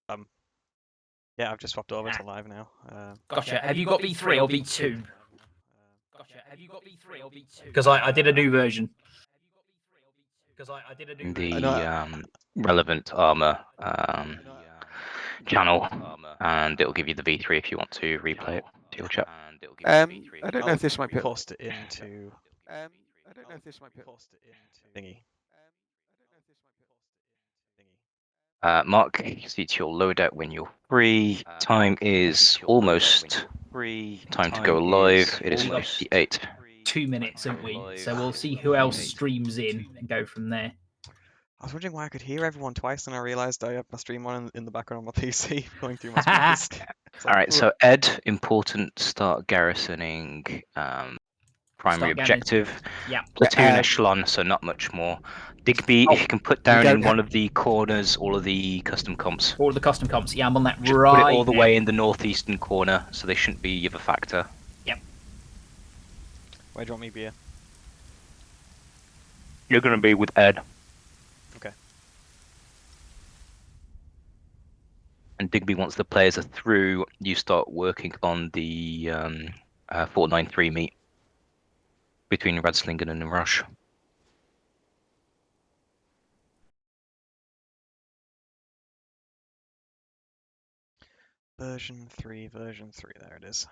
Yeah, I've just swapped over to live now. Gotcha. Have you got V3 or V2? Because I did a new version. The relevant Arma channel, and it'll give you the V3 if you want to replay it to your chat. I don't know if this might be post it into thingy. Mark, it's your loadout when you're free. Time is almost time to go live. It is 58. 2 minutes, haven't we? So we'll see who else streams in and go from there. I was wondering why I could hear everyone twice, and I realised I have my stream on in the background on my PC going through my speakers. All right, so Ed, important, start garrisoning primary objective. Yeah. Platoon echelon, so not much more. Digby, if you can put down in one of the corners all of the custom comps. All of the custom comps, yeah, I'm on that Just right put it all the way in the northeastern corner, so they shouldn't be of a factor. Yep. Where do you want me to be? You're going to be with Ed. Okay. And Digby, once the players are through, you start working on the 493 meet between Radslingen and Rush. Version 3, there it is.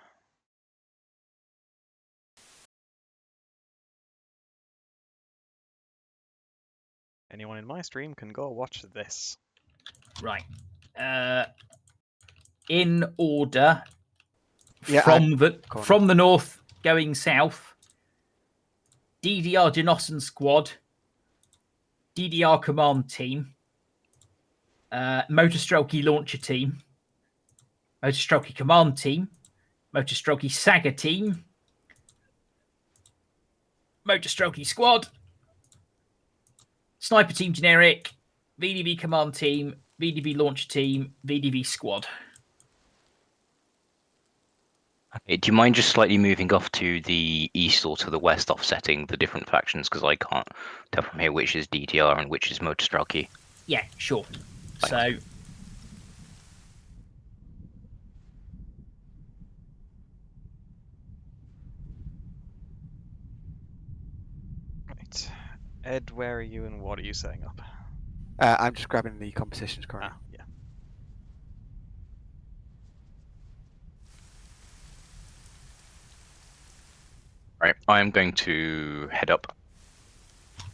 Anyone in my stream can go watch this. Right. In order, Yeah, from the north going south, DDR Genossen Squad, DDR Command Team, Motorstrelky Launcher Team, Motorstrelky Command Team, Motorstrelky Saga Team, Motorstrelky Squad, Sniper Team Generic, VDV Command Team, VDV Launcher Team, VDV Squad. Okay, do you mind just slightly moving off to the east or to the west, offsetting the different factions? Because I can't tell from here which is DDR and which is Motorstrelky. Yeah, sure. Thanks. So... Right. Ed, where are you and what are you setting up? I'm just grabbing the compositions currently. Yeah. Right, I'm going to head up.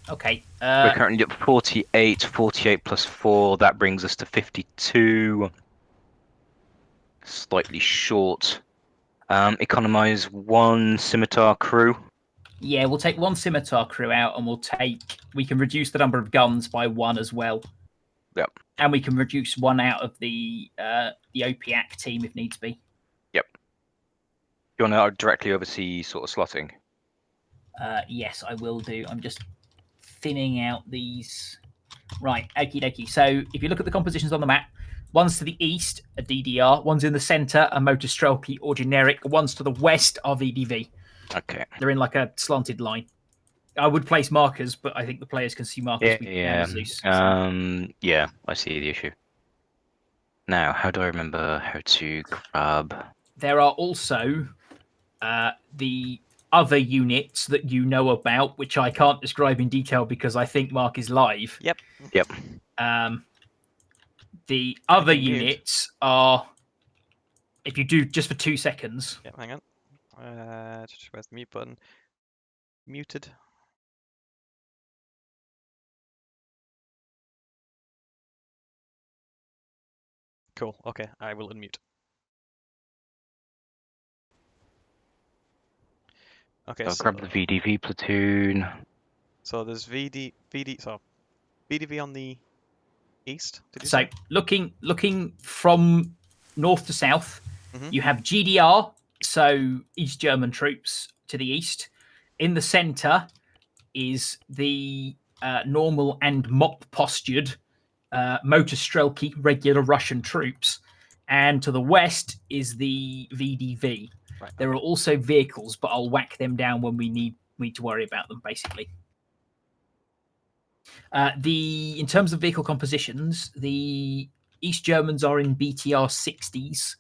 Okay. We're currently at 48, 48 plus 4, that brings us to 52. Slightly short. Economize one scimitar crew. Yeah, we'll take one scimitar crew out, and we can reduce the number of guns by 1 as well. Yep. And we can reduce 1 out of the OPAC team if needs be. Yep. Do you want to directly oversee sort of slotting? Yes, I will do. I'm just thinning out these. Right, okie dokie. So if you look at the compositions on the map, one's to the east, a DDR. One's in the center, a Motorstrelky or generic. One's to the west, are VDV. Okay. They're in like a slanted line. I would place markers, but I think the players can see markers. Yeah. Yeah, I see the issue. Now, how do I remember how to grab? There are also the other units that you know about, which I can't describe in detail because I think Mark is live. Yep. The other units are, if you do just for 2 seconds. Yep, hang on. Where's the mute button? Muted. Cool. Okay, I will unmute. Okay, I'll grab the VDV platoon. So there's VDV on the east. Did you So say? looking from north to south, you have GDR, so East German troops to the east. In the center is the normal and mop postured Motorstrelky regular Russian troops, and to the west is the VDV. Right. There are also vehicles, but I'll whack them down when we need to worry about them, basically. In terms of vehicle compositions, the East Germans are in BTR 60s.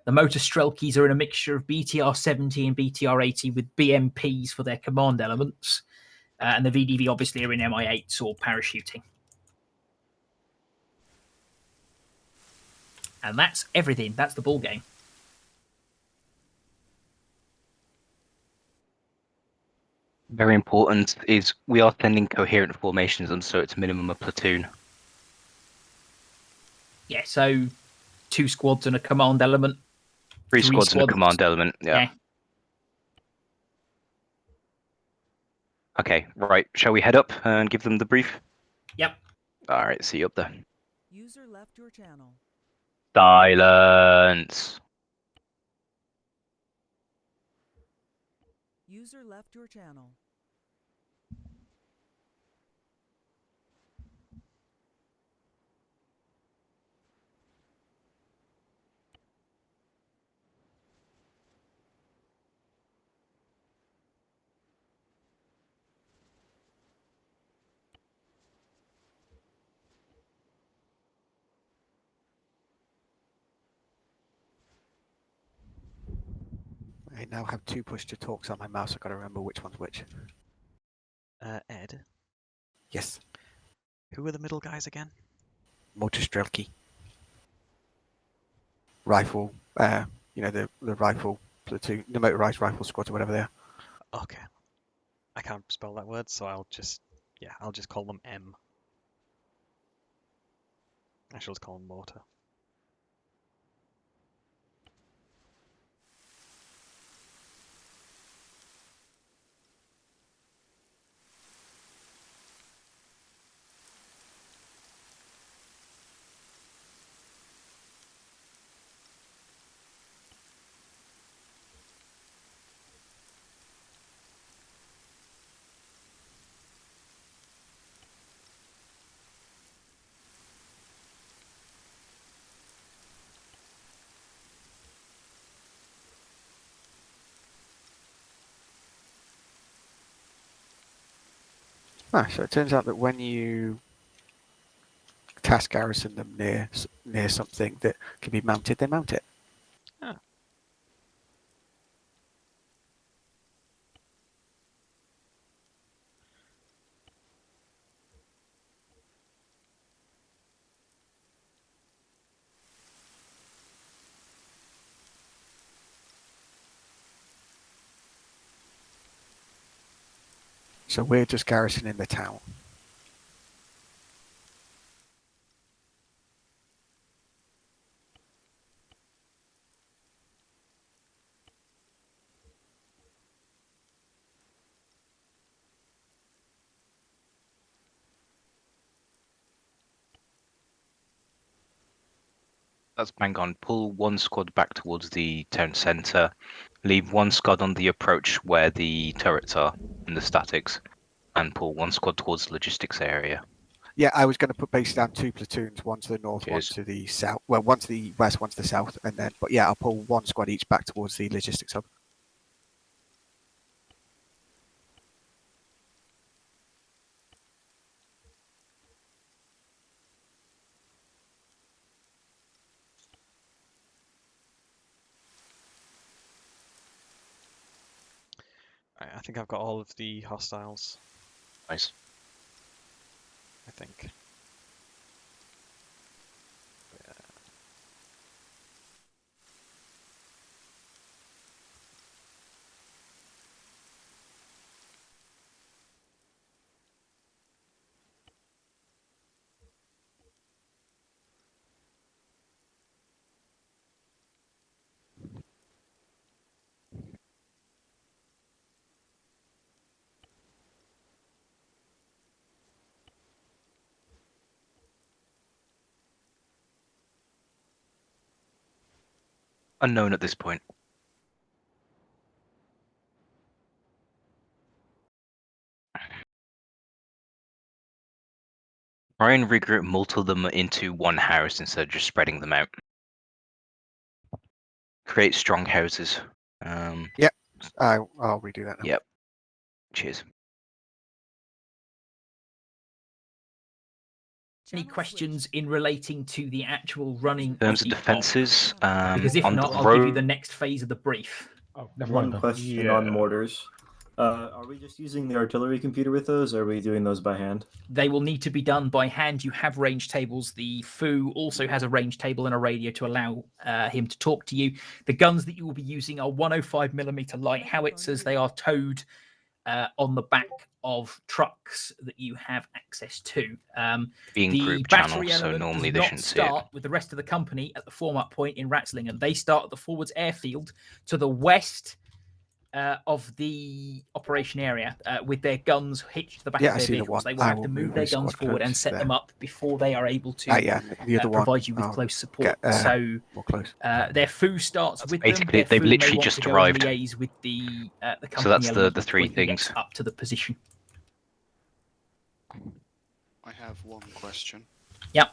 The motor Strelkies are in a mixture of BTR 70 and BTR 80 with BMPs for their command elements. And the VDV obviously are in MI8s or parachuting. And that's everything. That's the ball game. Very important is we are sending coherent formations, and so it's minimum a platoon. Yeah, so 2 squads and a command element. 3 squads and a command element. Yeah. Okay, right. Shall we head up and give them the brief? Yep. All right, see you up there. User left your channel. Silence. User left your channel. I now have 2 push to talks on my mouse. I've got to remember which one's which. Ed, Yes. who are the middle guys again? Motor Strelki. Rifle, the rifle platoon, the motorized rifle squad or whatever they are. Okay. I can't spell that word, so I'll just call them M. I shall just call them mortar. So it turns out that when you task garrison them near something that can be mounted, they mount it. Ah. So we're just garrisoning the town. That's bang on. Pull 1 squad back towards the town centre. Leave 1 squad on the approach where the turrets are and the statics. And pull 1 squad towards the logistics area. Yeah, I was going to put base down 2 platoons, one to the north, Cheers. one to the south. Well, one to the west, one to the south, and then. But yeah, I'll pull 1 squad each back towards the logistics hub. I think I've got all of the hostiles. Nice. I think. Unknown at this point. Try and regroup multiple of them into 1 house instead of just spreading them out. Create strong houses. I'll redo that now. Yep. Cheers. any Channel questions in relating to the actual running In terms of the op? defences, Because if on not, the I'll give you the road, next phase of the brief. Oh, never One mind. question on mortars. Are we just using the artillery computer with those, or are we doing those by hand? They will need to be done by hand. You have range tables. The Foo also has a range table and a radio to allow him to talk to you. The guns that you will be using are 105mm light howitzers. They are towed on the back of trucks that you have access to. being The group battery channels, so element normally does they not shouldn't see it. start with the rest of the company at the form-up point in Ratslingen. They start at the forwards airfield to the west of the operation area with their guns hitched to the back Yeah, of I their see the vehicles. one. They will I have will to move move their my guns squad forward and close set there. them up before they are able to Yeah, and the other one. provide you with I'll close support. get, So more close. their Foo starts That's with them. basically- Their they've Foo may literally want just to go arrived. and liaise with the company So that's the element three when he gets things. up to the position. I have one question. Yep.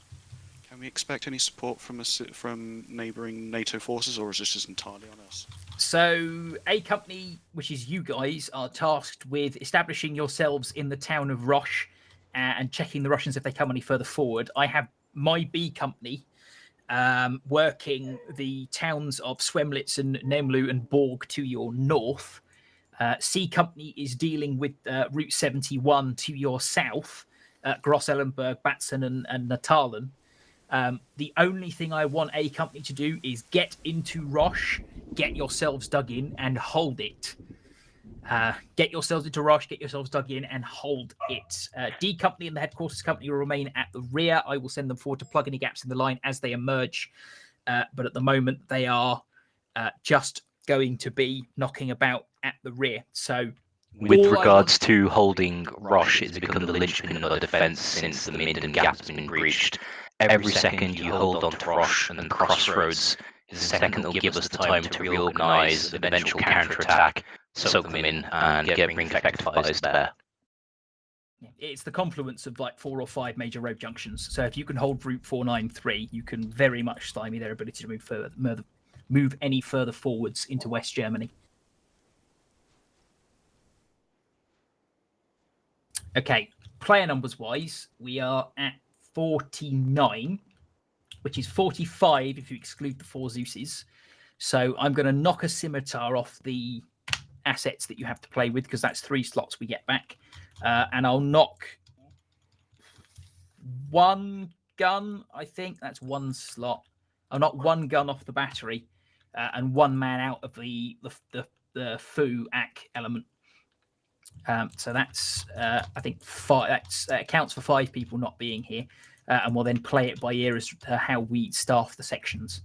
Can we expect any support from neighbouring NATO forces, or is this just entirely on us? So, A company, which is you guys, are tasked with establishing yourselves in the town of Roche and checking the Russians if they come any further forward. I have my B company working the towns of Swemlitz and Nemlu and Borg to your north. C company is dealing with Route 71 to your south, Gross-Ellenberg, Batson, and Natalen. The only thing I want A company to do is get into Roche, get yourselves dug in, and hold it. Get yourselves into Roche, get yourselves dug in, and hold it. D company and the headquarters company will remain at the rear. I will send them forward to plug any gaps in the line as they emerge. But at the moment, they are just going to be knocking about at the rear. So, With all I regards want- to holding Roche, it's become the linchpin of the defence since the Minden Gap has been breached. Every second you hold on to Roche and the crossroads is the second they'll give us the time to reorganise an eventual counter-attack, soak them in, and bring effective fires there. It's the confluence of like 4 or 5 major road junctions. So if you can hold Route 493, you can very much stymie their ability to move any further forwards into West Germany. Okay, player numbers wise, we are at 49, which is 45 if you exclude the 4 Zeuses. So I'm going to knock a scimitar off the assets that you have to play with because that's 3 slots we get back. And I'll knock 1 gun, I think. That's 1 slot. I'll knock 1 gun off the battery and 1 man out of the Foo AC element. So that's, I think, 5. That counts for 5 people not being here. And we'll then play it by ear as to how we staff the sections.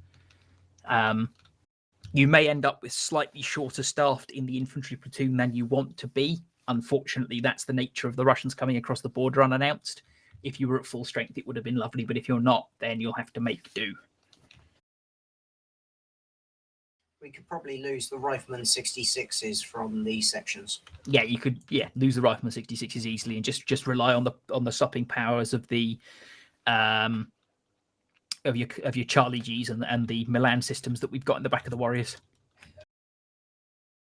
You may end up with slightly shorter staffed in the infantry platoon than you want to be. Unfortunately, that's the nature of the Russians coming across the border unannounced. If you were at full strength, it would have been lovely. But if you're not, then you'll have to make do. We could probably lose the Rifleman 66s from these sections. Yeah, you could. Yeah, lose the Rifleman 66s easily and just rely on the stopping powers of the of your Charlie Gs and the Milan systems that we've got in the back of the Warriors.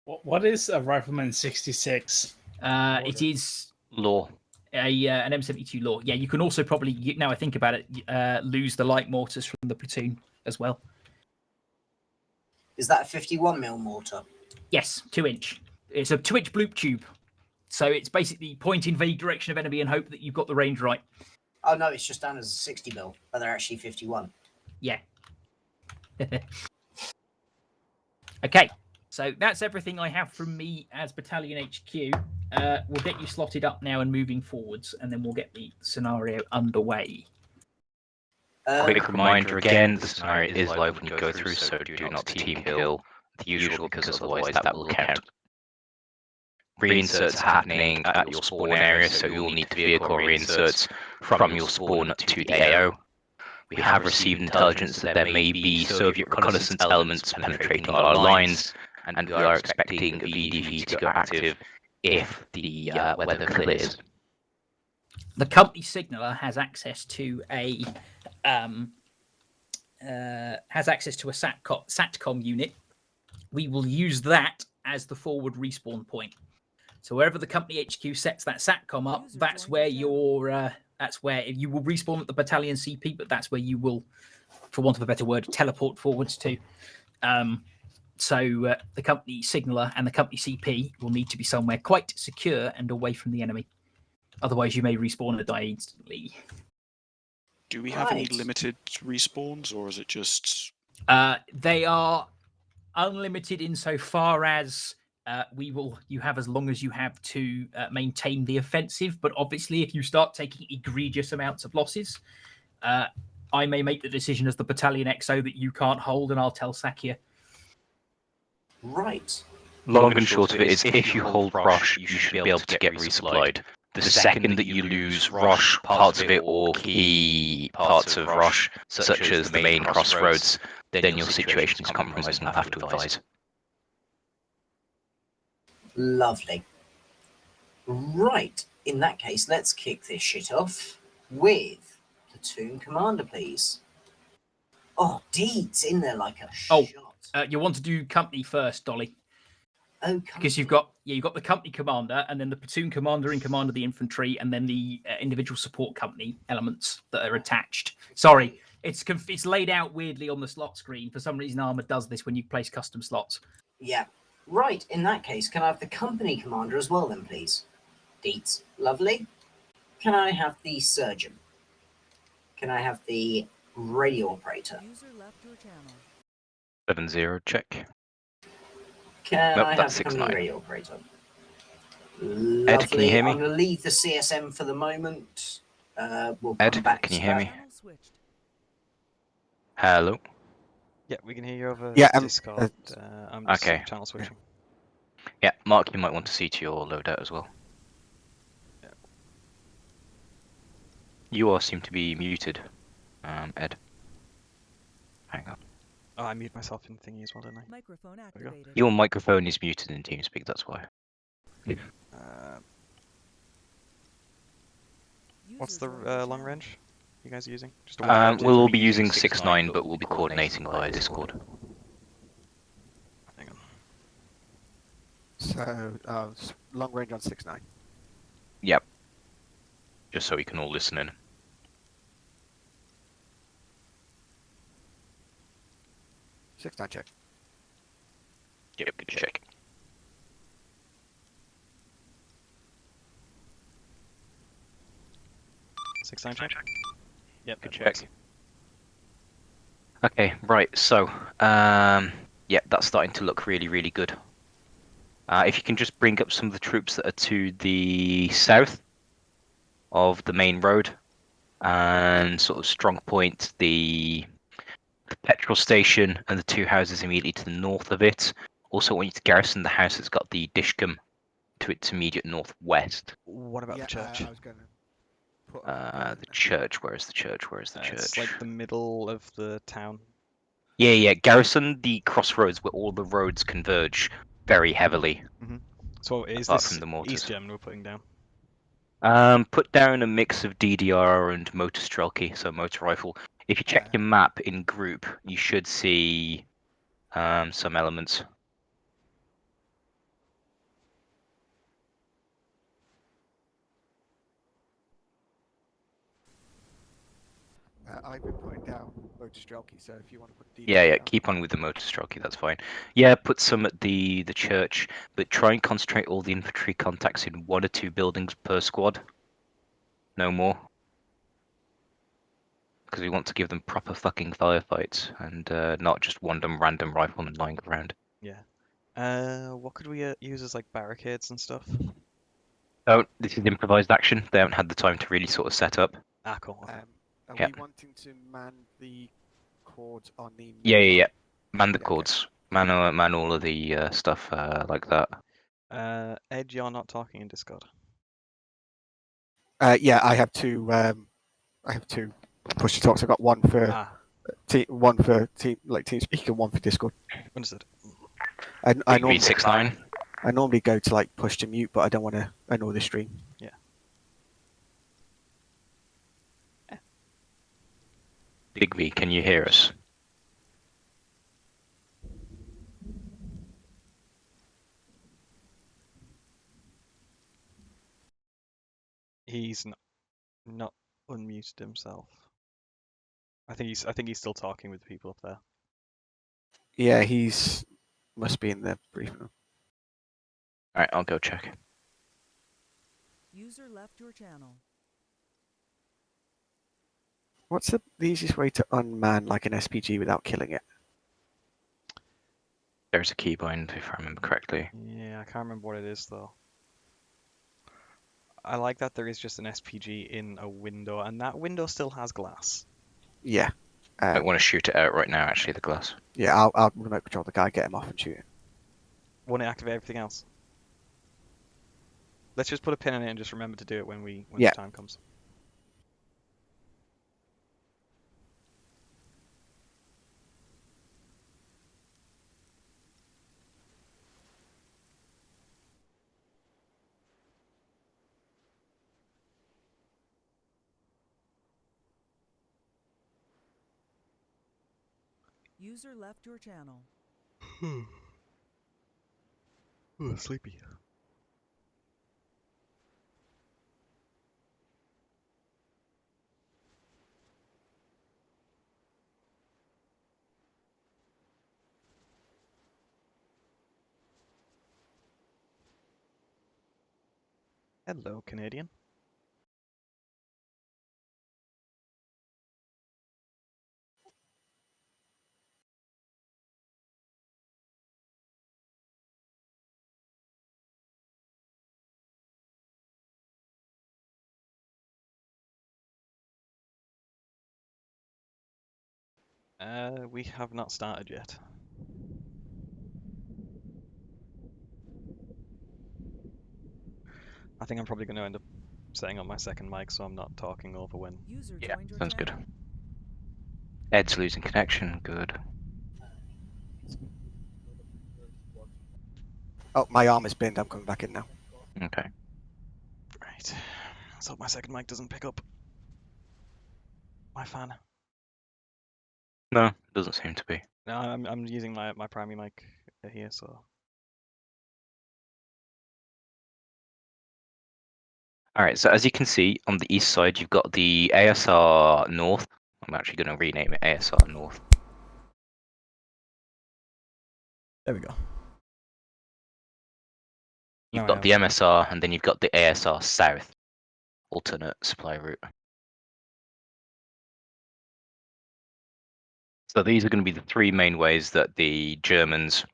What is a Rifleman 66? It is Law. an M72 law. Yeah, you can also probably, now I think about it, lose the light mortars from the platoon as well. Is that a 51mm mortar? Yes, 2-inch. It's a 2-inch bloop tube. So it's basically point in vague direction of enemy and hope that you've got the range right. Oh no, it's just down as a 60mm, but they're actually 51. Yeah. Okay, so that's everything I have from me as Battalion HQ. We'll get you slotted up now and moving forwards, and then we'll get the scenario underway. Quick reminder again, the scenario is live when you go through, so do not team kill the usual because otherwise that will count. Reinserts happening at your spawn area, so you'll need to vehicle reinserts from your spawn to the AO. We have received intelligence that there may be Soviet reconnaissance elements penetrating our lines, and we are expecting a VDV to go active if the weather clears. The company signaler has access to a SATCOM unit. We will use that as the forward respawn point. So wherever the company HQ sets that SATCOM up, that's where your That's where you will respawn at the battalion CP, but that's where you will, for want of a better word, teleport forwards to. So the company signaler and the company CP will need to be somewhere quite secure and away from the enemy. Otherwise, you may respawn and die instantly. Do we have any Right. limited respawns, or is it just... They are unlimited insofar as you have as long as you have to maintain the offensive. But obviously, if you start taking egregious amounts of losses, I may make the decision as the battalion XO that you can't hold, and I'll tell Sakia. Right. Long and short of it is, if you hold Rosh, you should be able to get resupplied. The second that you lose Rosh, parts of it, or key parts of Rosh, such as the main crossroads, then your situation is compromised and you'll have to advise. Lovely. Right. In that case, let's kick this shit off with Platoon Commander, please. Oh, Deed's in there like a Oh, shot. you want to do company first, Dolly? Oh, Because you've got the company commander, and then the platoon commander in command of the infantry, and then the individual support company elements that are attached. Sorry, it's laid out weirdly on the slot screen. For some reason, Arma does this when you place custom slots. Yeah. Right. In that case, can I have the company commander as well, then, please? Deeds. Lovely. Can I have the surgeon? Can I have the radio operator? User left your channel. 7-0, check. Can Nope, I have that's the company 6-9. radio operator? Ed, can you Lovely. hear me? I'm going to leave the CSM for the moment. We'll Ed, come back can you to hear that. me? Channel switched. Hello? Yeah, we can hear you over Yeah, Discord. I'm just Okay. channel switching. Yeah, Mark, you might want to see to your loadout as well. Yeah. You all seem to be muted, Ed. Hang on. Oh, I muted myself in thingy as well, didn't I? Microphone we go. activated. Your microphone is muted in TeamSpeak, that's why. What's User the joined your long channel. range you guys are using? Just a one. We'll all be using 6-9, but we'll be coordinating via Discord. Hang on. So, long range on 6-9. Yep. Just so we can all listen in. 6-9 check. Yep, good check. Six nine check. Yep, Good that check. works. Okay, right, so, yeah, that's starting to look really, really good. If you can just bring up some of the troops that are to the south of the main road, and sort of strong point the petrol station and the two houses immediately to the north of it. Also want you to garrison the house that's got the dishcom to its immediate northwest. What about the church? I was going to put a The church, where is the church? Where is the church? It's like the middle of the town. Yeah, garrison the crossroads where all the roads converge very heavily. So is Apart this from the mortars. East German we're putting down? Put down a mix of DDR and motor strelky, so motor rifle. If you check your map in group, you should see some elements. I've been putting down motor strelky, so if you want to put DD Yeah, down. keep on with the motor strelky, that's fine. Yeah, put some at the church, but try and concentrate all the infantry contacts in 1 or 2 buildings per squad. No more. Because we want to give them proper fucking firefights, and not just random riflemen lying around. Yeah. What could we use as like barricades and stuff? Oh, this is improvised action. They haven't had the time to really sort of set up. Ah, cool. Okay. Are Yeah. we wanting to man the cords on the main Yeah. line? Man the Yeah, okay. cords. Man all of the stuff like that. Ed, you're not talking in Discord. Yeah, I have two. I have two push to talks. I got one for Ah, TeamSpeak and one for Discord. understood. I normally 369. I normally go to like push to mute, but I don't want to annoy the stream. Digby, can you hear us? He's not unmuted himself. I think he's still talking with the people up there. Yeah, must be in the briefing room. All right, I'll go check. User left your channel. What's the easiest way to unman like an SPG without killing it? There's a keybind, if I remember correctly. Yeah, I can't remember what it is though. I like that there is just an SPG in a window, and that window still has glass. Yeah. I want to shoot it out right now, actually, the glass. Yeah, I'll remote control the guy, get him off and shoot him. Won't it activate everything else? Let's just put a pin in it and just remember to do it when Yeah. the time comes. User left your channel. Ooh, sleepy. Hello, Canadian. We have not started yet. I think I'm probably going to end up setting up my second mic so I'm not talking over when. User Yeah, joined your sounds good. channel. Ed's losing connection. Good. Oh, my arm is binned. I'm coming back in now. Okay. Right. Let's hope my second mic doesn't pick up my fan. No, doesn't seem to be. No, I'm using my primary mic here, so. All right, so as you can see, on the east side, you've got the ASR North. I'm actually going to rename it ASR North. There we go. You've Now I got have the it. MSR, and then you've got the ASR South, alternate supply route. So these are going to be the three main ways that the East Germans,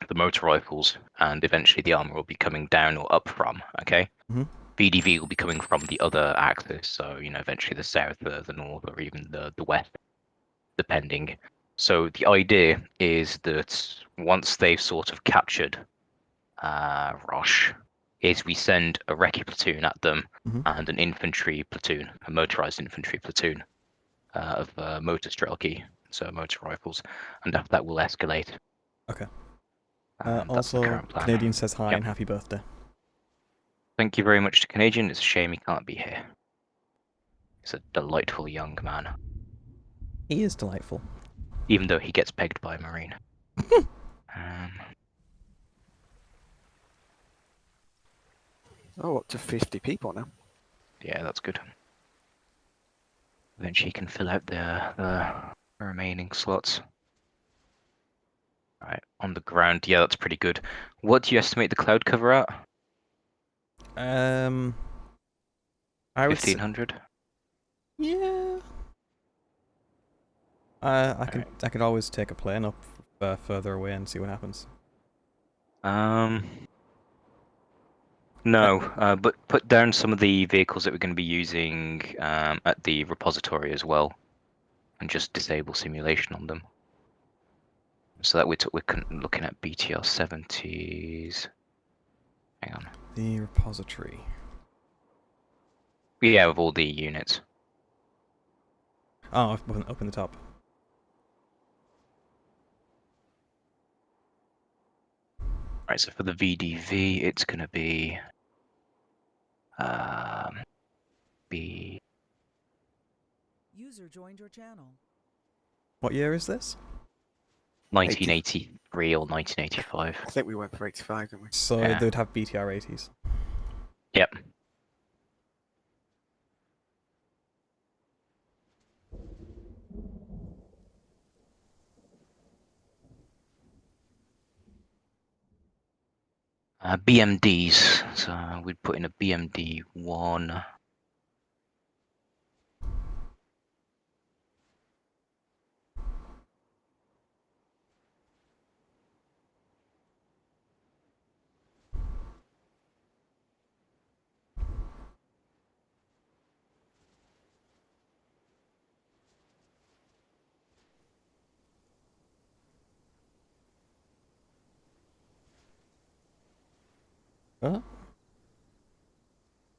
the motor rifles, and eventually the armor will be coming down or up from, okay? Mhm. VDV will be coming from the other axis, so, eventually the south, the north, or even the west, depending. So the idea is that once they've sort of captured Roche, is we send a recce platoon at them Mhm. and an infantry platoon, a motorized infantry platoon of motor Strelky, so motor rifles, and after that we'll escalate. Okay. That's the Also, current plan. Canadian says hi Yep. and happy birthday. Thank you very much to Canadian. It's a shame he can't be here. He's a delightful young man, He is delightful. even though he gets pegged by a Marine. Oh, up to 50 people now. Yeah, that's good. Eventually he can fill out the remaining slots. Right, on the ground, yeah, that's pretty good. What do you estimate the cloud cover at? I would say, 1500? yeah. I could always take a plane up further away and see what happens. No, but put down some of the vehicles that we're going to be using at the repository as well, and just disable simulation on them. So that we're looking at BTR 70s. Hang on. The repository. Yeah, with all the units. Oh, up in the top. Right, so for the VDV, it's going to be B. User joined your channel. What year is this? 1983 or 1985. I think we went for 85, didn't we? So Yeah. they'd have BTR 80s. Yep. BMDs. So we'd put in a BMD 1. Huh?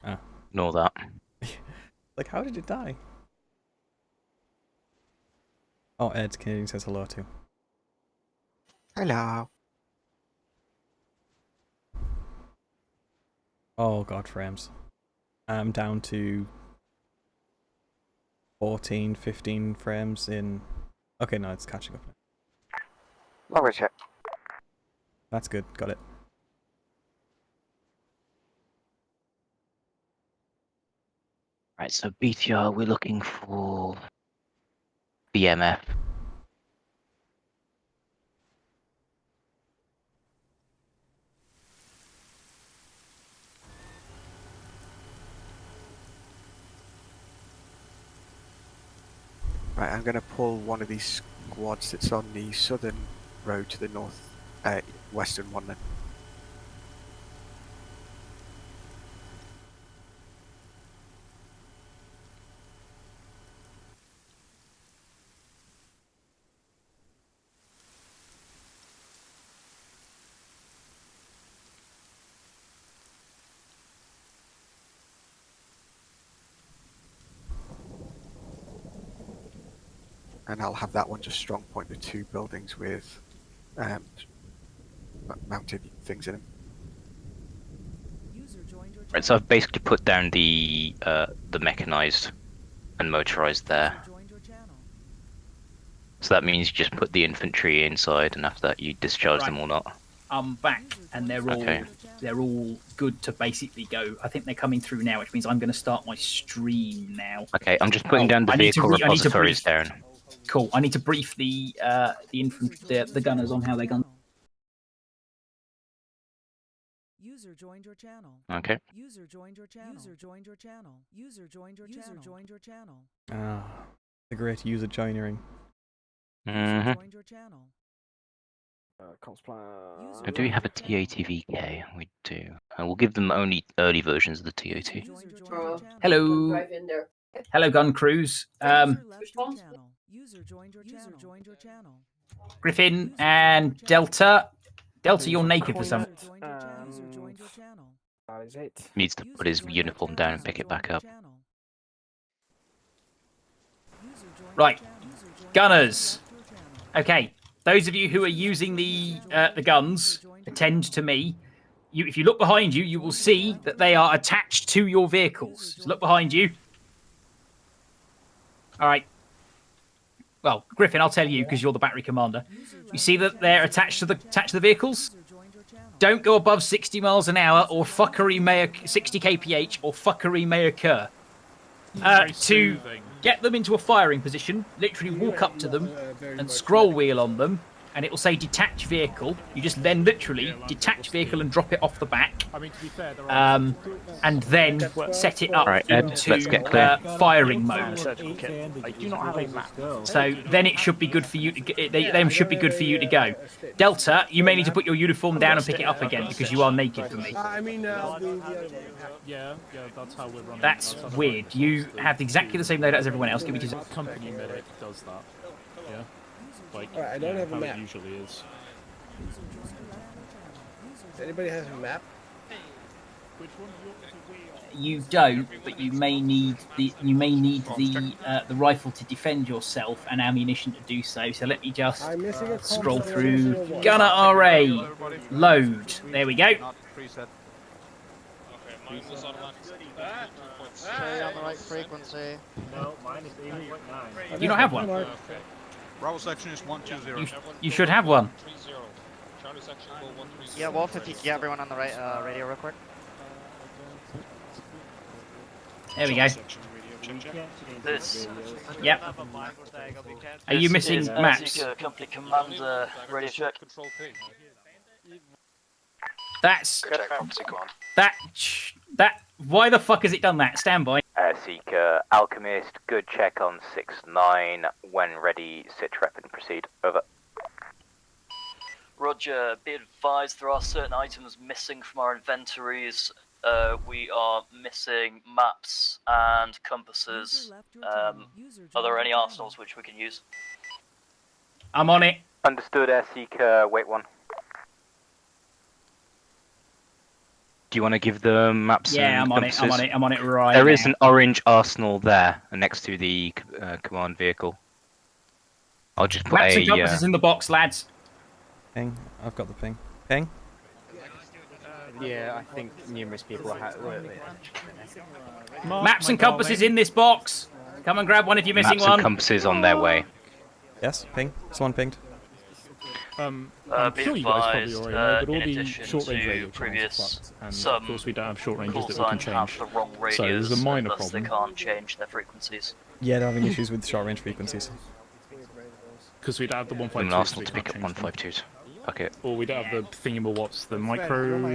Ah. Ignore that. Like, how did it die? Oh, Ed Canadian says hello too. Hello. Oh god, frames. I'm down to 14, 15 frames in... Okay, no, it's catching up now. Lower check. That's good, got it. Right, so BTR, we're looking for BMF. Right, I'm going to pull one of these squads that's on the southern road to the north, western one then. And I'll have that one just strong point the 2 buildings with mounted things in them. Right, so I've basically put down the mechanized and motorized there. So that means you just put the infantry inside, and after that you discharge them or not. I'm back, and they're all good to basically go. I think they're coming through now, which means I'm going to start my stream now. Okay, I'm just putting down the vehicle repositories down. Cool. I need to brief the gunners on how they gun. User joined your channel. Okay. User joined your channel. User joined your channel. User joined your channel. User joined your channel. Ah, the great user joinering. Mm-hmm. Joined your channel. Do we have a TATVK? We do. And we'll give them only early versions of the TOT. Hello. Hello, gun crews. User joined your channel. User joined your channel. Griffin and Delta. Delta, you're naked for some. Needs to put his uniform down and pick it back up. Right, gunners. Okay, those of you who are using the guns, attend to me. If you look behind you, you will see that they are attached to your vehicles. So look behind you. All right. Well, Griffin, I'll tell you because you're the battery commander. You see that they're attached to the vehicles? Don't go above 60 miles an hour, or fuckery may 60 kph, or fuckery may occur. To get them into a firing position, literally walk up to them and scroll wheel on them, and it will say detach vehicle. You just then literally detach vehicle and drop it off the back. I mean, to be fair, and then set it up into firing mode. I do not have a map. So then it should be good for you to them should be good for you to go. Delta, you may need to put your uniform down and pick it up again because you are naked for me. Yeah, that's how we're running. That's weird. You have exactly the same loadout as everyone else. Give me just company medic does that. Yeah. Like I don't have a map. It usually is. Anybody has a map? You don't, but you may need the rifle to defend yourself and ammunition to do so. So let me just scroll through. Gunner RA, load. There we go. Stay on the right frequency. No, mine is 8.9. You don't have one. Bravo section is 120. You should have one. Yeah, Wolf, if you can get everyone on the right radio real quick. There we go. Yep. Are you missing maps? Company commander, radio check. That's Good check, property command. that. Why the fuck has it done that? Stand by. Seeker, Alchemist, good check on 6-9. When ready, sit rep and proceed. Over. Roger, be advised there are certain items missing from our inventories. We are missing maps and compasses. Are there any arsenals which we can use? I'm on it. Understood, Seeker, wait one. Do you want to give the maps Yeah, and I'm on it. compasses? I'm on it right There now. is an orange arsenal there, next to the command vehicle. I'll just put Maps a... and compasses in the box, lads. Ping. I've got the ping. Ping. Yeah, I think numerous people have. Maps and compasses in this box. Come and grab one if you're missing Maps one. and compasses on their way. Yes, ping. Someone pinged. I'm Be sure you guys advised, probably already know, but all in the addition short-range to radio previous, channels are fucked, and some of course we don't have short ranges call that we can signs have change. the wrong radios, So there's a minor and thus problem. they can't change their frequencies. Yeah, they're having issues with short range frequencies. Because we don't have the 152s. An arsenal to pick up 152s. Okay. Or we don't have the thingamawhat's, the micro...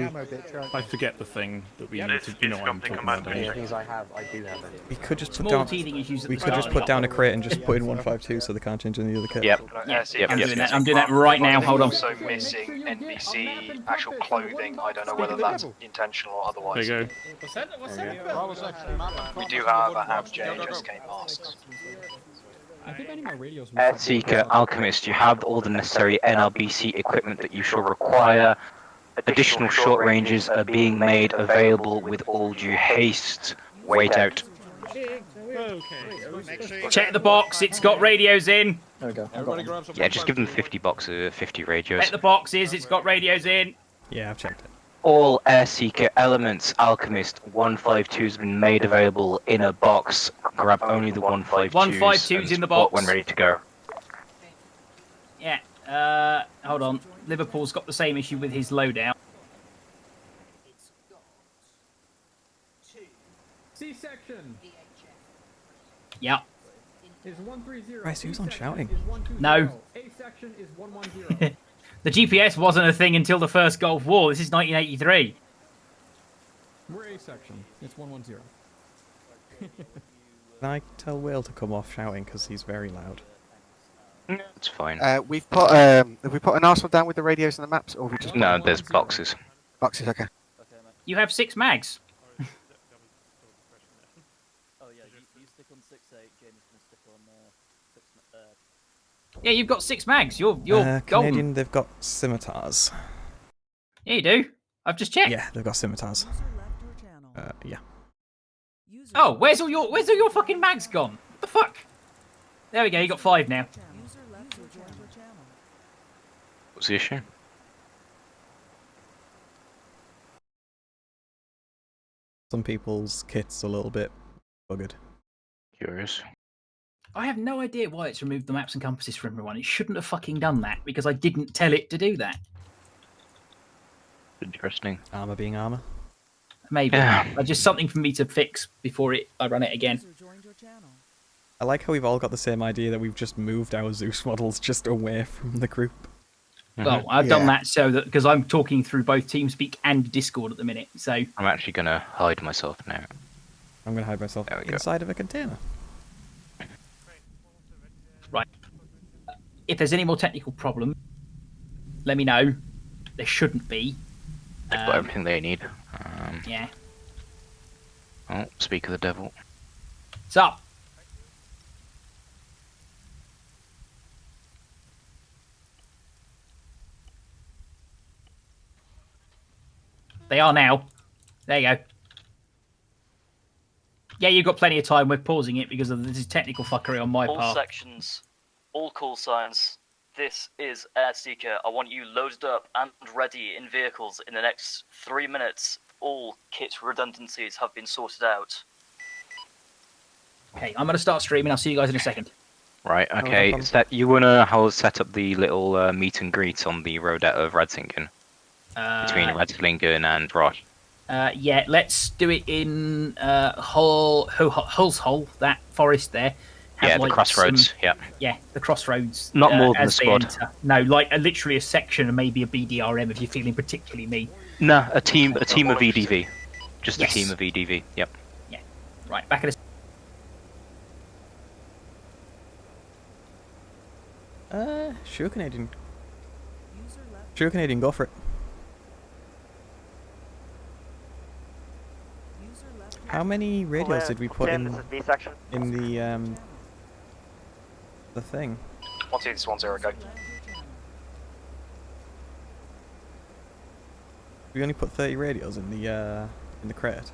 I forget the thing that we need to... You know what I'm talking about. don't you? I do have it. We could just put Small down. teething issues at We the could just start. put down a crate and just put in 152 so they can't change any other kit. Yep. I'm doing that. I'm doing that right now. Hold on. Also missing NBC actual clothing. I don't know whether that's intentional or otherwise. There you go. We do, however, have JHSK masks. Seeker, Alchemist, you have all the necessary NRBC equipment that you shall require. Additional short ranges are being made available with all due haste. Wait out. Check the box. It's got radios in. There we go. Yeah, just give them 50 boxes, 50 radios. Check the boxes. It's got radios in. Yeah, I've checked it. All Air Seeker elements, Alchemist 152 has been made available in a box. Grab only the 152s. 152s in the box. When ready to go. Yeah. Hold on. Liverpool's got the same issue with his loadout. C-section Yeah. is 130. Christ, who's on shouting? No. A-section is 110. The GPS wasn't a thing until the first Gulf War. This is 1983. We're A-section. It's 110. Can I tell Will to come off shouting because he's very loud? It's fine. Have we put an arsenal down with the radios and the maps, or have we just No, there's boxes. boxes? Okay. You have 6 mags. Yeah, you've got 6 mags. You're golden. Canadian, they've got scimitars. Yeah, you do. I've just checked. Yeah, they've got scimitars. Yeah. Oh, where's all your fucking mags gone? What the fuck? There we go. You got 5 now. What's the issue? Some people's kit's a little bit buggered. Curious. I have no idea why it's removed the maps and compasses for everyone. It shouldn't have fucking done that because I didn't tell it to do that. Interesting. Armor being armor. Maybe. Yeah. Just something for me to fix before I run it again. I like how we've all got the same idea that we've just moved our Zeus models just away from the group. Well, I've done that so that because I'm talking through both TeamSpeak and Discord at the minute. So I'm actually going to hide myself now. I'm going to hide myself inside of a container. Right. If there's any more technical problem, let me know. There shouldn't be. They've got everything they need. Yeah. Oh, speak of the devil. What's up? They are now. There you go. Yeah, you've got plenty of time. We're pausing it because of this technical fuckery on my All part. sections, all call signs. This is Air Seeker. I want you loaded up and ready in vehicles in the next 3 minutes. All kit redundancies have been sorted out. Okay, I'm going to start streaming. I'll see you guys in a second. Right, okay. You want to set up the little meet and greet on the road out of Radsingen? Between Radsingen and Rosh. Yeah, let's do it in Hull's Hole, that forest there. Yeah, the crossroads. Yeah, the crossroads. Not more than as the they squad. enter. No, like literally a section and maybe a BDRM if you're feeling particularly mean. No, a team of EDV. Just a team of EDV. Yep. Yeah. Right. Back at us. Sure, Canadian. Sure, Canadian, go for it. How many radios did we put in the thing? 1-2-10, go. We only put 30 radios in the crate. There's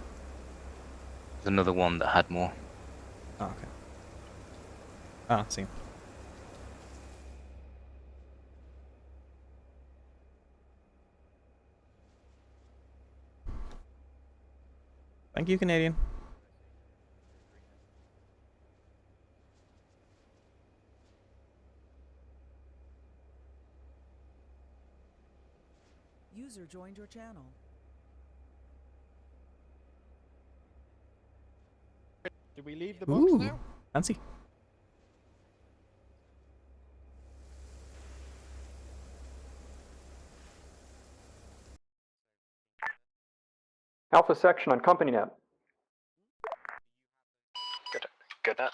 another one that had more. Oh, okay. Ah, see. Thank you, Canadian. User joined your channel. Did we leave the box Ooh, now? fancy. Alpha section on company net. Good net.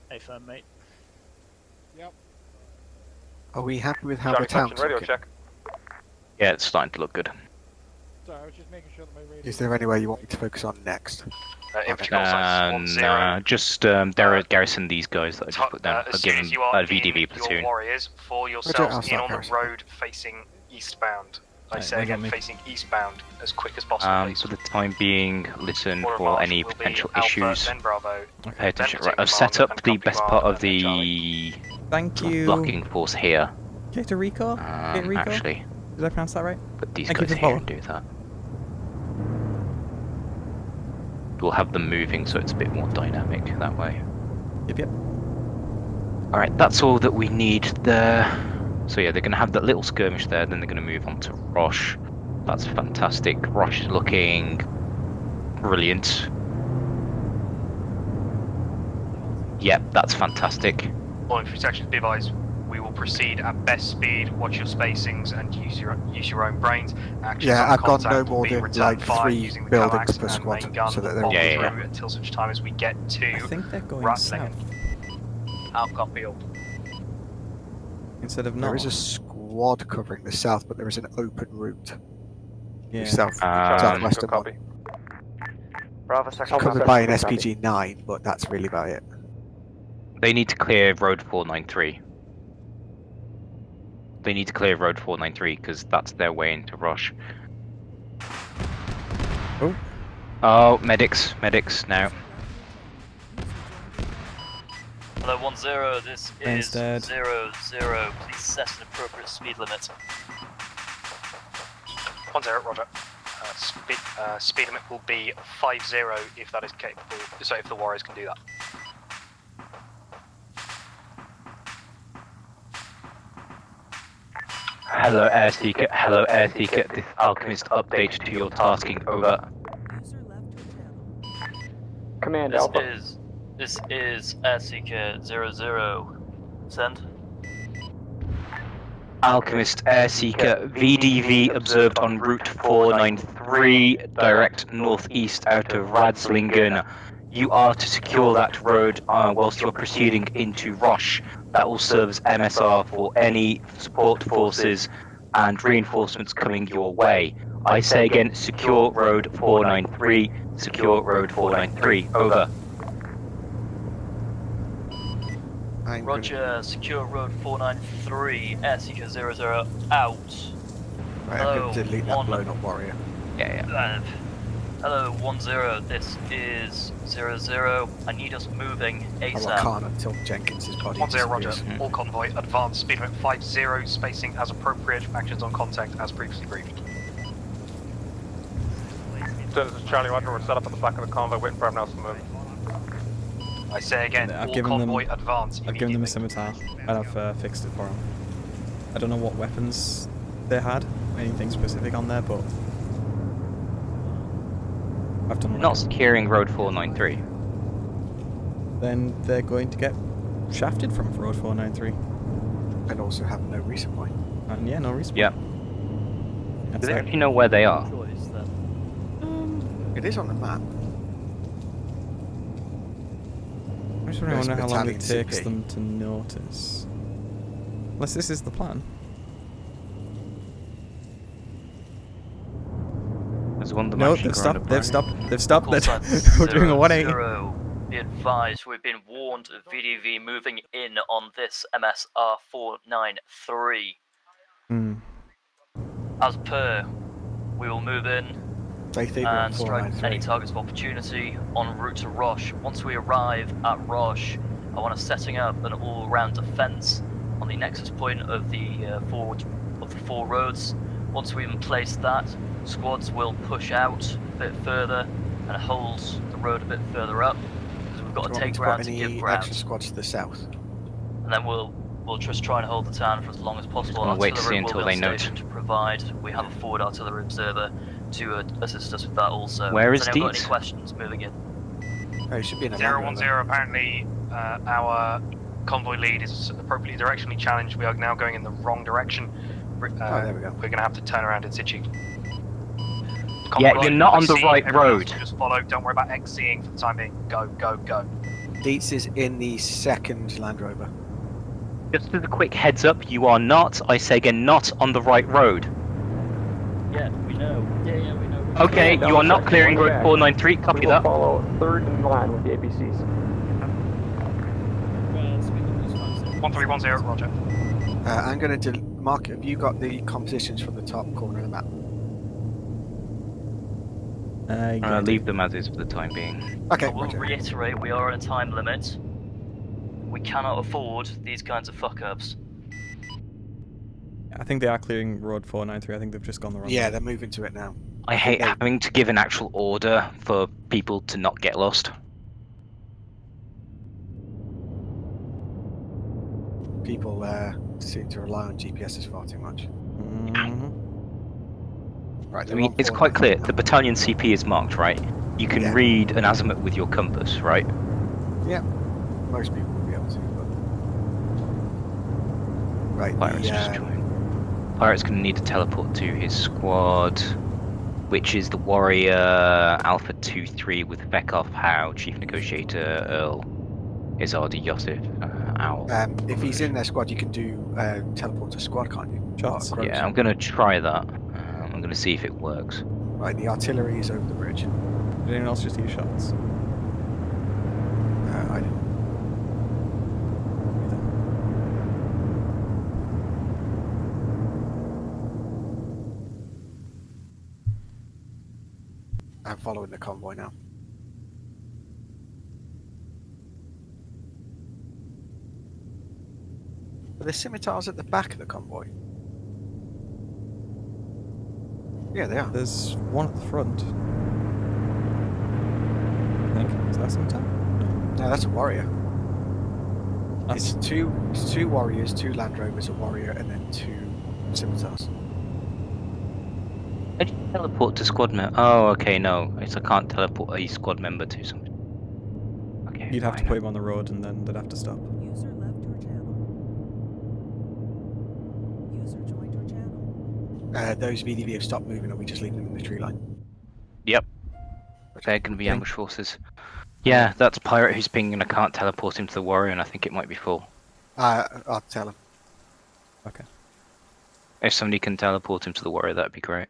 Hey, firm, mate. Yep. Are we happy with how Charlie the town's Clapton, radio looking? check. Yeah, it's starting to look good. Sorry, I was just making sure that my radio. Is there anywhere you want me to focus on next? Nah, just garrison these guys that I just put down. I'll give them a VDV Your platoon. warriors, for yourselves in on the road facing eastbound. I say again, facing eastbound as quick as possible, please. For the time being, listen Order of for march any will be potential Alpha, issues. then Bravo, Pay attention. then Right, I've platoon set up commander, the then best company part of commander, then the Thank you. blocking force here. Cater Rico? Cater Rico? Actually, Did I pronounce that right? put these Thank you guys for here follow. and do that. We'll have them moving so it's a bit more dynamic that way. Yep, yep. Alright, that's all that we need there. So yeah, they're going to have that little skirmish there, then they're going to move on to Roche. That's fantastic. Roche is looking brilliant. Yep, that's fantastic. Following through sections, be advised, we will proceed at best speed, watch your spacings and use your own brains. Actions Yeah, on I've gone no contact will more be than return like fire 3 using the buildings Galax per and squad, main gun so that will they're bomb Yeah, through until such time as we get to I think they're going Rattlingen. south I'll copy all. instead of north. There is a squad covering the south, but there is an open route. Yeah. The southwestern copy. one. Bravo section. Covered by an SPG-9, but that's really about it. They need to clear Road 493. They need to clear Road 493 because that's their way into Roche. Oh. Oh, medics now. Hello, 1-0, this Plane's is dead. 0-0. Please set an appropriate speed limit. 1-0, roger. Speed limit will be 50 if that is capable, so if the warriors can do that. Hello Air Seeker, this Alchemist update to your tasking, over. Command Alpha. This is Air Seeker 00. Send. Alchemist Air Seeker, VDV observed on Route 493, direct northeast out of Radslingen. You are to secure that road whilst you're proceeding into Roche. That will serve as MSR for any support forces and reinforcements coming your way. I say again, secure Road 493, secure Road 493, over. Roger, secure road 493, Air Seeker 00 out. Right, Hello, I'm going to delete that one- blown up warrior. Yeah. Hello, 10, this is 00. I need us moving Oh, I ASAP. can't until Jenkins's body 1-0, roger. disappears. All convoy, advance, speed limit 50, spacing as appropriate, actions on contact as previously briefed. So this is Charlie Roger, we're set up at the back of the convoy waiting for everyone else to move. I say again, I've all given them. convoy, advance. I've given them a scimitar, and I've fixed it for them. I don't know what weapons they had, anything specific on there, but I've done. Not securing Road 493. Then they're going to get shafted from Road 493. And also have no reason why. And yeah, no reason. Yeah. That's Do they like- actually know where they are? It is on the map. I just wonder There's how long it battalion takes CP. them to notice. Unless this is the plan. There's one of them No, actually they've going around stopped. a They've barrier. stopped. They've stopped. Call sign We're doing a 180. 0. Be advised, we've been warned of VDV moving in on this MSR 493. As per, we will move in and strike any targets of opportunity en route to Roche. Once we arrive at Roche, I want us setting up an all-round defence on the nexus point of the four roads. Once we've in place that, squads will push out a bit further and hold the road a bit further up, because we've got to take ground to give ground. Extra squads to the south? And then we'll just try and hold the town for as long as possible. Gonna wait to see Artillery until will be they on note. station to provide. We have a forward artillery observer to assist us with that also. Where is Has anyone got Deeds? any questions moving in? Oh, it should be in a 010, apparently our convoy lead is appropriately directionally challenged. We are now going in the wrong direction. there we go. We're going to have to turn around in situ. Yeah, Convoy you're not on the XC, right everyone else road. Just follow. Don't worry about XCing for the time being. Go, go, go. Dietz is in the second Land Rover. Just as a quick heads up, you are not, I say again, not on the right road. Yeah, we know. Yeah, we know. Okay, you are not clearing road 493, copy We will that. follow third in line with the APCs. 1310, roger. I'm going to Mark. Have you got the compositions from the top corner of the map? Leave them as is for the time being. Okay, I will reiterate, we are on a time limit. We cannot afford these kinds of fuck-ups. I think they are clearing Road 493. I think they've just gone the wrong way. Yeah, they're moving to it now. I hate having to give an actual order for people to not get lost. People seem to rely on GPSs far too much. Right, I mean, it's quite clear. The battalion CP is marked, right? You can read an azimuth with your compass, right? Yeah, most people will be able to. But... Right, Pirate's just joined. Pirate's going to need to teleport to his squad, which is the Warrior Alpha 2-3 with Vekov Howe, Chief Negotiator Earl Izardi Yosef Owl. If he's in their squad, you can do teleport to squad, can't you? Shots. Yeah, I'm going to try that. I'm going to see if it works. Right, the artillery is over the bridge. Did anyone else just use shots? I didn't. I'm following the convoy now. Are there scimitars at the back of the convoy? Yeah, they are. There's one at the front. I think. Is that scimitar? No, that's a warrior. It's two warriors, 2 Land Rovers, a warrior, and then 2 scimitars. How do you teleport to squad member? Oh, okay, no. I can't teleport a squad member to something. Okay, You'd have to put him on the road and then they'd have to stop. User left your channel. User joined your channel. Those VDV have stopped moving, and we just leave them in the tree line. Yep. They're going to be ambush forces. Yeah, that's Pirate who's pinging. I can't teleport him to the warrior, and I think it might be full. I'll tell him. Okay. If somebody can teleport him to the warrior, that'd be great.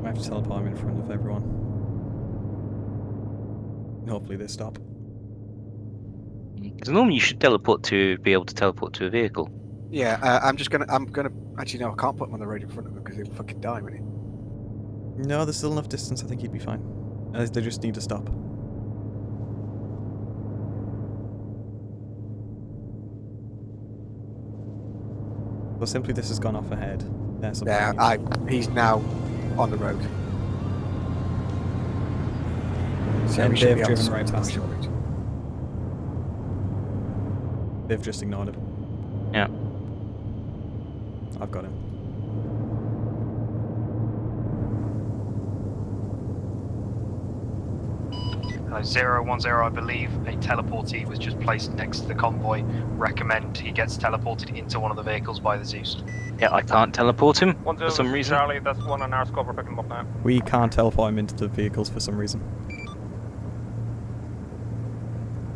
I have to teleport him in front of everyone. And hopefully they stop. Because normally you should teleport to be able to teleport to a vehicle. Yeah, I'm gonna actually no, I can't put him on the road in front of him because he'll fucking die, won't he? No, there's still enough distance. I think he'd be fine. They just need to stop. Well, simply this has gone off ahead. There's something. Yeah, he's now on the road. So And we should they've be able to driven right switch past to him. the road. They've just ignored him. Yeah. I've got him. 010, I believe a teleportee was just placed next to the convoy. Recommend he gets teleported into one of the vehicles by the Zeus. Yeah, I can't teleport him for 1-0, some reason. Charlie, that's one on our squad, we're picking him up now. We can't teleport him into the vehicles for some reason.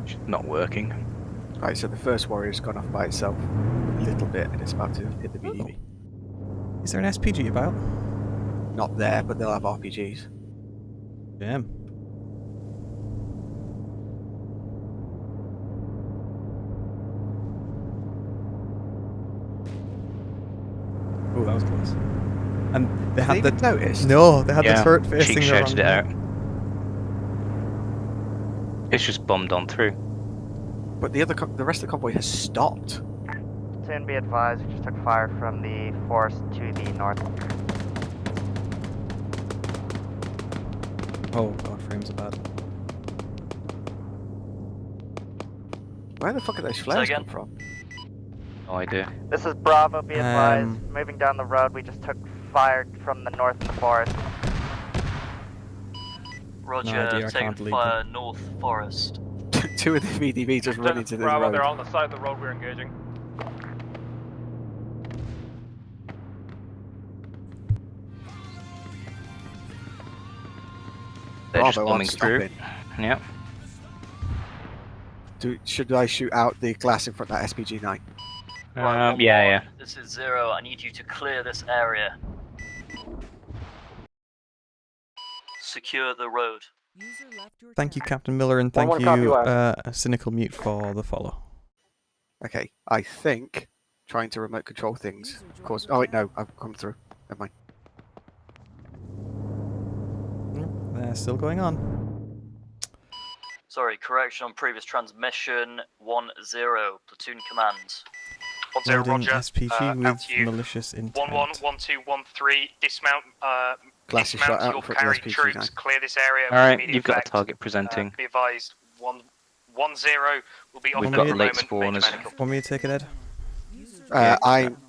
It's not working. Right, so the first warrior's gone off by itself a little bit, and it's about to hit the VDV. Is there an SPG about? Not there, but they'll have RPGs. Damn. Oh, that was close. And they had the noticed. No, they had Yeah, the turret cheek facing the wrong shouted it way. out. It's just bombed on through. But the rest of the convoy has stopped. Soon be advised, we just took fire from the forest to the north. Oh god, frames are bad. Where the fuck are those flares again? come from? No idea. This is Bravo, be advised. Moving down the road, we just took fire from the north in the forest. Roger, No idea, I taking can't lead fire north forest. Two of the VDV just run into the Bravo, road. they're on the side of the road we're engaging. They're just Bravo bombing aren't through. stopping. Yeah. Should I shoot out the glass in front of that SPG-9? Right, one yeah, more. yeah. This is 0. I need you to clear this area. Secure the road. Thank you, Captain Miller, and thank 1-1 copy you, west. Cynical Mute, for the follow. Okay, I think trying to remote control things. Of course. Oh wait, no, I've come through. Never mind. They're still going on. Sorry, correction on previous transmission. 1-0, platoon command. 10, Loading Roger. SPG with Altitude malicious intent. 111213. Dismount. Glass is Dismount shot out your in front of carried the troops. SPG-9. Clear this area. with Alright, immediate you've got a effect. target presenting. Be advised. 1-0 will be off We've at got the late moment. Major spawners. medical. Want me to take it, Ed?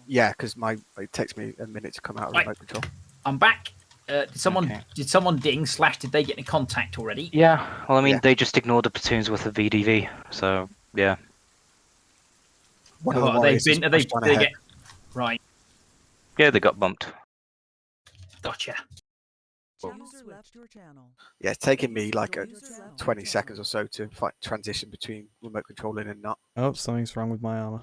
Yeah, because it takes me a minute to come out of Right. remote control. I'm back. Did someone ding / did they get in contact already? Yeah, well, I mean, Yeah. they just ignored the platoons with the VDV, so, yeah. One of the Are they warriors is been? Are they? pushed on They ahead. get right. Yeah, they got bumped. Gotcha. Yeah, it's taking me like 20 seconds or so to transition between remote controlling and not. Oh, something's wrong with my armor.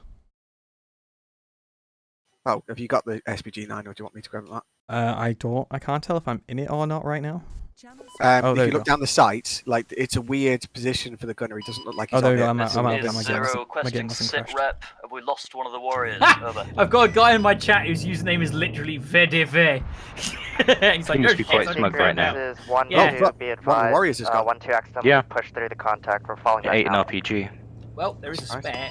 Oh, have you got the SPG-9 or do you want me to grab that? I can't tell if I'm in it or not right now. If there you you look go. down the sight, like it's a weird position for the gunner. He doesn't look like he's there on you go. it. I'm out. Is 0 requesting sit crashed. rep. Have we lost one of the warriors? Over. I've got a guy in my chat whose username is literally VDV. He's like, He must oh, be shit, quite I smug didn't right know now. that. This is 1-2, Yeah. be One of the advised. warriors has gone. 1-2 accidentally Yeah. pushed through the contact. We're falling Yeah, back 8 now. an RPG. Well, there is a Nice. spare.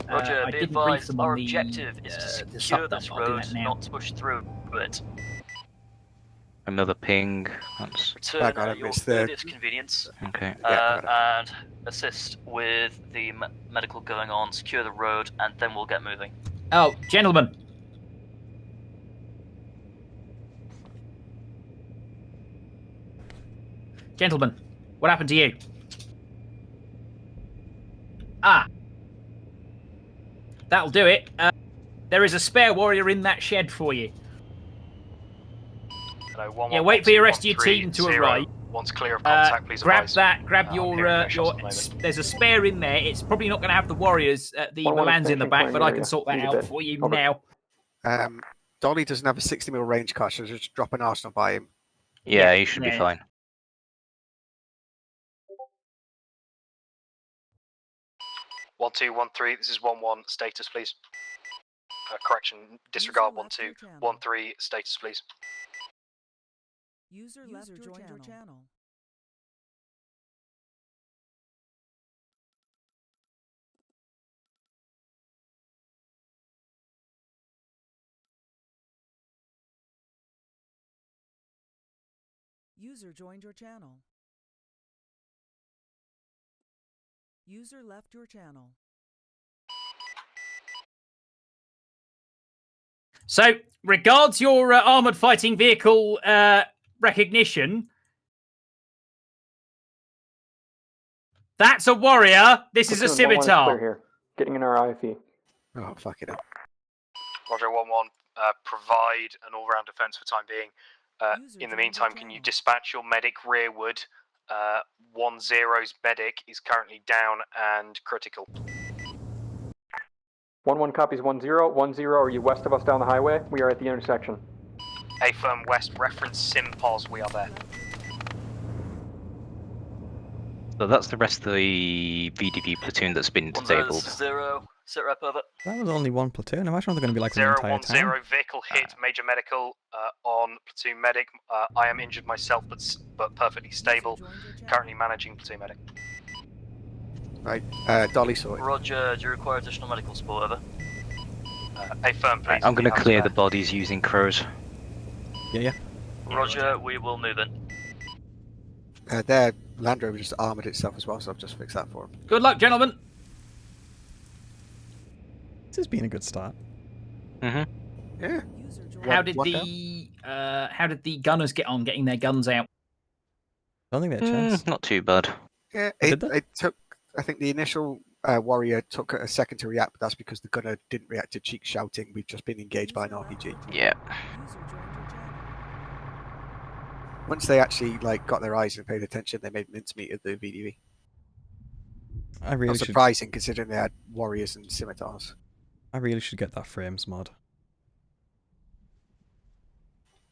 Roger, I be didn't brief advised, them on our the, objective is to the secure sub-dump. this I'll do road, that now. not to push through it. Another ping. That's Return got at it, your it's the- earliest convenience. okay. And assist with the medical going on, secure the road, and then we'll get moving. Oh, gentlemen. Gentlemen, what happened to you? Ah. That'll do it. There is a spare warrior in that shed for you. Hello, Yeah, wait for the rest of your team to 1-1-2-1-3-0. arrive. Once clear of contact, please Grab advise. that. Grab I'm your. hearing no shots at the moment. There's a spare in there. It's probably not going to have the warriors, the 1-1 Milans in the extension back, clearing but I can area. sort that Need a out bit. for you Over. now. Dolly doesn't have a 60 mil range car, so just drop an arsenal by him. Yeah, he should be yeah. fine. One two one three. This is 1-1. Status, please. Correction. Disregard 1-2. 1-3. Status, please. User left your channel. User joined your channel. User left your channel. So, regards your armored fighting vehicle recognition. That's a warrior. This is a Platoon 1-1 is clear scimitar. here. Getting in our IFE. Oh, fuck it up. Roger, 1-1. Provide an all-round defense for time being. In the meantime, can you dispatch your medic rearward? 1-0's medic is currently down and critical. 1-1 copies 1-0. 1-0, are you west of us down the highway? We are at the intersection. A firm west, reference Simpos, we are there. So that's the rest of the VDV platoon that's been disabled. 1-0, sit rep over. That was only one platoon. Imagine they're going to be like an 0-1-0 entire town. vehicle hit, major medical on platoon medic. I am injured myself, but perfectly stable. Currently managing platoon medic. Right, Dolly sorted. Roger, do you require additional medical support, over? A firm, please. I'm going to clear the bodies using crows. Yeah. Roger, we will move in. Their Land Rover just armoured itself as well, so I've just fixed that for them. Good luck, gentlemen. This has been a good start. Mm-hmm. Yeah. How did the gunners get on getting their guns out? I don't think they had a chance. Not too bad. Yeah, it took. I think the initial warrior took a second to react, but that's because the gunner didn't react to Cheek shouting, "We've just been engaged by an RPG." Yeah. Once they actually got their eyes and paid attention, they made mincemeat of the VDV. I really Not should. surprising considering they had warriors and scimitars. I really should get that frames mod.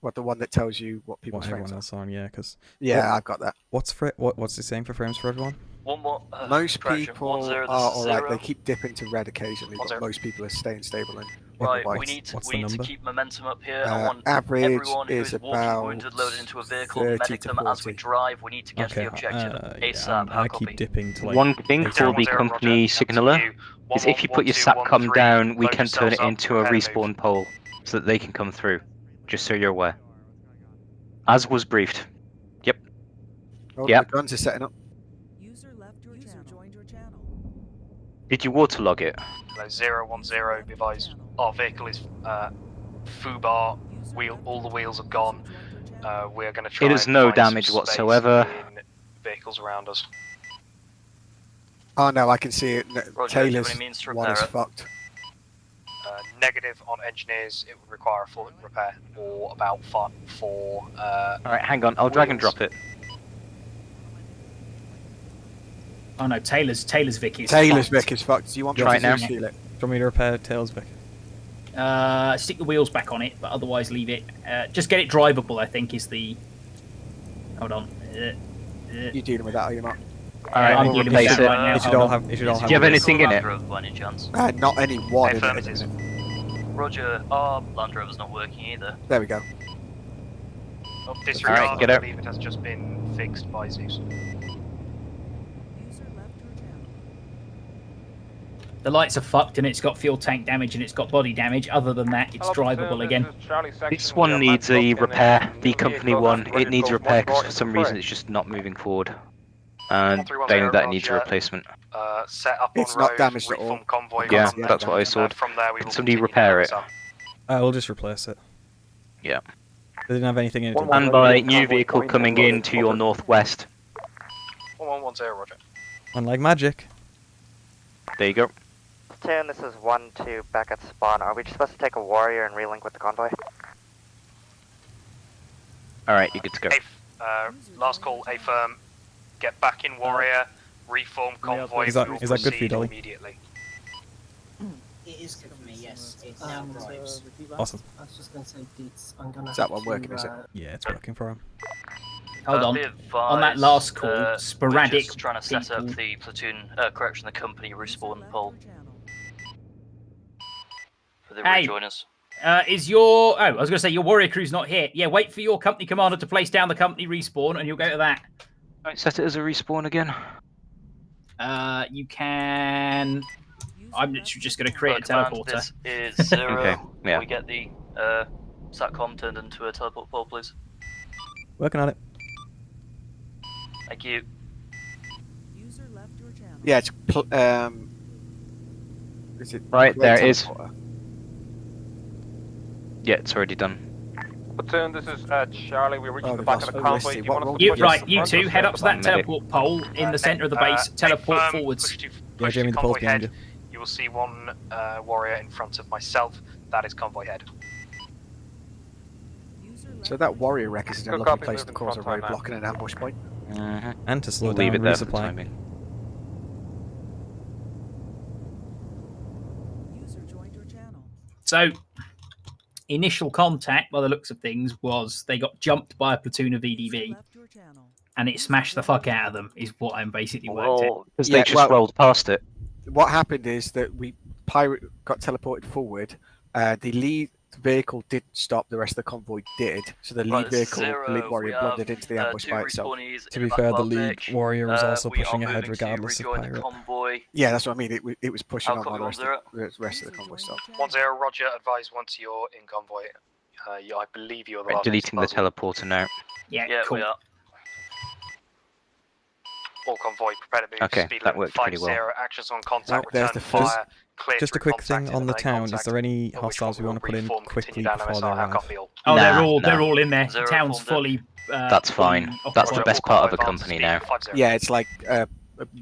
What, the one that tells you what people's What frames everyone are? else on, yeah, because Yeah, I've got that. What's it saying for frames for everyone? One more. Most correction, people 1-0, are this is alright. 0. They keep dipping to red occasionally, but 1-0. most people are staying stable in Right, white. we need What's to the number? keep momentum up here. I want average everyone who is is walking about wounded loaded into a vehicle, 30 medic to them as we 40. drive. We need to get to Okay, the objective yeah, ASAP. How I copy? keep dipping to One thing for 0-1-0, the company Roger, signaler to you. is if you put your 1-1-1-2-1-3, SATCOM down, we load can turn yourselves it up, into a prepare to move. respawn pole so that they can come through. Just so you're aware. As was briefed. Yep. Oh, Yep. the guns are setting up. User left your channel. Joined your channel. Did you waterlog it? 0-1-0, be advised. Our vehicle is foobar. All the wheels are gone. We're going to try. It has and no find some damage space whatsoever. in vehicles around us. Oh no, I can see it. Roger, do you have Taylor's any means to one repair is it? fucked. Negative on engineers. It would require a full repair, or about 4. Alright, hang on. I'll drag and wheels. drop it. Oh no, Taylor's Vic is Taylor's fucked. Vic is fucked. Do you want me Try to it now. steal it? Do you want me to repair Tails, Vic? Stick the wheels back on it, but otherwise leave it. Just get it drivable, I think, is the... Hold on. You dealing with that, are you, Mark? Alright, I'm I'll dealing with replace that it. right now. It should Hold all on. have. It should all have. Do you have anything in it? Land Rover by any chance? Not any one in it. Affirmative. Roger, our Land Rover's not working either. There we go. Disregard, Alright, get out. I believe it has just been fixed by Zeus. User left your channel. The lights are fucked and it's got fuel tank damage and it's got body damage. Other than that, it's drivable again. This one needs a repair. The company one, it needs a repair because for some reason it's just not moving forward. And 1310, failing that, it needs a Roger. replacement. Set up It's on not road, damaged at all. reform convoy. Yeah, comes that's what I saw. From there, we Can will somebody continue repair to it? up. We'll just replace it. Yeah. They didn't have anything in it. did they? And by new vehicle coming in to your northwest. 1110, Roger. Unlike magic. There you go. Platoon, this is 1-2 back at spawn. Are we just supposed to take a warrior and relink with the convoy? Alright, you're good to go. Last call, A firm. Get back in warrior. Reform convoy. Is that- we will is that good for you, proceed Dolly? Immediately. It is good for me, yes. It now drives. Awesome. I was just going to say, Deets, I'm going to Is that one working, is it? Yeah, it's working for him. Hold on. Be On that advised, last call, we're sporadic just trying to set up people- the platoon, correction, the company respawn poll for the Hey. rejoiners. Is your... Oh, I was going to say, your warrior crew's not here. Yeah, wait for your company commander to place down the company respawn and you'll go to that. Don't set it as a respawn again. You can... I'm literally just going to create a Command, teleporter. This is 0. Okay, yeah. We get the SATCOM turned into a teleport poll, please. Working on it. Thank you. User left your channel. Yeah, it's is it Right, there it is. teleporter? Yeah, it's already done. Platoon, this is Charlie. We're reaching the they've back of lost the convoy. Felicity. Do you want us to You, push right, to the you front two or head stay up at to the that back? teleport pole in the centre of the base. Teleport forwards. Yeah, Jamie, the pole's behind you. You will see one warrior in front of myself. That is convoy head. So that warrior wreck is in a Good lovely copy, place to moving cause a front time roadblock and an ambush point. And to slow We'll down leave it and there for the resupply. time being. So, initial contact, by the looks of things, was they got jumped by a platoon of VDV, and it smashed the fuck out of them. Is what I'm basically worked out. Because they just rolled past it. What happened is that pirate got teleported forward. The lead vehicle didn't stop. The rest of the convoy did. So the lead vehicle, the lead warrior, blundered into the ambush by itself. To be fair, the lead warrior was also pushing ahead regardless of pirate. Yeah, that's what I mean. It was pushing on while the Copy, rest of the convoy stopped. 1-0, Roger. Advise once you're in convoy. I believe you're the Right, last one to deleting the teleporter now. Yeah, cool. we are. All convoy, prepare to move. Okay, Speed that limit worked pretty well. 50. Actions on contact. Oh, there's Return the fire. Clear Just a through quick thing contact, on the eliminate town. Is contact, there any at which hostiles we point want to put in reform, quickly continue down before they MSR. How arrive? copy all? Oh, Nah, they're all in there. Zero The town's formed fully. That's fine. That's the Roger, best all part of the convoy company advance, now. speed Yeah, it's like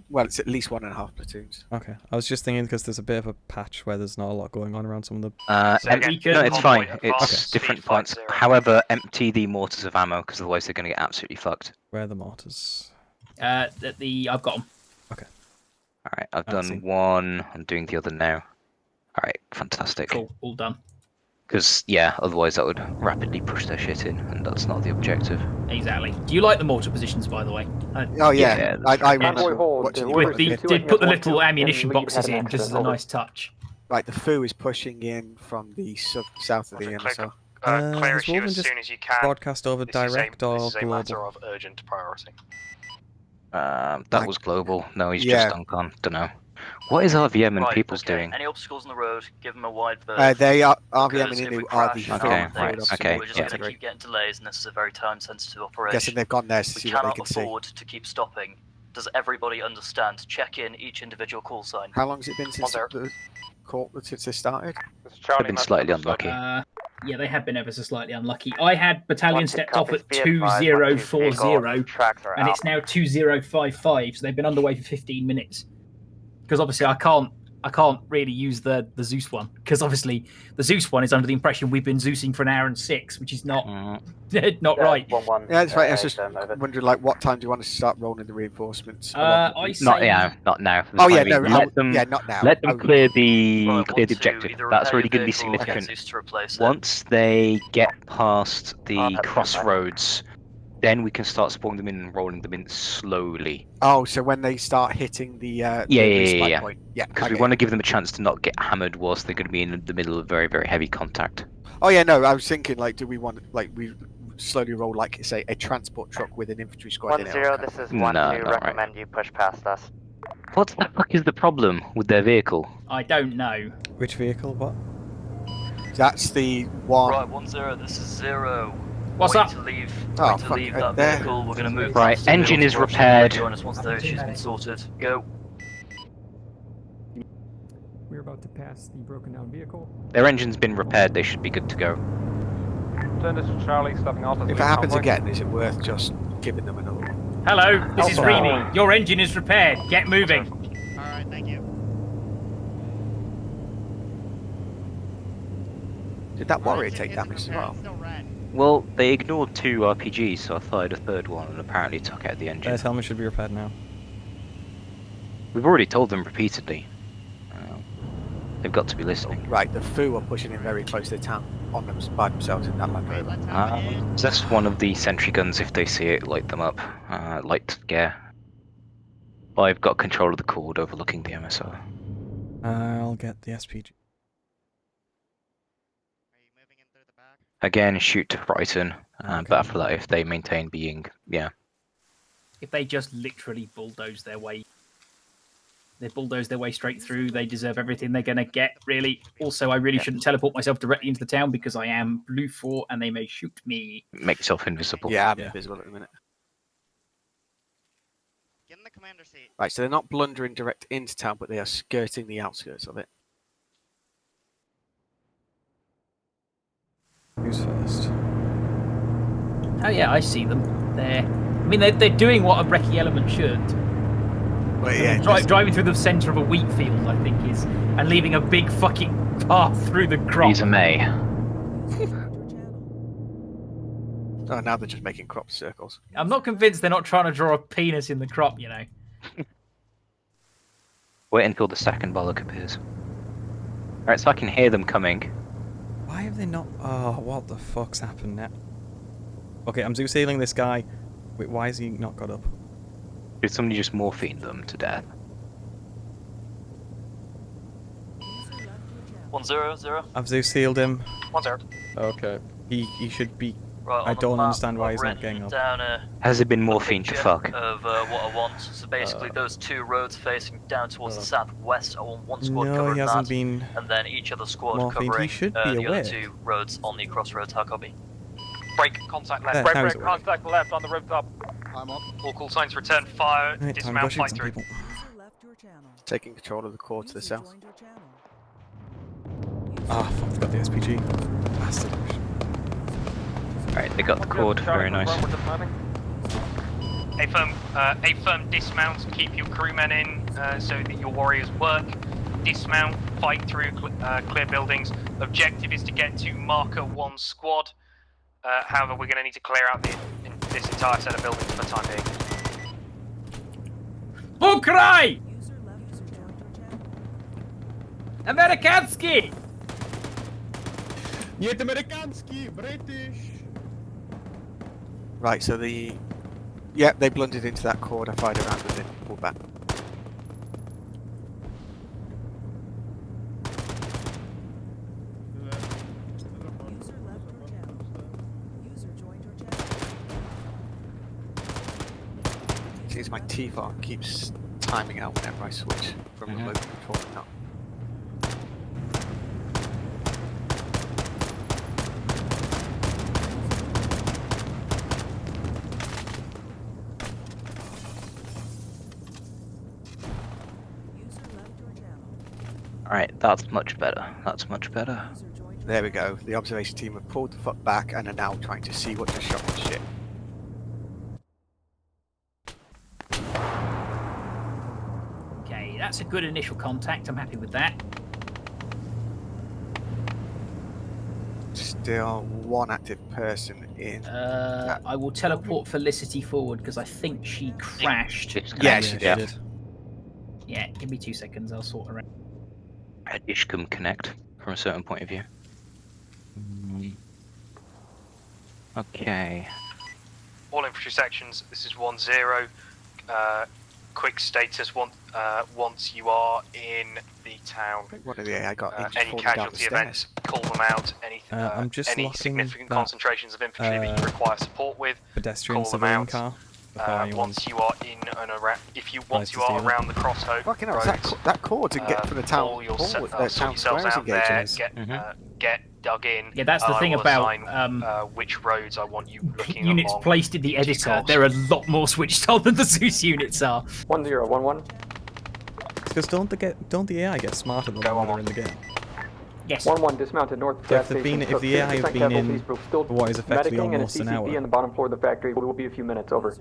well, it's at least 1.5 platoons. Okay, I was just thinking because there's a bit of a patch where there's not a lot going on around some of the. No, it's fine. It's Okay. different points. However, empty the mortars of ammo because otherwise they're going to get absolutely fucked. Where are the mortars? I've got them. Okay. All right, I've I done see. one. I'm doing the other now. All right, fantastic. Cool, all done. Because yeah, otherwise that would rapidly push their shit in, and that's not the objective. Exactly. Do you like the mortar positions, by the way? Oh yeah, I With put the little ammunition boxes in just as a nice touch. Right, the foo is pushing in from the south of the MSR. Clear Has issue Wolven as just soon as you can. broadcast over direct or This is a matter global? of urgent priority. That was global. No, he's yeah. just on con. Don't know. What is RVM and Right, people's okay. doing? Any obstacles on the road, give them a wide berth. They are RVM because and if we Inu are the crash and Okay, forward right, things, okay, we're just yeah. going to keep getting delays, and this is a very time-sensitive I'm operation. guessing they've gone there to We see what they cannot can see. afford to keep stopping. Does everybody understand? Check in each individual call sign. How long has it been since since they started? They've been slightly unlucky. Yeah, they have been ever so slightly unlucky. I had battalion Once it stepped off copies, at be advised, once these 2040, tracks are and out. it's now 2055, so they've been underway for 15 minutes. Because obviously I can't really use the Zeus one, because obviously the Zeus one is under the impression we've been Zeusing for 1 hour and 6, which is not not right. Yeah, that's right. I was just wondering, like, what time do you want us to start rolling the reinforcements? I Not say now. Not now. For the Oh time yeah, being. no, Let them. yeah, not now. Let them clear the Right, clear the one, two, objective. either That's repair already your going to be vehicle or get significant. Zeus to replace it. Once they get past the that's fine. crossroads, then we can start spawning them in and rolling them in slowly. Oh, so when they start hitting the Yeah. point. Yeah, Because we want to give them a chance to not get hammered whilst they're going to be in the middle of very, very heavy contact. Oh yeah, no, I was thinking, like, do we want, like, we slowly roll, like, say, a transport truck with an infantry squad in it? 1-0, this is 1-2, No, not right. recommend you push past us. What the fuck is the problem with their vehicle? I don't know. Which vehicle? What? That's the one. Right, 1-0, this is 0. What's Wait up? to leave. Oh, Wait to fuck, leave right that there. vehicle. We're going to move Right, past the engine vehicle is to Roger. repaired. Join us once the issue's been sorted. Go. We're about to pass the broken down vehicle. Their engine's been repaired. They should be good to go. Turn this to Charlie, stepping off. If it happens again, is it worth just giving them another one? Hello, this is Alpha. Remy. Your engine is repaired. Get moving. Alright, thank you. Did that warrior take damage as well? Well, they ignored 2 RPGs, so I fired a third one and apparently took out the engine. Their helmet should be repaired now. We've already told them repeatedly. They've got to be listening. Right, the Foo are pushing in very close to the town on them by themselves in that Land Rover. That's one of the sentry guns. If they see it, light them up. Light scare. I've got control of the cord overlooking the MSR. I'll get the SPG. Again, shoot to frighten. But after that, if they maintain being, If they just literally bulldoze their way. They bulldoze their way straight through. They deserve everything they're going to get, really. Also, I really shouldn't teleport myself directly into the town because I am Blue 4 and they may shoot me. make yourself invisible. Yeah, I'm invisible at the minute. Get in the commander seat. Right, so they're not blundering direct into town, but they are skirting the outskirts of it. Who's first? Oh yeah, I see them. They're doing what a recce element should. Well, yeah, Driving through the centre of a wheat field, I think, and leaving a big fucking path through the crop. Theresa May. Oh, now they're just making crop circles. I'm not convinced they're not trying to draw a penis in the crop, you know. Wait until the second bollock appears. Alright, so I can hear them coming. Why have they not... Oh, what the fuck's happened now? Okay, I'm Zeus healing this guy. Wait, why has he not got up? Did somebody just morphine them to death? 1-0-0. I've Zeus healed him. 1-0. Okay. He should be... Right, I on the don't map, understand why I've he's not written getting up. down Has it been morphine to picture fuck? of what I want. So basically, those two roads facing down towards the southwest. I want one squad No, covering he hasn't that, been and then each other squad morphined. covering He should be the aware. other two roads on the crossroads. How copy? Break, contact left. There, now he's aware. Contact left on the rooftop. I'm up. All call signs return, fire, Right, I'm dismount, gushing fight some through. people. Taking control of the core to the south. Ah, fuck, forgot the SPG. Bastard. Alright, they got the cord. Very nice. A firm dismount, keep your crewmen in so that your warriors work. Dismount, fight through clear buildings. Objective is to get to marker 1 squad. However, we're going to need to clear out this entire set of buildings for the time being. Bukraj! Amerykański! Nie amerykański, British! Right, so the... Yeah, they blundered into that cord. I fired around with it. Pulled back. Seems my T-bar keeps timing out whenever I switch from remote control to not. Alright, that's much better. That's much better. There we go. The observation team have pulled the fuck back and are now trying to see what just shot the ship. Okay, that's a good initial contact. I'm happy with that. Still one active person in. I will teleport Felicity forward because I think she crashed. Yeah, she did. Yeah, give me 2 seconds. I'll sort her out. Had Ishcom connect from a certain point of view. Okay. All infantry sections, this is 1-0. Quick status once you are in the town. One of the AI got injured any falling down the casualty events, call them out. I'm just Any locking significant that, concentrations of infantry that you require support with, pedestrian call them civilian out. car. before anyone Once you are in and around, once you to are steal it. around the crossroads, Fucking hell, that cord to get from the town pull your hall, sort town yourselves square is out there, engaged. get dug in. Yeah, that's the I thing will about assign, which roads I want you looking units along. placed in the editor. They're a lot more switched on than the Zeus units are. 1011. Because don't the AI get smarter the longer they're in the game? Yes. 11 dismounted north of So gas if station. if the AI have been in for what is effectively medicing and a almost an CCP hour, on the bottom floor of the factory. We will be a few minutes over.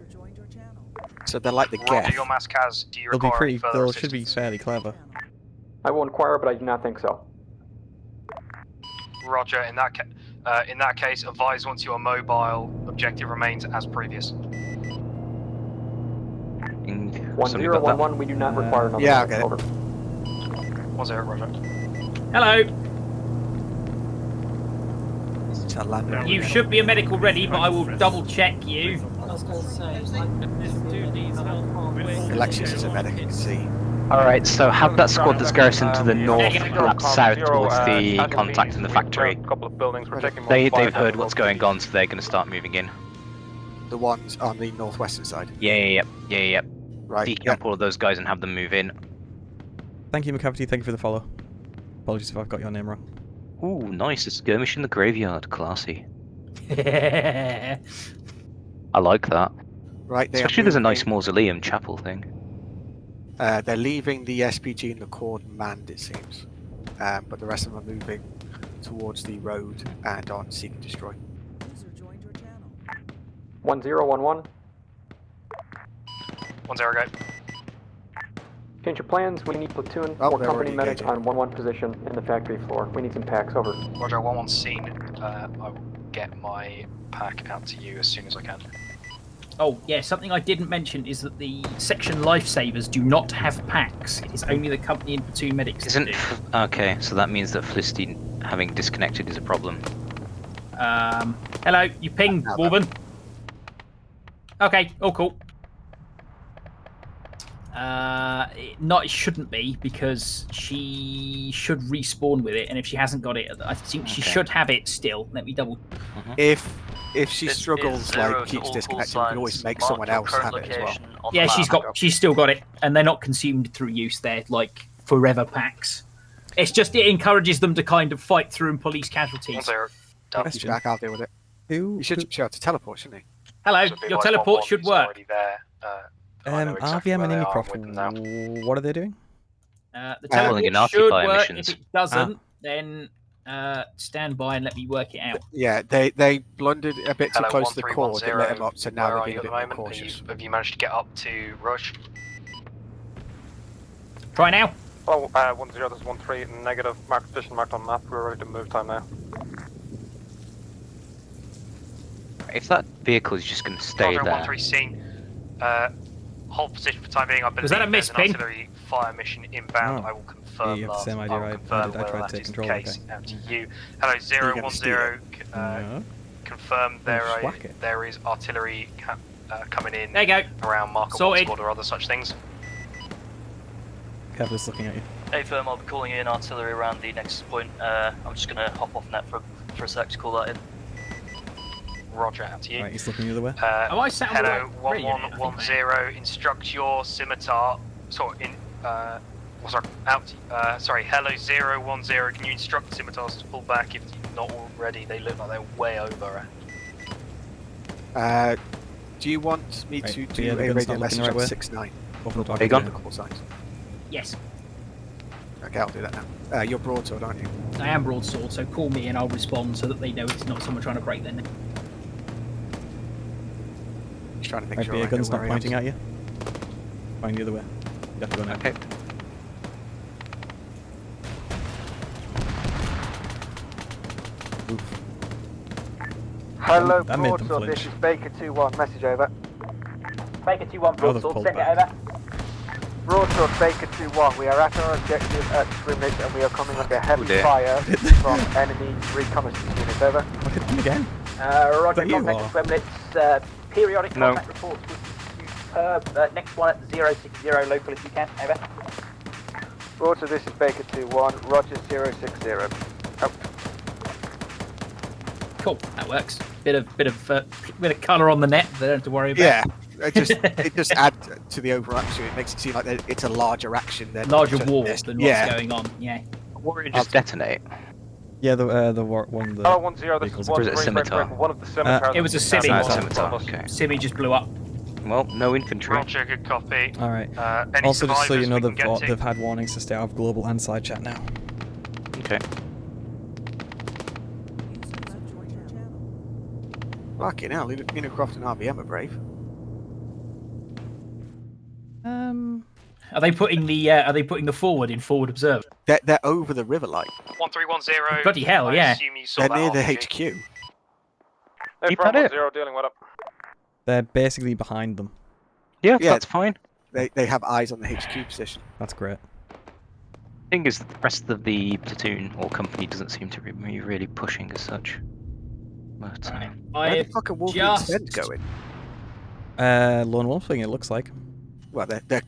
So they're like the Roger Geth. your mass Kaz. Do you they'll be require pretty. any further They should be assistance? fairly clever. I will inquire, but I do not think so. Roger. In that case, advise once you are mobile. Objective remains as previous. 1011. We do not require another. Yeah, minute. I'll get it. Over. 10, Roger. Hello. It's You should be a medical ready, but I will double check you. I was going to say, Alexius is a medic, you can see. Alright, so have that squad that's garrisoned to the north collapse south towards the contact in the factory. Couple of buildings. We're taking They've heard what's going on, so they're going to start moving in. The ones on the northwestern side. Yeah. Right. Decamp all of those guys and have them move in. Thank you, McCavity. Thank you for the follow. Apologies if I've got your name wrong. Ooh, nice. A skirmish in the graveyard. Classy. I like that. Right. Especially there's a nice mausoleum chapel thing. They're leaving the SPG in the cord manned, it seems. But the rest of them are moving towards the road and on seek and destroy. 1011. 10 go. Change of plans. We need platoon Oh, or they're company already medic engaging. on 11 position in the factory floor. We need some packs. Over. Roger, 11 seen. I will get my pack out to you as soon as I can. Oh, yeah, something I didn't mention is that the section lifesavers do not have packs. It's only the company and platoon medics that do. Okay, so that means that Felicity having disconnected is a problem. Hello, you pinged, Wolven. Okay, all cool. It shouldn't be, because she should respawn with it, and if she hasn't got it, I think she should have it still. Let me double. If she struggles, like keeps disconnecting, we can always make someone else have it as well. Yeah, she's still got it, and they're not consumed through use. They're like forever packs. It's just it encourages them to kind of fight through and police casualties. He's back, I'll deal with it. He should be able to teleport, shouldn't he? Hello, your teleport should work. RVM and Indicroft, what are they doing? The teleport should work. If it doesn't, then stand by and let me work it out. Yeah, they blundered a bit too close to the core that let him up, so now they're being a bit more cautious. Have you managed to get up to Rush? Try now. Oh, 10, this is 13, negative. Mark position marked on map. We're ready to move time now. If that vehicle is just going to stay Roger, there. 13 seen. Hold position for time being. I believe Was that a miss, there's an ping? artillery fire mission inbound. I will confirm. Yeah, you have the same idea I tried to take control. Okay. Out to you. Hello, 010. Confirm there is artillery coming in. There you go. Around Marker Sorted. Squad or other such things. Kevlar's looking at you. Hey firm, I'll be calling in artillery around the next point. I'm just gonna hop off net for a sec to call that in. Roger, out to you. Right, he's looking the other way. Am I sat on the Hello, right? 1110. Instruct your scimitar. Sorry, hello 010. Can you instruct the scimitars to pull back if not already? They look like they're way over. Do you want me to do yeah, a radio not message looking the on right 6-9? Are you gone? The call signs. Yes. Okay, I'll do that now. You're broadsword, aren't you? I am broadsword, so call me and I'll respond so that they know it's not someone trying to break their neck. Just trying to make Right, sure but your I know gun's not where I am. pointing at you. Pointing the other way. You have to go now. Okay. Oof. Hello, That made them broadsword. This flinch. is Baker 2-1. Message over. Baker 2-1, Oh, they've broadsword. pulled Send it back. over. Broadsword, Baker 2-1. We are at our objective at Scrimmage and we are coming under heavy dear. fire from enemy reconnaissance units. Over. Look at them again. Roger, you contact are. Scrimmage. Periodic No. contact reports would be superb. Next one at 060 local if you can. Over. Broadsword, this is Baker 2-1. Roger, 060. Out. Cool, that works. Bit of colour on the net. They don't have to worry about. Yeah, it just adds to the overaction. It makes it seem like it's a larger action than Larger just war this. than what's going on. Yeah. Warrior just detonate. Yeah, the one the. Hello, 10, this vehicles is are- Or is it a 13, scimitar? one of the scimitars. It was a is Simi. down It's a below scimitar, us. okay. Simi just blew up. Well, no infantry. Roger, good copy. All right. Any Also, just so you survivors know, we can get to? they've had warnings to stay out of global and side chat now. Okay. Fucking hell, Minocroft and RVM are brave. Are they putting the forward in forward observe? They're over the river line. 1310. Bloody hell, I yeah. assume you saw They're that near on the view. HQ. Hey, Keep firm, at it. 10, dealing with it. They're basically behind them. Yeah, Yeah. that's fine. They have eyes on the HQ position. That's great. Thing is, that the rest of the platoon or company doesn't seem to be really pushing as such. But, Where the fuck are Wolverine's Fend going? Lone Wolf thing, it looks like. Well, they're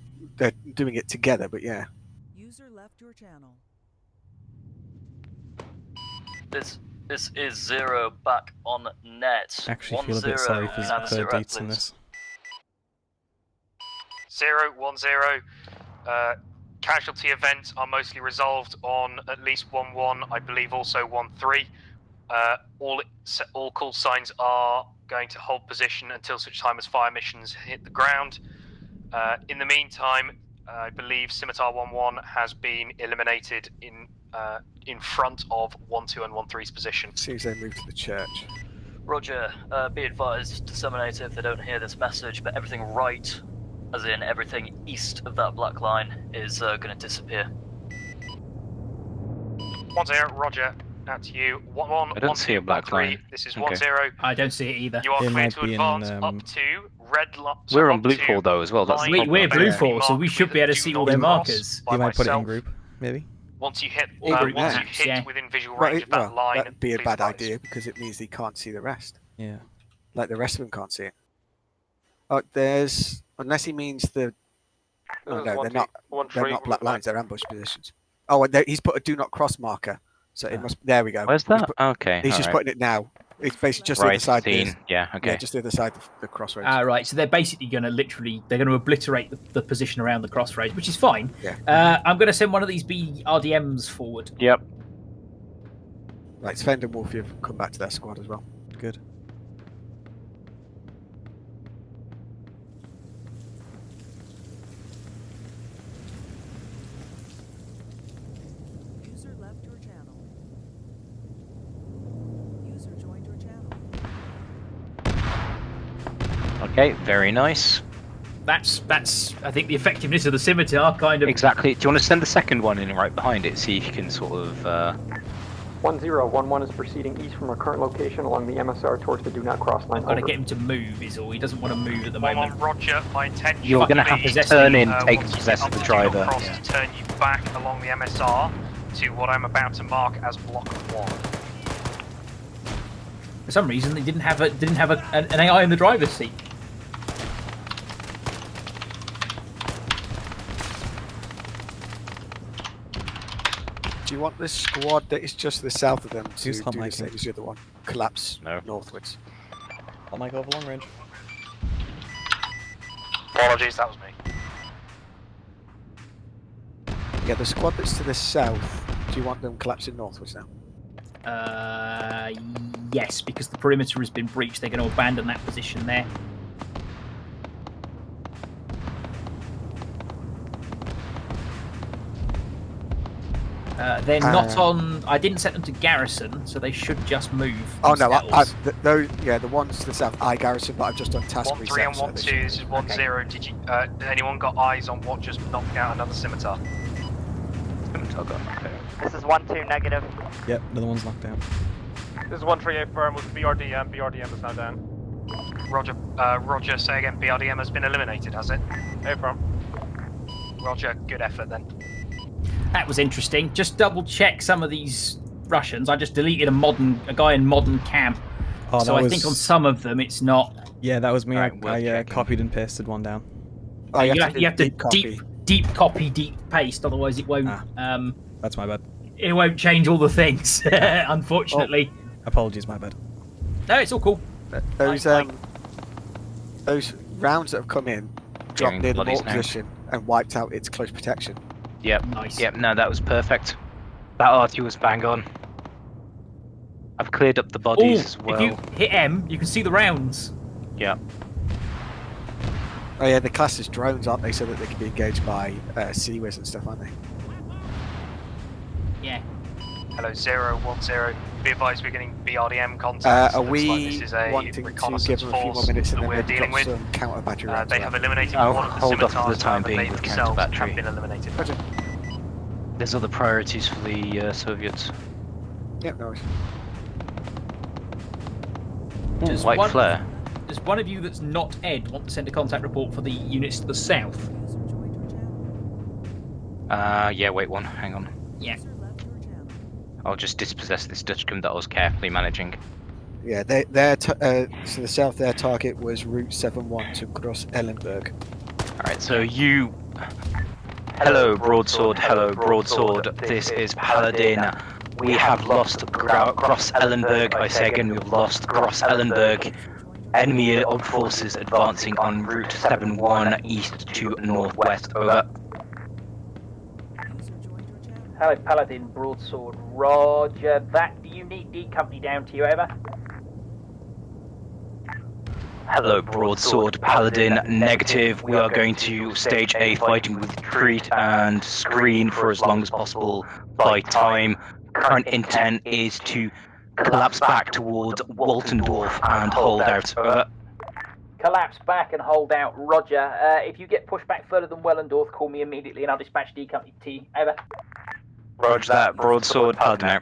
doing it together, but yeah. User left your channel. This is Zero back on net. I actually feel a bit sorry for Deets in this. 010. Casualty events are mostly resolved on at least 1-1, I believe also 1-3. All call signs are going to hold position until such time as fire missions hit the ground. In the meantime, I believe Scimitar 1-1 has been eliminated in front of 1-2 and 1-3's position. Seems they moved to the church. Roger, be advised, disseminate if they don't hear this message, but everything right, as in everything east of that black line, is going to disappear. 1-0, Roger. Out to you. 1-1. I don't see a black line. This is Okay. 1-0. I don't see it either. You are It clear might to be in, advance up to red line. We're on blue 4 though as well. That's the We're problem. blue 4, so we should be able to see all their markers. You might put it in group, maybe. Once you hit, All group once you maps, hit yeah. within visual Well, range of that line, that'd be a please bad advise. idea because it means he can't see the rest. Yeah. Like the rest of them can't see it. Oh, there's unless he means the. Oh no, they're not. They're not black lines. They're ambush positions. Oh, and he's put a do not cross marker, so it must. There we go. Where's that? Okay. He's just alright. putting it now. It's basically just the other Right, side. seen. Yeah, okay. Yeah, just the other side of the crossroads. Right, so they're basically going to they're going to obliterate the position around the crossroads, which is fine. Yeah. I'm going to send one of these BRDMs forward. Yep. Right, Sven and Wolfie have come back to their squad as well. Good. User left your channel. User joined your channel. Okay, very nice. That's I think the effectiveness of the scimitar kind of. Exactly. Do you want to send the second one in right behind it? See if you can sort of. 1011 is proceeding east from our current location along the MSR towards the do not cross line. Got to get him to move is all. He doesn't want to move at the moment. Roger, my intention. You're going to have to turn in, take once you possess get of the up to your driver. cross Yeah. to turn you back along the MSR to what I'm about to mark as block 1. For some reason, they didn't have an AI in the driver's seat. Do you want this squad that is just to the south of them to Who's do hot the mic? same as the other one? Collapse northwards. I'll make over long range. Apologies, that was me. Yeah, the squad that's to the south. Do you want them collapsing northwards now? Yes, because the perimeter has been breached. They're going to abandon that position there. They're not on. I didn't set them to garrison, so they should just move. Oh no, themselves. the ones to the south, I garrison, but I've just done task 1-3 reset. and so 1-2, they should- this is 1-0. Did you, anyone got eyes on what just knocked out another scimitar? Scimitar got knocked out. This is 1-2 negative. Yep, another one's knocked out. This is 138 firm with BRDM. BRDM is now down. Roger, Roger, say again, BRDM has been eliminated, has it? Hey, firm. Roger, good effort then. That was interesting. Just double check some of these Russians. I just deleted a guy in modern camp. Oh, so that I think on some of them it's not. Yeah, that was me. Right, I copied and pasted one down. Oh, you have to deep copy. deep copy, deep paste. Otherwise, it won't. That's my bad. It won't change all the things. Unfortunately. Apologies, my bad. No, it's all cool. Those rounds that have come in dropped Hearing near the bloodies mortar now. position and wiped out its close protection. Yep. Nice. Yep. No, that was perfect. That RT was bang on. I've cleared up the bodies as well. If you hit M, you can see the rounds. Yeah. Oh yeah, the class is drones, aren't they? So that they can be engaged by CWIS and stuff, aren't they? Yeah. Hello, 010. Be advised, we're getting BRDM contact. Are Looks we like this is a wanting to reconnaissance give them a few more force minutes and that then we're maybe dealing drop with? some counter battery rounds? They have eliminated I'll one of the hold off for scimitars. the time being they with themselves have counter-battery. been eliminated. Roger. There's other priorities for the Soviets. Yep, no worries. Does White one- flare. Does one of you that's not Ed want to send a contact report for the units to the south? Yeah. Wait one. Hang on. Yeah. I'll just dispossess this Dutchcom that I was carefully managing. Yeah, to the south, their target was Route 71 to cross Ellenberg. Alright, so you... Hello, Broadsword. Hello, Broadsword. This is Paladin. We have lost Gross Ellenberg. I say again, we've lost Gross Ellenberg. Enemy forces advancing on Route 71 east to northwest. Over. Hello, Paladin, Broadsword, Roger. That, do you need D Company down to you, over? Hello, Broadsword Paladin. Negative. We are going to stage a fighting with retreat and screen for as long as possible by time. Current intent is to Collapse back towards Waltendorf and hold out. Over. Collapse back and hold out. Roger. If you get pushed back further than Wellendorf, call me immediately and I'll dispatch D Company T. Over. Roger that. Broadsword, pad now.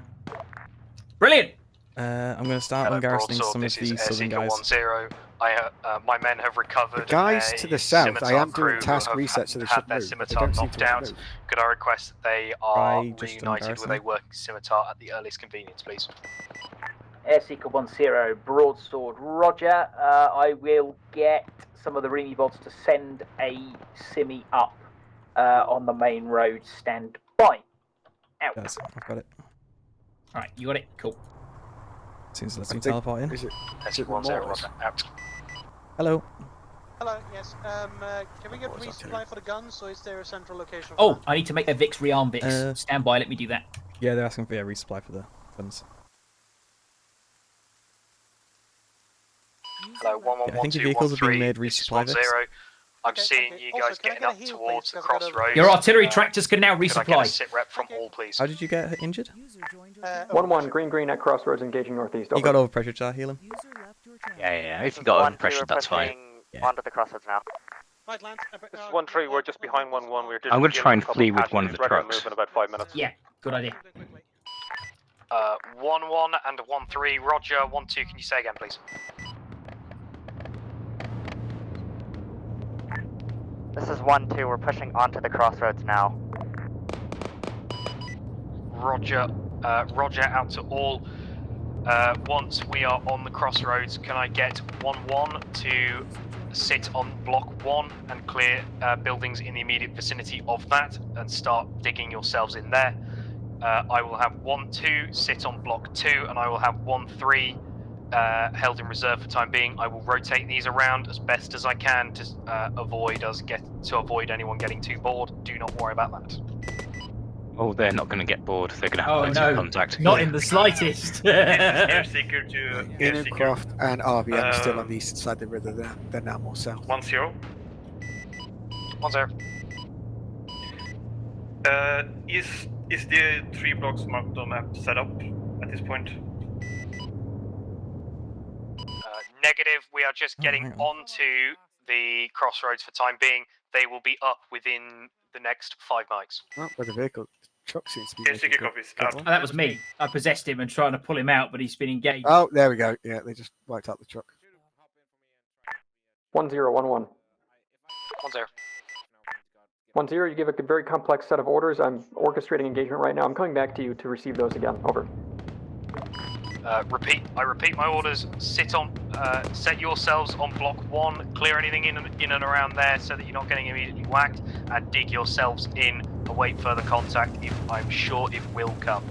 Brilliant. I'm going to start on garrisoning some of these southern guys. 10. My men have recovered. The guys to the south, I am doing task reset, so they should their move. But they scimitar don't seem knocked to out. move. Could I request that they are just reunited with a working scimitar at the earliest convenience, please? Air Seeker 10, broadsword. Roger. I will get some of the Remivods to send a simi up on the main road. Stand by. Out. Yes, I've got it. Alright, you got it? Cool. Seems to let me teleport in. Is it 10, Roger. Out. Hello. Hello, yes. Can we get resupply for the guns, or is there a central location? Oh, I need to make a Vix rearm Vix. Stand by, let me do that. Yeah, they're asking for a resupply for the guns. Hello, 111. I think the vehicles are being made resupply Vix. I'm seeing you guys getting up towards the crossroads. Your artillery tractors can now Could I get a resupply. sit rep from all, please? How did you get injured? 1-1, green at crossroads, engaging northeast. You got overpressure, Char, heal him. Yeah. If you got overpressure, that's fine. Onto the crossroads now. Right, Lance. This is 1-3. We're just behind 1-1. We're just I'm going to try and dealing flee with a with one of the couple trucks. move in about 5 minutes. Yeah, good idea. 1-1 and 1-3. Roger. 1-2. Can you say again, please? This is 1-2. We're pushing onto the crossroads now. Roger. Roger out to all. Once we are on the crossroads, can I get 1-1 to sit on block 1 and clear buildings in the immediate vicinity of that and start digging yourselves in there? I will have 1-2 sit on block 2 and I will have 1-3 held in reserve for time being. I will rotate these around as best as I can to avoid anyone getting too bored. Do not worry about that. Oh, they're not going to get bored. They're going to have plenty of contact. Not in the slightest. Airseeker to Innercroft and RVM still on the east side of the river. They're now more south. 1-0. 1-0. Is the 3 blocks marked on map set up at this point? Negative. We are just getting onto the crossroads for time being. They will be up within the next 5 mics. Well, where the vehicle truck seems to be. Oh, that was me. I possessed him and trying to pull him out, but he's been engaged. Oh, there we go. Yeah, they just wiped out the truck. 1-0, 1-1. 1-0. 1-0, you give a very complex set of orders. I'm orchestrating engagement right now. I'm coming back to you to receive those again. Over. I repeat my orders. Set yourselves on block 1. Clear anything in and around there so that you're not getting immediately whacked, and dig yourselves in. Await further contact. I'm sure it will come.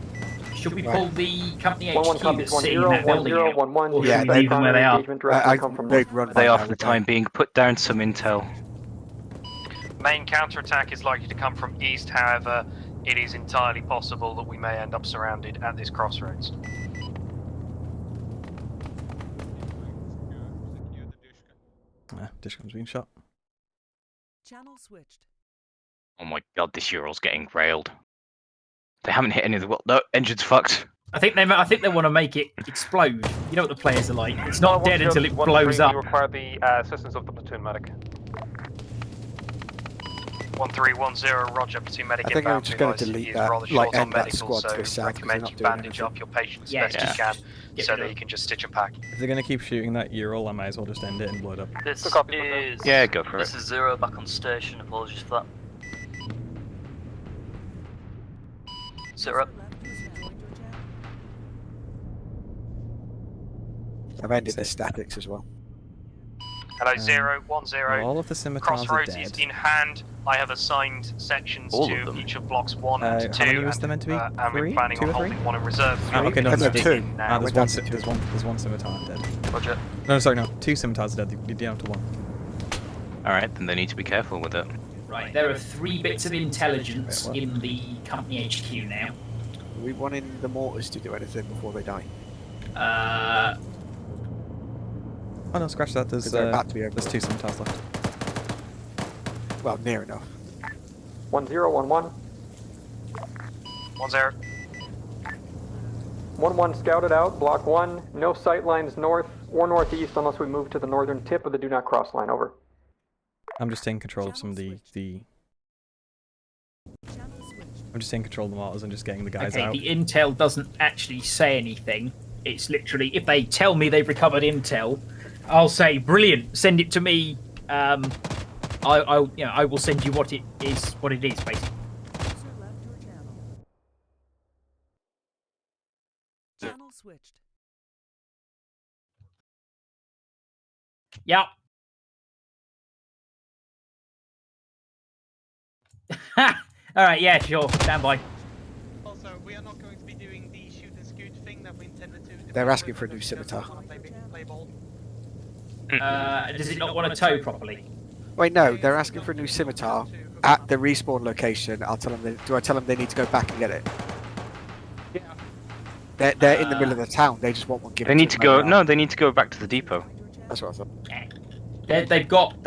Should we pull the company HQ 1-1 copies, that's sitting in that 1-0, building 1-0, out? 1-1. Or should we leave them where they are? They are for the time being. Put down some intel. Main counterattack is likely to come from east, however, it is entirely possible that we may end up surrounded at this crossroads. Dishcom's been shot. Channel switched. Oh my god, this Ural's getting railed. They haven't hit any of the... No, engine's fucked. I think they want to make it explode. You know what the players are like. It's not dead until it blows up. We require the assistance of the platoon medic. 1310, Roger, platoon medic I think I'm inbound. just going to delete that, end that squad to the south, because they're recommend not you doing bandage up your patients Yeah, as best you can, so that you can just stitch and pack. If they're going to keep shooting that Ural, I might as well just end it and blow it up. This is Yeah, go for this it. is 0 back on station. Apologies for that. Sit up. I've ended the statics as well. Hello, 010. All of the scimitars are Crossroads dead. is in hand. I have assigned sections All to of them? each of blocks 1 and 2. How many was there meant to be? And we're 3? planning 2 on or 3? holding 1 in reserve. Okay, no, There's no, two. there's one scimitar dead. Roger. No, sorry, no. 2 scimitars are dead. You're down to 1. Alright, then they need to be careful with it. Right, there are 3 bits of intelligence in the company HQ now. Are we wanting the mortars to do anything before they die? Oh no, scratch that. There's 'Cause they're about to be there's 2 scimitars left. Well, near enough. 1-0, 1-1. 1-0. 1-1 scouted out, block 1, no sight lines north or northeast unless we move to the northern tip of the do not cross line, over. I'm just taking control of some of the I'm just taking control of the mortars and just getting the guys Okay, out. the intel doesn't actually say anything. It's literally, if they tell me they've recovered intel, I'll say, brilliant, send it to me. I will send you what it is, basically. Channel switched. Yep. All right, yeah, sure, stand by. Also, we are not going to be doing the shoot and scoot thing that we intended to. They're asking for a new scimitar. Play ball. Does it not want to tow properly? Wait, no, they're asking for a new scimitar at the respawn location. I'll tell them. Do I tell them they need to go back and get it? Yeah. They're in the middle of the town. They just want one given. They need to go. No, they need to go back to the depot. That's what I thought. They've got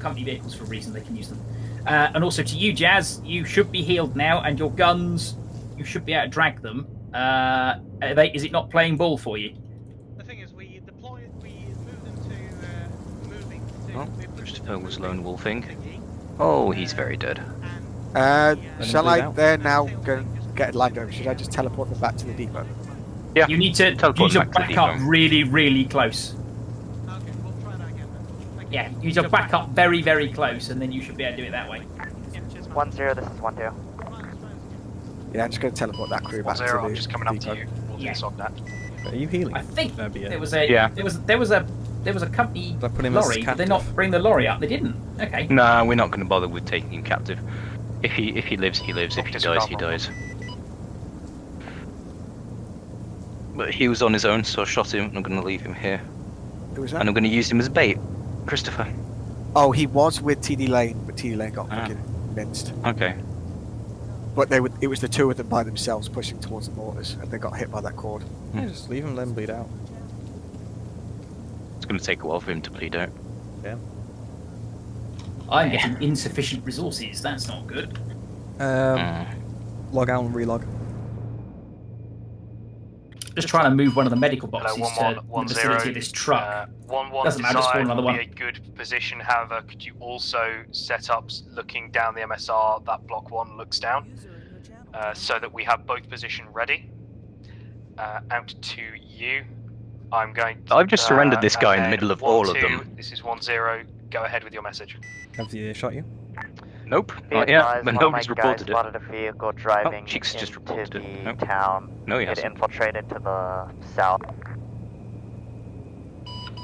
company vehicles for a reason. They can use them. And also to you, Jazz, you should be healed now, and your guns, you should be able to drag them. Is it not playing ball for you? The thing is, we moved them to moving. Oh, Christopher was lone wolfing. Oh, he's very dead. Shall I? They're now going to get lined over. Should I just teleport them back to the depot? Yeah. You need to back up really, really close. Yeah, you need to back up very, very close, and then you should be able to do it that way. 1-0, this is 1-2. Yeah, I'm just going to teleport that crew back to the I'm just coming up to you. Yeah. On that. Are you healing? I think there was a there was a company put him as lorry. Did they not bring the lorry up? They didn't. Okay. Nah, we're not going to bother with taking him captive. If he lives, he lives. If he dies, he dies. But he was on his own, so I shot him. And I'm going to leave him here. Who was that? And I'm going to use him as bait. Christopher. Oh, he was with TD Lane, but TD Lane got fucking minced. Okay. But it was the two of them by themselves pushing towards the mortars, and they got hit by that cord. Yeah, just leave him, let him bleed out. It's going to take a while for him to bleed out. Yeah. I'm getting insufficient resources. That's not good. Log out and relog. Just trying to move one of the medical boxes to the 1-1, vicinity of this truck. 1-1 Doesn't matter, just spawn another would one. be a good position. However, could you also set up looking down the MSR that block 1 looks down, so that we have both position ready? Out to you. I'm going to, I've just surrendered this guy in the middle of all of them. This is 1-0. Go ahead with your message. Have they shot you? Nope, Be not yet, advised, but one of my nobody's guys reported it. spotted a vehicle driving Cheeks just into reported the it. Nope. town. No, he It hasn't. infiltrated to the south.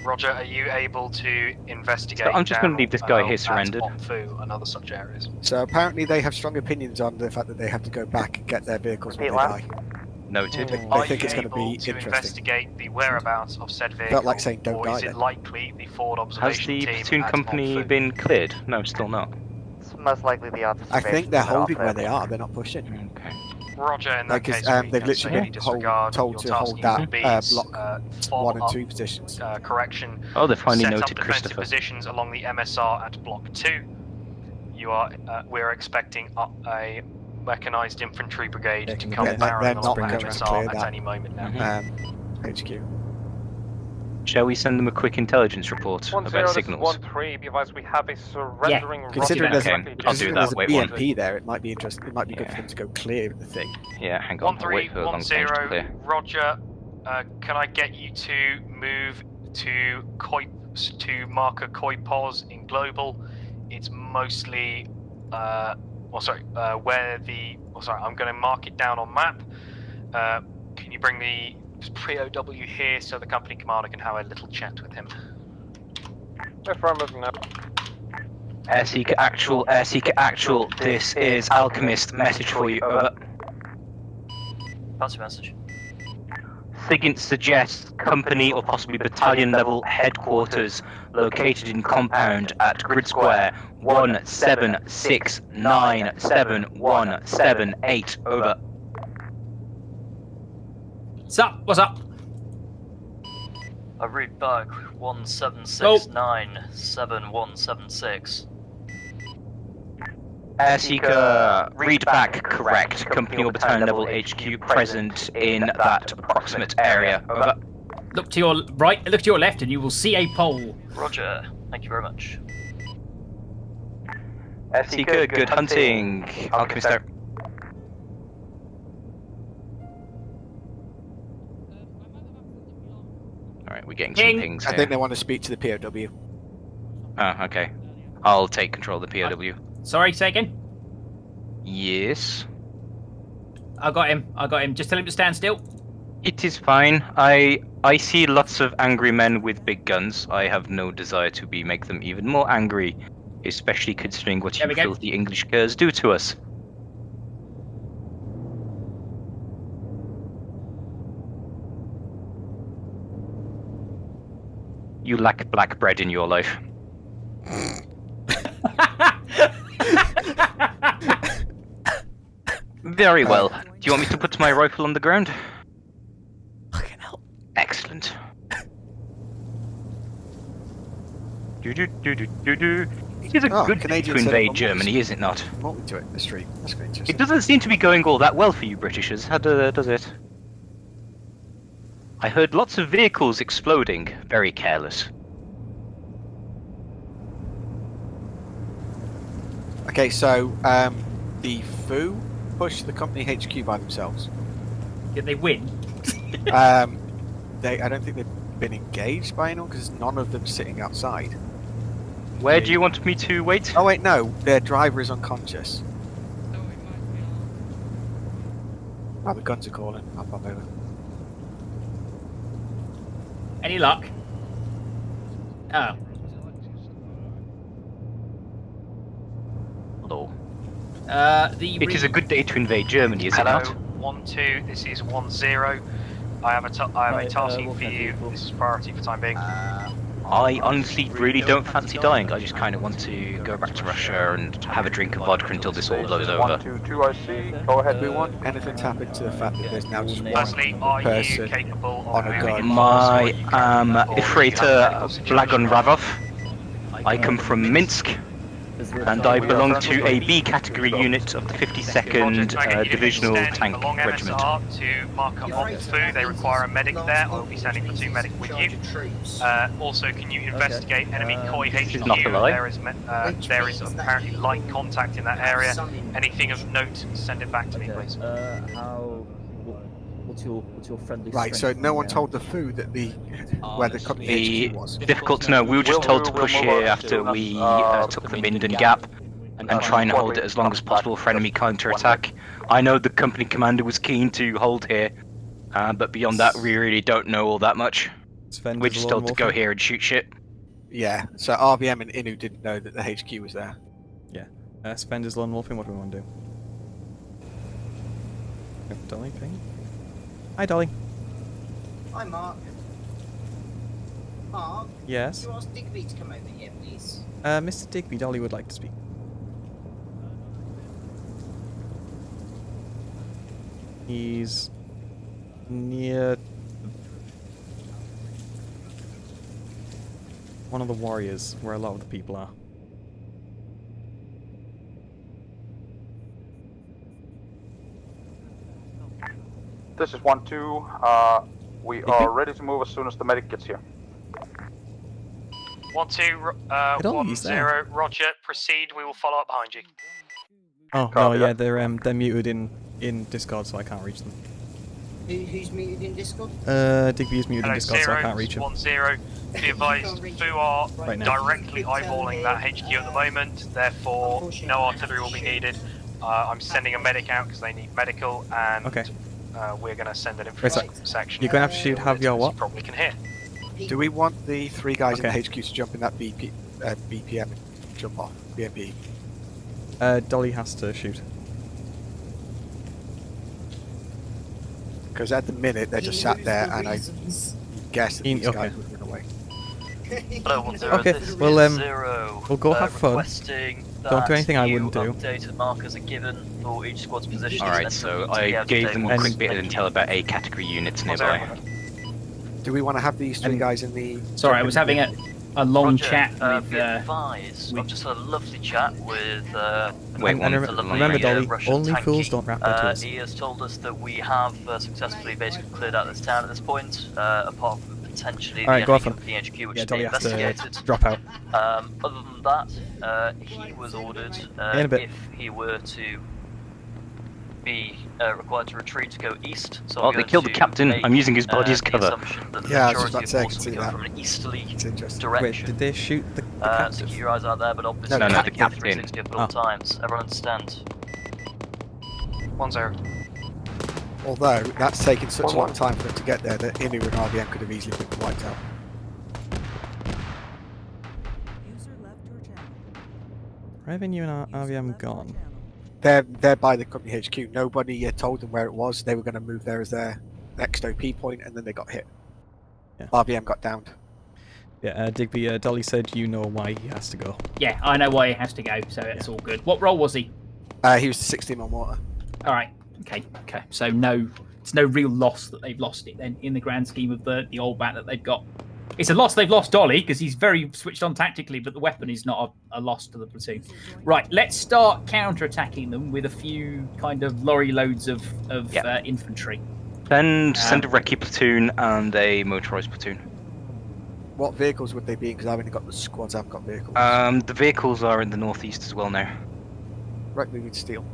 Roger, are you able to investigate? So I'm just going to leave this guy here at surrendered. Onfu and other such areas. So apparently they have strong opinions on the fact that they have to go back and get their vehicles when they die. Noted. They Are think you it's going to be able to interesting. investigate the whereabouts of said vehicle? Felt like saying don't or die is it then. likely the forward Has observation the team platoon at company Onfu? been cleared? No, still not. It's most likely the observation. I think they're team at holding Alpha. where they are. They're not pushing. Okay. Roger, in that Like, case, they've literally been told to hold that block 1 and 2 positions. Correction. Oh, they've finally set noted up defensive Christopher. positions along the MSR at block 2. You are. We're expecting a mechanized infantry brigade to come They're barreling not on going that to MSR clear at that. any moment now. HQ. Shall we send them a quick intelligence report 1-0, about this signals? is 1-3. Be advised, we have a surrendering Considering there's, Okay, I'll do there's that. a Wait, BMP there, it might be interesting. It might be good for them to go clear the thing. Yeah, hang on. I'll wait for long range to clear. 1310, Roger. Can I get you to move to marker Koipos in global? It's mostly, where the. I'm going to mark it down on map. Can you bring the pre-OW here so the company commander can have a little chat with him? Affirmative now. Airseeker actual, this is Alchemist, message for you, over. Pass your message. SIGINT suggests company or possibly battalion level headquarters located in compound at grid square 176971778, over. What's up? What's up? I read back 17697176. Seeker, read back correct. Company or battalion level HQ present in that approximate area. Over. Look to your right, look to your left, and you will see a pole. Roger. Thank you very much. Seeker, good hunting. Alchemist out. Alright, we're getting some pings I here. think they want to speak to the POW. Oh, okay. I'll take control of the POW. Sorry, say again. Yes. I got him. Just tell him to stand still. It is fine. I see lots of angry men with big guns. I have no desire to make them even more angry, especially considering what you filthy English curs do to us. You lack black bread in your life. Very well. Do you want me to put my rifle on the ground? Fucking hell. Excellent. It is a good day to invade Germany, is it not? What to it, the street. That's going to It doesn't seem to be going all that well for you Britishers, does it? I heard lots of vehicles exploding. Very careless. Okay, so the Foo pushed the company HQ by themselves. Did they win? I don't think they've been engaged by anyone because none of them sitting outside. Where do you want me to wait? Oh wait, no, their driver is unconscious. Oh, the guns are calling. I'll pop over. Any luck? Oh. Hello. It is a good day to invade Germany, is it Hello, not? 1-2, this is 1-0. I have a tasking for you. This is priority for time being. I honestly really don't fancy dying. I just kind of want to go back to Russia and have a drink of vodka until this all blows over. 1-2-2, I see. Go ahead. Do we want anything to happen to the fact that there's now just Firstly, one are you person capable on of a moving gun? My Ifrata Blagon Ravov. I come from Minsk, and I belong to a B category unit of the 52nd Divisional Tank along Regiment. MSR to mark up on Foo. They require a medic there. I will be sending for 2 medic with you. Also, can you investigate enemy Koi HQ? Not a lie. There is apparently light contact in that area. Anything of note, send it back to me, please. What's your friendly Right, so no one told the Foo that where the company HQ was. Difficult to know. We were just told to push here after we took the Minden Gap and try and hold it as long as possible for enemy counterattack. I know the company commander was keen to hold here, but beyond that, we really don't know all that much. We're just told to go here and shoot shit. Yeah, so RVM and Inu didn't know that the HQ was there. Yeah. Spender's lone wolfing, what do we want to do? Dolly, ping? Hi, Dolly. Hi, Mark. Mark? Yes? Could you ask Digby to come over here, please? Mr. Digby, Dolly would like to speak. He's near one of the warriors, where a lot of the people are. This is 1-2. We are ready to move as soon as the medic gets here. 1-2, he's there. 1-0. Roger. Proceed. We will follow up behind you. Oh no, yeah, they're muted in Discord, so I can't reach them. Who's muted in Discord? Digby is muted in Discord, so I can't reach him. 1-0. Be advised, Foo are directly eyeballing that HQ at the moment. Therefore, no artillery will be needed. I'm sending a medic out because they need medical, and we're going to send an infantry section. You're going to have to have your what? You probably can hear. Do we want the 3 guys in the HQ to jump in that BPM and jump off? BMP? Dolly has to shoot. Because at the minute they're just sat there, and I guess that these guys would run away. Hello, 1-0. Okay, This is well, Zero, we'll go have fun. Don't do anything I wouldn't do. Updated markers are given for each squad's position. Alright, so I gave them a quick bit of intel about A category units nearby. Do we want to have these 3 guys in the... Sorry, I was having a a long Roger, chat with. be advised, I've just had a lovely chat with. Remember, Dolly, Russian only tanky. fools don't wrap their toys. He has told us that we have successfully basically cleared out this town at this point, apart from potentially Alright, the go enemy off. company HQ, which Yeah, is Dolly being has to investigated. drop out. Other than that, he was ordered In a bit. if he were to be required to retreat to go east. So Oh, I'm they going killed the to captain. make, I'm using his body as the cover. assumption that the Yeah, I was just majority about to say, I of can forces see will be that. coming from an easterly It's interesting. Wait, direction. did they shoot the So captive? keep your eyes out there, but obviously No, no, the captain. 360 at all times. Everyone understand? 1-0. Although that's taken such a long time for them to get there that Inu and RBM could have easily been wiped out. Where have you and RVM gone? They're by the company HQ. Nobody told them where it was. They were going to move there as their next OP point, and then they got hit. Yeah. RBM got downed. Yeah, Digby, Dolly said you know why he has to go. Yeah, I know why he has to go, so it's all good. What role was he? He was the 16 on water. All right. Okay. So it's no real loss that they've lost it then in the grand scheme of the old bat that they've got. It's a loss they've lost Dolly because he's very switched on tactically, but the weapon is not a loss to the platoon. Right. Let's start counter-attacking them with a few kind of lorry loads of infantry. Then send a recce platoon and a motorised platoon. What vehicles would they be? Because I've only got the squads. I haven't got vehicles. The vehicles are in the northeast as well now. Right, moving steel.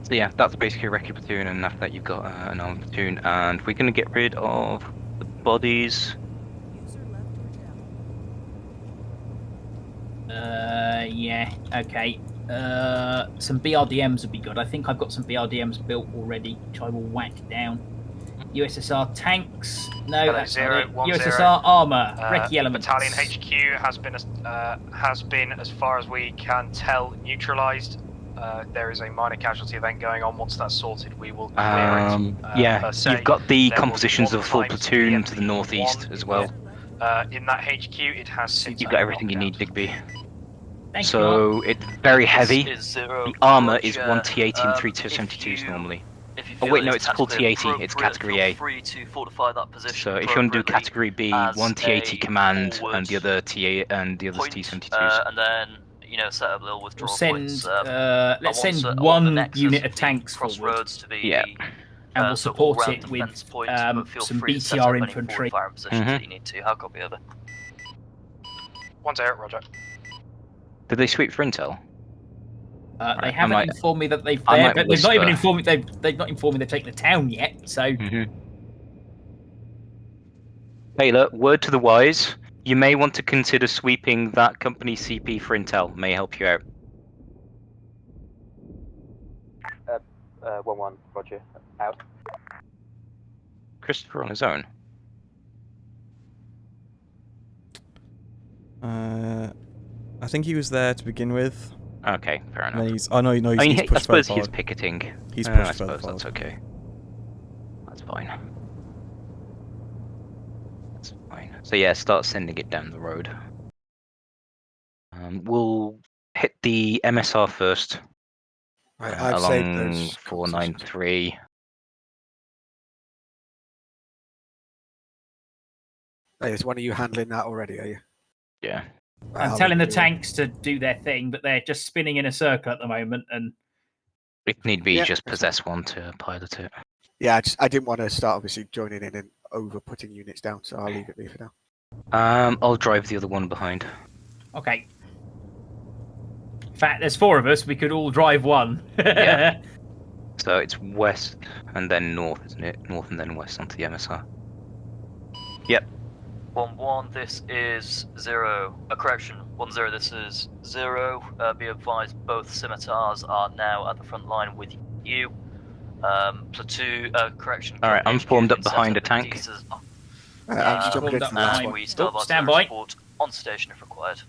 So yeah, that's basically a recce platoon, and after that you've got an armoured platoon, and we're going to get rid of the bodies. Yeah, okay. Some BRDMs would be good. I think I've got some BRDMs built already, which I will whack down. USSR tanks. No, Hello, that's zero, not it. 1-0. USSR armor. Recce elements. Battalion HQ has been, as far as we can tell, neutralised. There is a minor casualty event going on. Once that's sorted, we will clear it. Yeah, per se. you've got the There was compositions of a full 1 times platoon to the BMP1 northeast as well. In that HQ, it has since You've got everything you need, Digby. Thank So it's very heavy. Is zero. The armour is Roger, 1 T80 and 3 if T72s you- normally. If you Oh feel wait, no, it's full tactically T80. It's appropriate, category feel A. free to fortify that position So if you want to do appropriately category B, as 1 T80 a command forward and the other T8 and the others point, T72s. and then set up little withdrawal We'll send. points. Let's I send want the one nexus unit of of the tanks forward. crossroads to be Yeah. And we'll sort of support all-round it with defense point, but feel some free to set up BTR any infantry. forward firing positions that you need to. I'll copy over. 1-0, Roger. Did they sweep for intel? They haven't informed me that they've I there, might but they've not even whisper. informed me they've not informed me they've taken the town yet. So Taylor, word to the wise. You may want to consider sweeping that company CP for intel. May help you out. 1-1, Roger. Out. Christopher on his own. I think he was there to begin with. Okay, fair enough. And then he's. Oh no, no, he's, I mean, he's I pushed suppose further he's forward. picketing. He's I pushed further suppose forward. that's okay. That's fine. That's fine. So yeah, start sending it down the road. We'll hit the MSR first. Right, I've saved along those 493. Hey, is one of you handling that already, are you? Yeah. Right, I'm I'll telling the leave it. tanks to do their thing, but they're just spinning in a circle at the moment. And If need be, Yeah, just that's possess one to pilot it. Yeah, I didn't want to start obviously joining in and over putting units down, so I'll leave it be for now. I'll drive the other one behind. okay. In fact, there's 4 of us. We could all drive one. Yeah. So it's west and then north, isn't it? North and then west onto the MSR. Yep. 1-1, this is 0. Correction, 1-0, this is 0. Be advised, both scimitars are now at the front line with you. Platoon, correction. Alright, I'm HQ formed been up set behind a with tank. diesels. I'm just jumping into the last And one. we still have stand artillery by. support on station if required.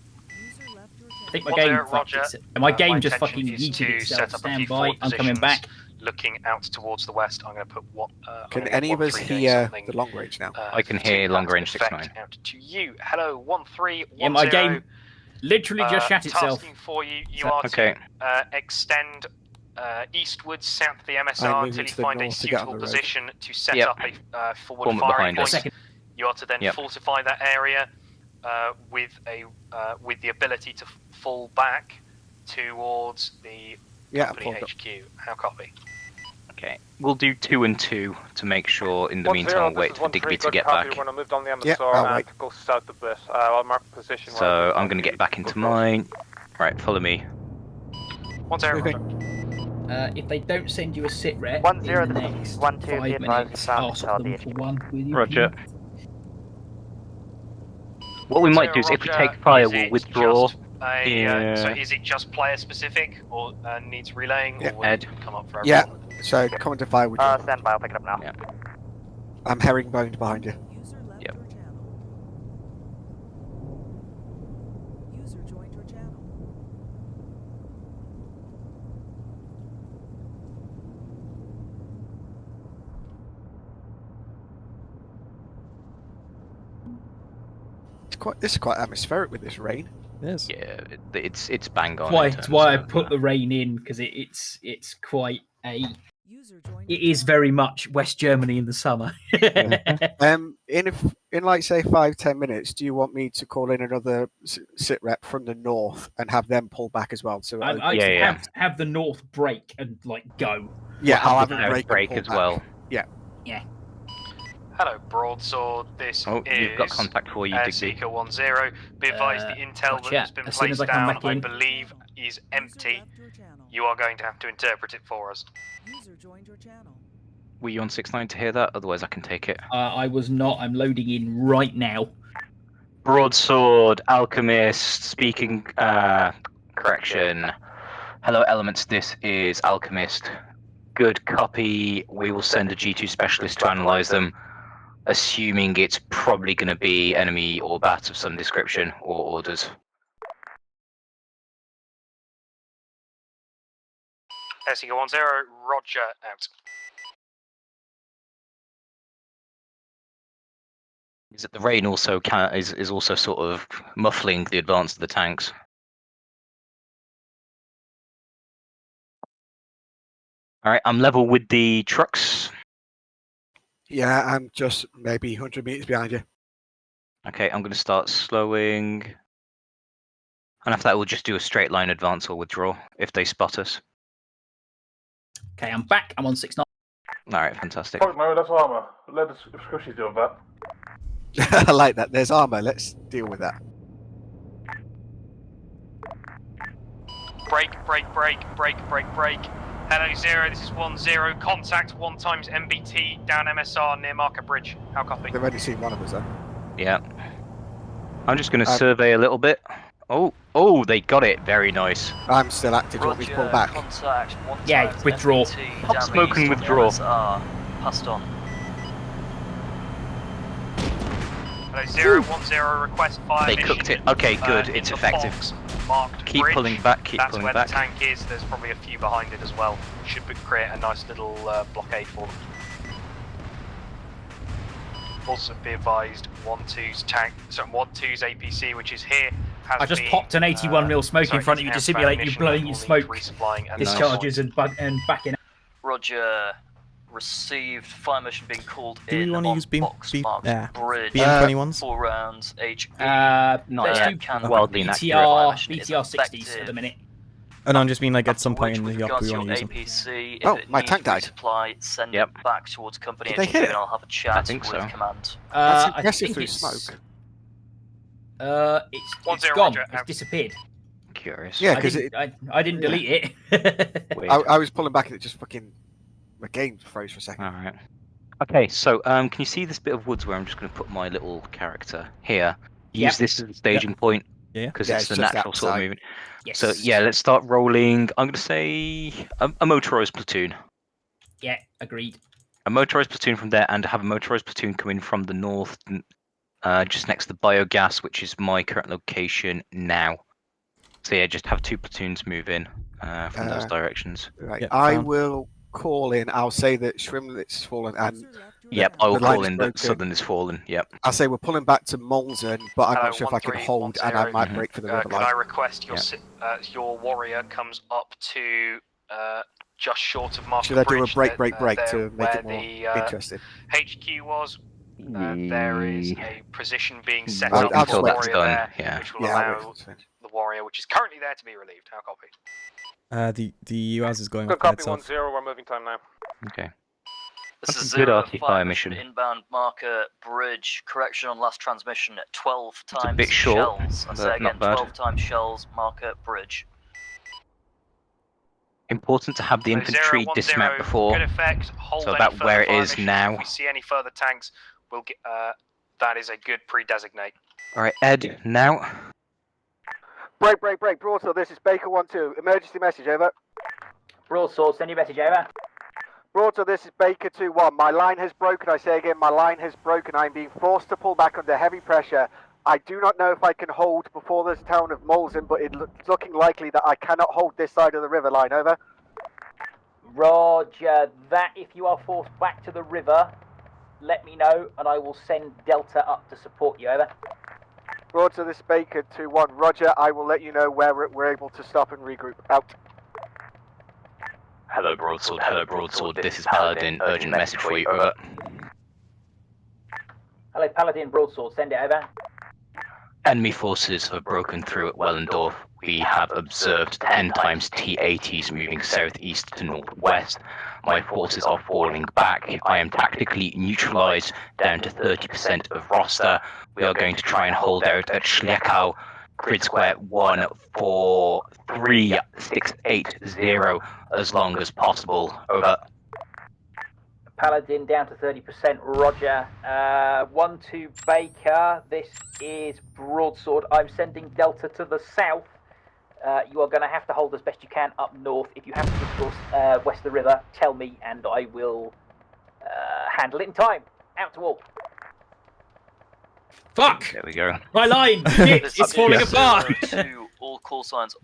I think my 1-0, game Roger. my game just intention fucking is yeeted to itself. set up a Stand few by. forward I'm coming positions back. looking out towards the west. I'm going to put what. Can any of us hear the long range now? I can hear long range 6-9. Out to you. Hello, 1-3. Yeah, my game literally just shut itself. Tasking for you. You So- are Okay. to extend eastwards south of the I'm MSR moving until you to the find a north to get on suitable the road. position to set Yep. up a forward Form it firing behind point. us. You are to then Yep. fortify that area. with the ability to fall back towards the company HQ. How copy? Okay, we'll do 2 and 2 to make sure. In the meantime, I'll wait for Digby to get back. We're going to move down the MSR I'll wait. and go south a bit. I'll mark position. So I'm going to get back into mine. Right, follow me. 1-0. If they don't send you a sit rep 1-0, in the this is next 1-2, 5 be advised, minutes, found ask them South for one with you. Roger. What we might do is, if we take fire, we'll withdraw. So is it just player specific, or needs relaying, or will Ed. it come up for everyone? Yeah, so come into fire with you. Stand by, I'll pick it up now. Yeah. I'm herringboned behind you. Yep. User joined your channel. This is quite atmospheric with this rain. It is. Yeah, it's bang on. That's why I put the rain in, because it's quite a. It is very much West Germany in the summer. In like say 5-10 minutes, do you want me to call in another sit rep from the north and have them pull back as well? So have the north break and like go. Yeah, We'll I'll have have the a north break break and as pull well. back. Yeah. Yeah. Hello, Broadsword. This Oh, is you've got contact for you, Digby. Seeker 10. Be advised, the intel that has been as soon as placed I come down, back I in. believe, is empty. You are going to have to interpret it for us. User joined your channel. Were you on 6-9 to hear that? Otherwise, I can take it. I was not. I'm loading in right now. Broadsword, Alchemist, speaking. Correction. Hello, Elements. This is Alchemist. Good copy. We will send a G2 specialist to analyze them, assuming it's probably going to be enemy or bat of some description or orders. Seeker 10, Roger, out. Is that the rain also is also sort of muffling the advance of the tanks? All right, I'm level with the trucks. Yeah, I'm just maybe 100 meters behind you. Okay, I'm going to start slowing. And after that, we'll just do a straight line advance or withdraw if they spot us. Okay, I'm back. I'm on 6-9. All right, fantastic. Oh, no, that's Arma. Let us, if Squishy's doing that. I like that. There's armor. Let's deal with that. Break. Hello, 0, this is 10. Contact 1 times MBT down MSR near Market Bridge. How copy? They've only seen one of us, though. Yeah. I'm just going to survey a little bit. Oh, they got it. Very nice. I'm still active. Do you want me to pull back? Contact 1 Yeah, times withdraw. MBT Hop, down smoke the and east withdraw. MSR. Passed on. Hello, 010, request fire They mission. cooked it. Okay, good. In It's the effective. box marked Keep bridge. pulling back. Keep That's pulling where back. the tank is. There's probably a few behind it as well. Should create a nice little blockade for them. Also be advised, 1-2's tank, sorry, 1-2's APC, which is here, has I just been, popped an 81 mil smoke in front of you to simulate you blowing your smoke discharges and backing out. Roger. Received fire mission being called Do we in want to on use box marked bridge. BM21s? 4 rounds, HE. Let's yet. do Wildly BTR inaccurate. 60s at the minute. Oh no, I just mean like at some point in the op Regards we to want your to use them. APC, Oh, if it my needs tank died. resupply, send Yep. it back towards company Did they HQ hit and it? I'll have a chat think with so. command. That's I impressive think through it's, smoke. It's 1-0, gone. Roger, It's out. disappeared. Curious. Yeah, I because I didn't delete it. Weird. I was pulling back and it just fucking the game froze for a second. All right. Okay, so can you see this bit of woods where I'm just going to put my little character here? Use Yep. this as a staging point Yeah. because Yeah, it's it's the just natural that sort of side. movement. Yes. So yeah, let's start rolling. I'm going to say a motorized platoon. Yeah, agreed. A motorized platoon from there, and have a motorized platoon coming from the north, just next to the biogas, which is my current location now. So yeah, just have 2 platoons move in from those directions. Right. Yeah, I found. will call in. I'll say that Shrimlet's fallen and Yep, I will the line call is in that broken. Southern is fallen. Yep. I'll say we're pulling back to Molzen, but I'm Hello, not sure if I can 1-3, hold, and I 1-0. might break for the river Can I line. request your warrior comes up to just short of Market Should I do a Bridge, break there to make where it more the interesting? HQ was. there is a position being set Well, up for until the that's warrior done, there, yeah. which will Yeah, I'll wait allow till it's finished. the warrior, which is currently there, to be relieved. How copy? The UAS is going Good off by copy, itself. 1-0. We're moving time now. Okay. This That's is a good Zero RT fire fire mission. mission. Inbound marker bridge. Correction on last transmission. 12 It's a times bit short, shells. I but say again, not bad. 12 times shells. Marker bridge. Important to have the So infantry 010, dismount before. Good effect. Hold So any about further where it fire is missions. now. If we see any further tanks, we'll get. That is a good pre-designate. All right, Ed. Now. Break. Broadsword, this is Baker 1-2. Emergency message, over. Broadsword, send your message over. Broadsword, this is Baker 2-1. My line has broken. I say again, my line has broken. I'm being forced to pull back under heavy pressure. I do not know if I can hold before this town of Molzen, but it's looking likely that I cannot hold this side of the river line, over. Roger that. If you are forced back to the river, let me know and I will send Delta up to support you, over. Broadsword, this is Baker 2-1. Roger, I will let you know where we're able to stop and regroup. Out. Hello, Broadsword. Hello, Broadsword. This is Paladin. Urgent message for you. Over. Hello, Paladin, Broadsword, send it over. Enemy forces have broken through at Wellendorf. We have observed 10 times T-80s moving southeast to northwest. My forces are falling back. I am tactically neutralized down to 30% of roster. We are going to try and hold out at Schleckau, grid square 143-680 as long as possible. Over. Paladin down to 30%, roger. 1-2 Baker, this is Broadsword. I'm sending Delta to the south. You are going to have to hold as best you can up north. If you have to cross west of the river, tell me and I will handle it in time. Out to all. Fuck! There we go. My line! Shit, it's falling apart! To all call signs.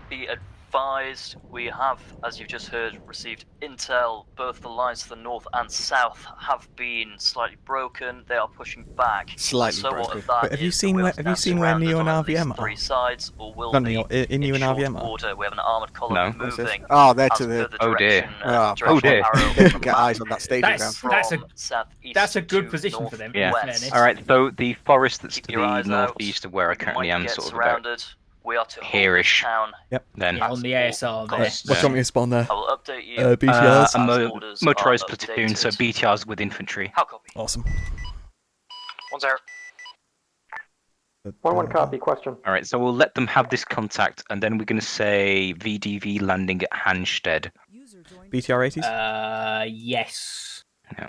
Be advised, we have, as you've just heard, received intel. Both the lines to the north and south have been slightly broken. They are pushing back. Slightly so broken. What of that But have you is seen that we where Neo and surrounded on at least RVM are? 3 sides, or will Not be Neo, in you and short RVM are? order. We have an armoured column moving. Oh, they're as to per the. the Oh dear. direction, Oh dear. They can get eyes on that staging ground. That's a good position for them, in Yeah. fairness. All right. So the forest that's to your the eyes out. northeast of where I currently Might am, get sort of surrounded. about We are to hold this here-ish. town. Yep. Then. Yeah, on the ASR there. What do you want me to spawn there? I will update you. BTRs? A orders motorized are platoon, so updated. BTRs with infantry. How copy? Awesome. 1-0. 1-1 copy, question. All right, so we'll let them have this contact, and then we're going to say VDV landing at Hansted. BTR 80s? Yes. No.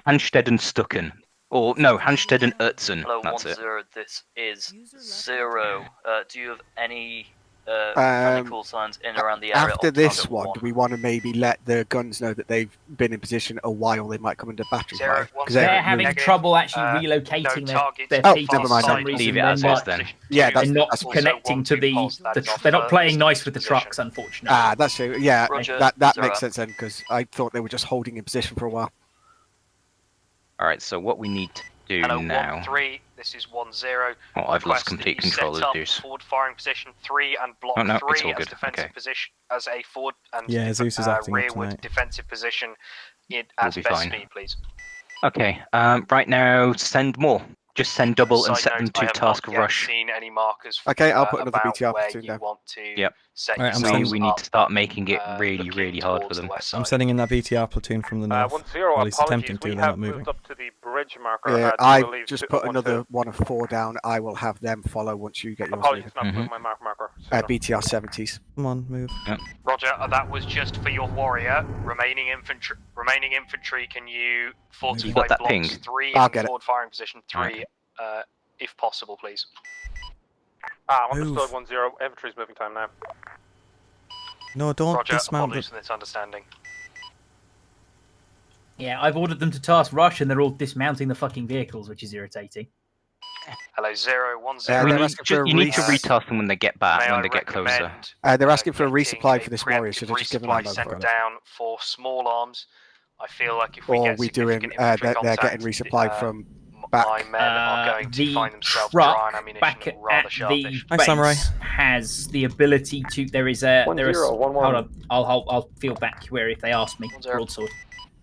Hansted and Stucken. Or, no, Hansted and Urzon. Hello, That's 1-0. it. This is 0. Do you have any friendly call signs in and around the area? After of this target one, do we want to maybe let the guns know that they've been in position a while? They might come under battery fire. 'Cause They're having moving- trouble actually relocating their Oh, people never for mind some then. reason. Leave it They're as not, is then. Yeah, they're that's not that's connecting to the they're not playing nice with the trucks, unfortunately. Ah, that's it. Yeah, Roger, that zero. makes sense then because I thought they were just holding in position for a while. All right, so what we need to do Hello, now. 1-3. This is 1-0. Oh, I've lost Request that complete you control set of up Deuce. forward firing position 3 and block Oh, no, it's 3 all as good. defensive Okay. position as a forward and Yeah, Zeus is acting up rearward tonight. defensive position We'll at be best fine. speed, please. Okay, right now, send more. Just send double and Side set note, them I to have task not yet rush. seen any markers Okay, I'll put another about BTR where platoon you down. want to Yep. set Alright, I'm yourselves We need up, to start making it really, looking really hard for towards them. the west I'm side. sending in that BTR platoon from the north. 1-0, Or at least apologies. attempting to, We they're have not moving. moved up to the bridge marker. Yeah, to I relieve just 2 put 1-2. another one of 4 down. I will have them follow once you get yours Apologies, moving. not moving my marker. BTR 70s. Come on, move. Yep. Roger, that was just for your warrior. Remaining infantry, can you fortify You got that blocks ping? 3 I'll and get it. forward firing position 3, Alright. if possible, please. Understood, 1-0. Infantry's moving time now. No, don't Roger, dismount apologies the... for this understanding. Yeah, I've ordered them to task rush and they're all dismounting the fucking vehicles, which is irritating. Hello, 0, 1, 0. they're asking for a You need to res- retask them when they get back, May when I they get closer. recommend, they're asking for a getting resupply a for this warrior. Should I just give them resupply ammo sent for it? down for small arms. I feel like if we Or get we doing? significant infantry They're contact, getting resupply from back. my men are going to The find themselves truck dry on ammunition back and at rather the sharpish. Hi, Samurai. base has the ability to. There is a. 1-0, There is. 1-1. Hold on. I'll feel back where if they ask me. 1-0. Broadsword.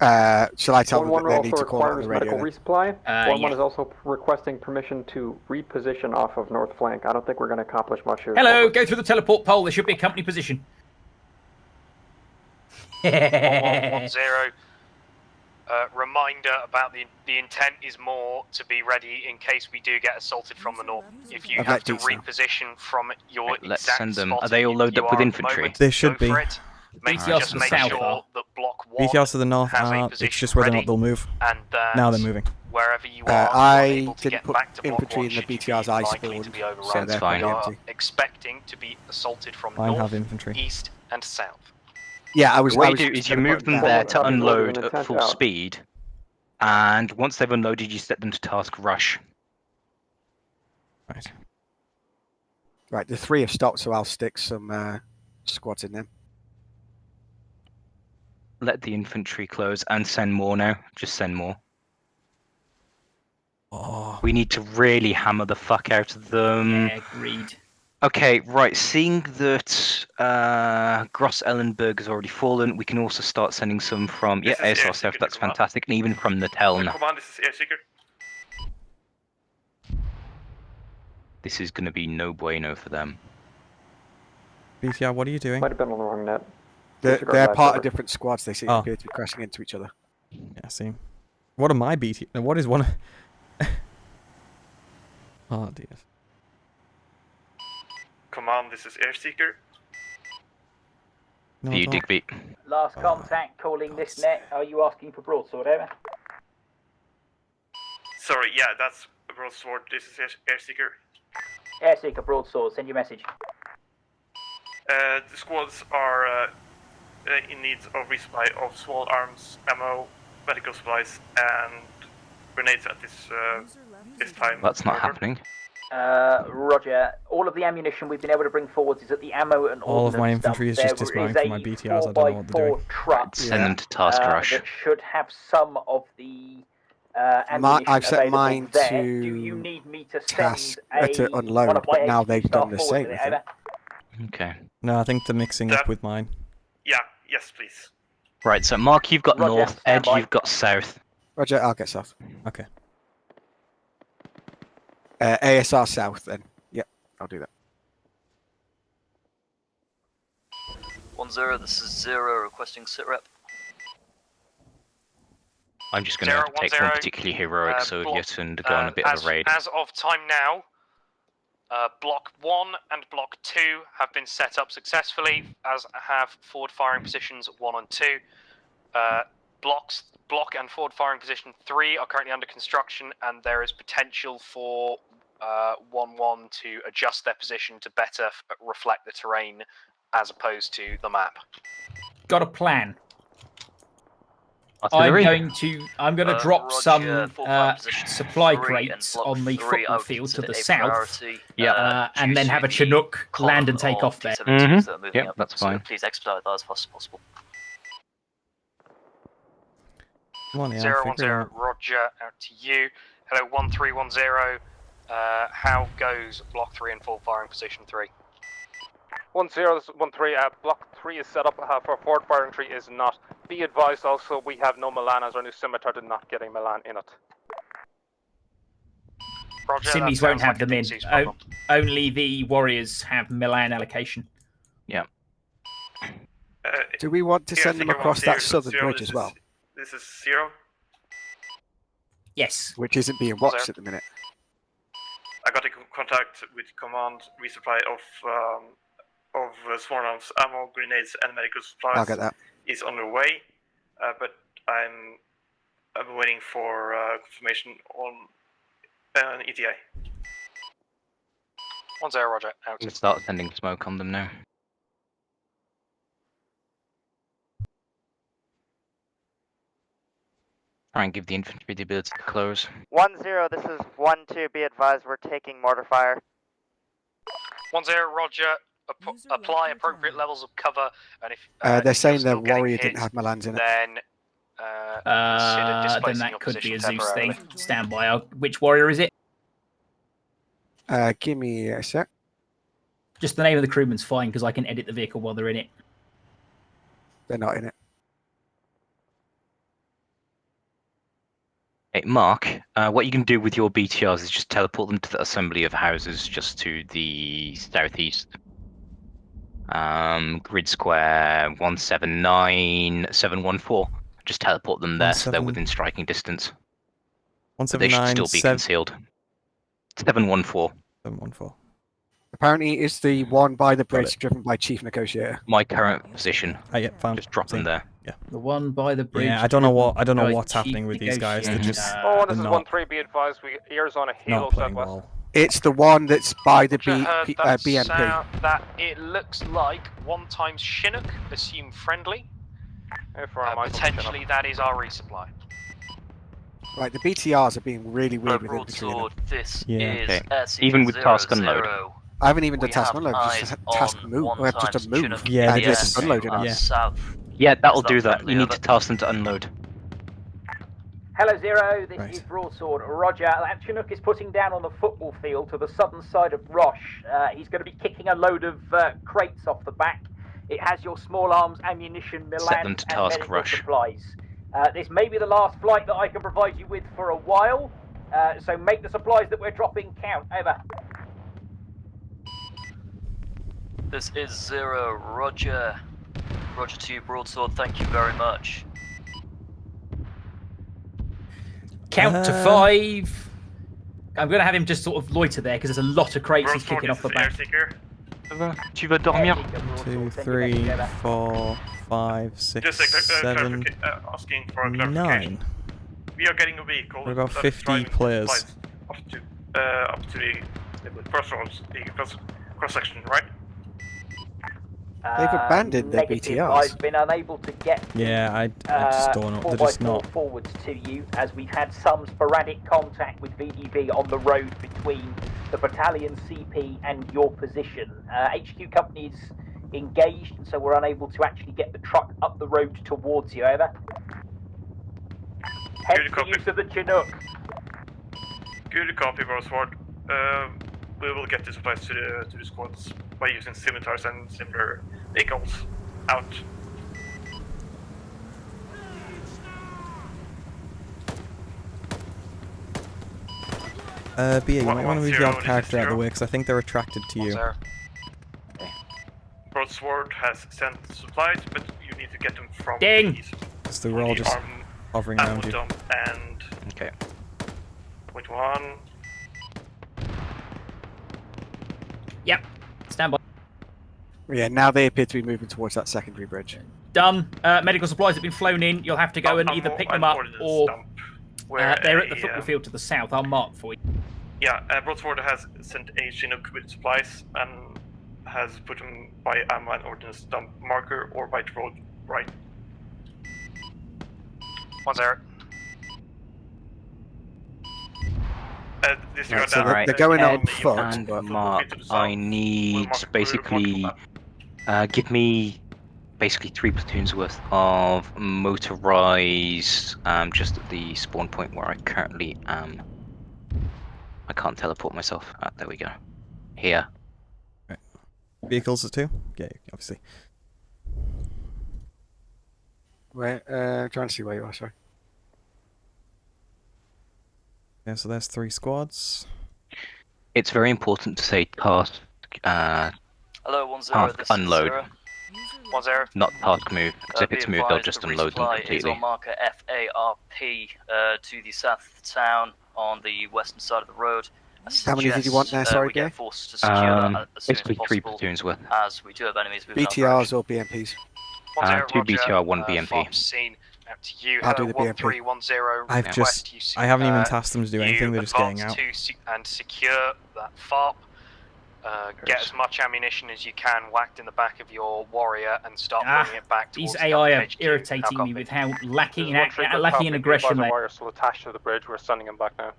Shall I tell them that 1-1 they need also to call it on requires the radio? medical then? resupply. 1-1 yeah. is also requesting permission to reposition off of north flank. I don't think we're going to accomplish much here. Hello, go through the teleport pole. There should be a company position. 1110. Reminder about the intent is more to be ready in case we do get assaulted from the north. If you I've have let to Deets know. reposition from your Let's exact send them. spot Are they all loaded you up with are at the infantry? moment, They should go be. for it. BTRs Just to the make south sure are. that block 1 BTRs to the north has a are. position It's just whether or ready, not they'll move. and that Now they're moving. wherever you are I able to didn't get put back to block infantry 1 in the should you be BTRs I likely spawned, to be so overrun. they're fine. We are empty. expecting to be assaulted from Mine have north, infantry. east, and south. Yeah, I was. The way I you was do just is you gonna move put them that. there to Copy, loaded unload and at intent full out. speed, and once they've unloaded, you set them to task rush. Right. Right, the 3 have stopped, so I'll stick some squads in them. Let the infantry close and send more now. Just send more. Oh. We need to really hammer the fuck out of them. Yeah, agreed. Okay, right. Seeing that Gross Ellenberg has already fallen, we can also start sending some from ASR South. That's fantastic, and even from Natal now. Command, this is Airseeker. This is going to be no bueno for them. BTR, what are you doing? Might have been on the wrong net. They're Disregard part last of different squads. They seem Oh. appear to be crashing into each other. Yeah, see. What are my BT? What is one? Oh dear. Command, this is Airseeker. No, For you, don't. Digby. Last contact calling this net. Are you asking for broadsword, over? Sorry, yeah, that's Broadsword. This is Airseeker. Airseeker broadsword. Send your message. The squads are in need of resupply of small arms, ammo, medical supplies, and grenades at this time. That's not Over. happening. Roger. All of the ammunition we've been able to bring forwards is at the ammo and All of my ordnance infantry dump. is just There dismounting is from my a BTRs. I don't know what they're 4x4 doing. truck Send them to task rush. that should have some of the ammunition I've set available mine there. to Do you need me to task send to one unload, of my but now HQ they've staff done the forward same. with I it, think. over? Okay. No, I think they're mixing up with mine. Yeah, yes, please. Right, so Mark, you've got Roger, north. stand Ed, by. you've got south. Roger, I'll get south. Okay. ASR south then. Yep, I'll do that. 1-0, this is 0 requesting sitrep. I'm just going to have to take one particularly heroic Soviet and go on a bit of a raid. As of time now, Block 1 and Block 2 have been set up successfully, as have forward firing positions 1 and 2. Block and forward firing position 3 are currently under construction, and there is potential for 1-1 to adjust their position to better reflect the terrain as opposed to the map. Got a plan. Artillery? I'm going to drop Roger, some full-time position supply 3 crates and block on the 3 I football would field to consider the a south, priority, and then due have a to the Chinook land and take column off there. of T-72s that are moving Yep, up. that's So fine. please expedite that as fast as possible. Come on, yeah. 010, Roger, out to you. Hello, 1310. How goes Block 3 and forward firing position 3? 1-0, this is 1-3. Block 3 is set up for forward firing 3 is not. Be advised also, we have no Milan as our new scimitar did not get a Milan in it. Roger, Simmies won't have them in. Only the warriors have Milan allocation. Yeah. Do we want to send them across that southern bridge as well? This is 0. Yes. Which isn't being watched at the minute. I got a contact with command resupply of small arms, ammo, grenades, and medical supplies. I'll get that. Is on the way, but I'm waiting for confirmation on an ETA. 10, Roger, out. I'm going to start sending smoke on them now. Try and give the infantry the ability to close. 1-0, this is 1-2. Be advised, we're taking mortar fire. 10, Roger. Apply appropriate levels of cover, and if They're saying you're still the getting warrior hit, didn't have Milans in it. then consider Then displacing that your could be a position Zeus thing. temporarily. Stand by. Which warrior is it? Give me a sec. Just the name of the crewman's fine, because I can edit the vehicle while they're in it. They're not in it. Okay, Mark, what you can do with your BTRs is just teleport them to the assembly of houses just to the southeast. Grid square 179714. Just teleport them there so they're within striking distance. But they should still be concealed. 714. 714. Apparently, it's the one by the bridge driven by Chief Negotiator. My current position. Yeah, found. Just drop them there. Yeah. The one by the bridge. Yeah, I don't know what's happening with these guys. They're just. Oh, this they're is not, 1-3. Be advised, we ears on a not halo playing southwest. well. It's the one that's by the That BMP. that it looks like 1 times Chinook, assume friendly. Potentially that is our resupply. Right, the BTRs are being really weird with infantry. This is SE even with task unload. I haven't even done task unload, just task move. I have just a move. Yeah, and they just unloaded them. Yeah, that'll do that. You need to task them to unload. Hello, Zero. This is Broadsword. Roger. That Chinook is putting down on the football field to the southern side of Roche. He's going to be kicking a load of crates off the back. It has your small arms, ammunition, Set them Milan, to and task medical rush. supplies. This may be the last flight that I can provide you with for a while, so make the supplies that we're dropping count. Over. This is Zero. Roger. Roger to you, Broadsword. Thank you very much. Count to 5. I'm going to have him just sort of loiter there because there's a lot of crates he's kicking off the back. Tu vas dormir? 2, 3, 4, 5, 6, 7, Asking for 9. We are getting a vehicle. What about that's 50 driving players? supplies up to the crossroads, the cross section, right? They've abandoned their Negative. BTRs. I've been unable to get Yeah, I just don't know. They're just 4x4 not. forwards to you, as we've had some sporadic contact with VDV on the road between the battalion CP and your position. HQ company is engaged, so we're unable to actually get the truck up the road towards you. Over. Hence the use of the Chinook. Good copy, Broadsword. We will get the supplies to the squads by using scimitars and similar vehicles. Out. BA, you might want to move your 110, character out of the 0. way because I think they're attracted to you. Broadsword has sent supplies, but you need to get them from Ding! the east. Because they were all just hovering around you. Dump and Okay. point 1. Yep. Stand by. Yeah, now they appear to be moving towards that secondary bridge. Done. Medical supplies have been flown in. You'll have to go and either pick them up or they're at the football field to the south. I'll mark for you. Yeah, Broadsword has sent a Chinook with supplies and has put them by Arma and ordnance dump marker or by road right. 1-0. Right, so they're going on foot. And but Mark, I need basically give me basically 3 platoons worth of motorized just at the spawn point where I currently am. I can't teleport myself. There we go. Here. Right. Vehicles at 2? Yeah, obviously. Where? Trying to see where you are. Sorry. Yeah, so there's 3 squads. It's very important to say task. Hello, 1-0. Task This unload. is 0. 1-0. Not task move, because if Be it's moved, they'll advised, just the unload them resupply is completely. on marker FARP to the south of town on the western side of the road. How many did you want there? Sorry, we get Gay? forced to secure that as soon as Basically 3 possible, platoons worth. as we do have enemies moving BTRs or BMPs? 1-0, 2 Roger. BTR, 1 BMP. FOB's seen. Out to you. I'll do Hello, the BMP. 1310. I've Request just. I haven't even tasked them to do anything. They're just getting out. And secure that FOB. Get as much ammunition as you can whacked in the back of your warrior and start bringing it back towards These the AI are HQ. irritating me with how lacking in Copy, aggression they wire still attached to the bridge. We're sending him back now.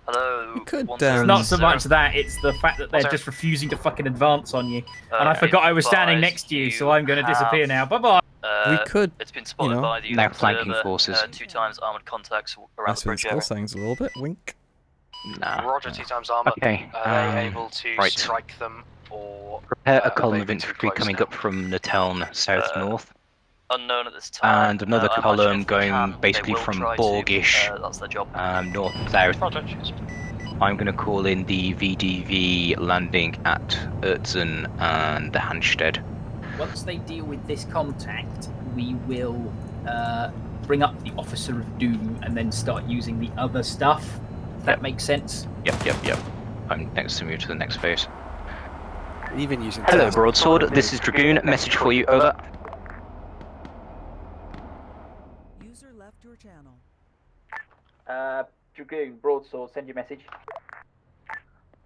Hello. We could, It's not so much that, it's the fact that they're just refusing to fucking advance on you. And I forgot I was standing next to you, so I'm going to disappear now. Bye-bye. We could, It's been spotted by the now flanking observer, forces. 2 times armored contacts around That's the where the bridge skull area. signs a little bit. Wink. Nah. Roger, 2 times armor. Okay, Are they able to right. strike them or Prepare a are column they of too infantry close coming now? up from the town south-north. unknown at this time. And another I imagine column if we going can, they basically will from try to, Borgish, that's their job. north south. Roger, cheers. I'm going to call in the VDV landing at Ertzen and the Hansted. Once they deal with this contact, we will bring up the Officer of Doom and then start using the other stuff. If that makes sense. Yep. I'm next to move to the next phase. Even using. Hello, Broadsword. This is Dragoon. Message for you. Over. User left your channel. Dragoon, Broadsword, send your message.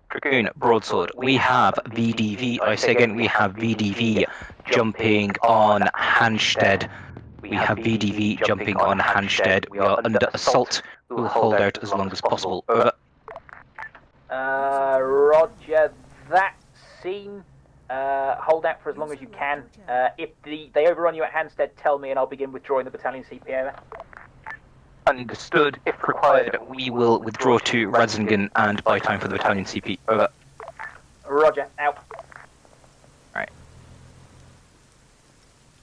Dragoon, Broadsword. We have VDV. I say again, we have VDV jumping on Hansted. We have VDV jumping on Hansted. We are under assault. We will hold out as long as possible. Over. Roger that. Scene. Hold out for as long as you can. If they overrun you at Hansted, tell me and I'll begin withdrawing the battalion CP. Over. Understood. If required, we will withdraw to Radzingen and buy time for the battalion CP. Over. Roger. Out. Right.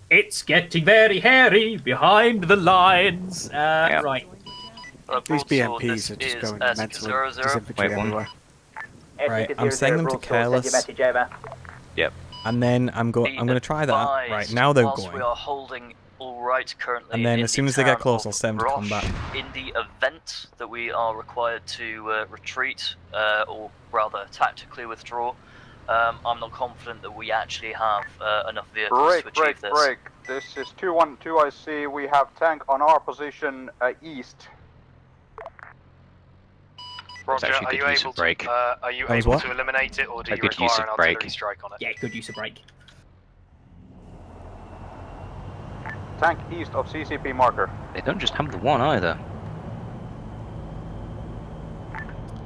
It's getting very hairy behind the lines. Right. These BMPs are just going mental. There's infantry everywhere. Right, I'm sending them to Careless. Yep. And then I'm going to try that. Right, now they're whilst going. we are holding all right currently. And then in as soon the as they get town close, of I'll send them to combat. Roche, in the event that we are required to retreat, or rather tactically withdraw, I'm not confident that we actually have enough vehicles to achieve this. Break. This is 212. I see we have tank on our position east. Roger, are you able to eliminate it, or do you require an artillery strike on it? Yeah, good use of break. Tank east of CCP marker. They don't just have the one either.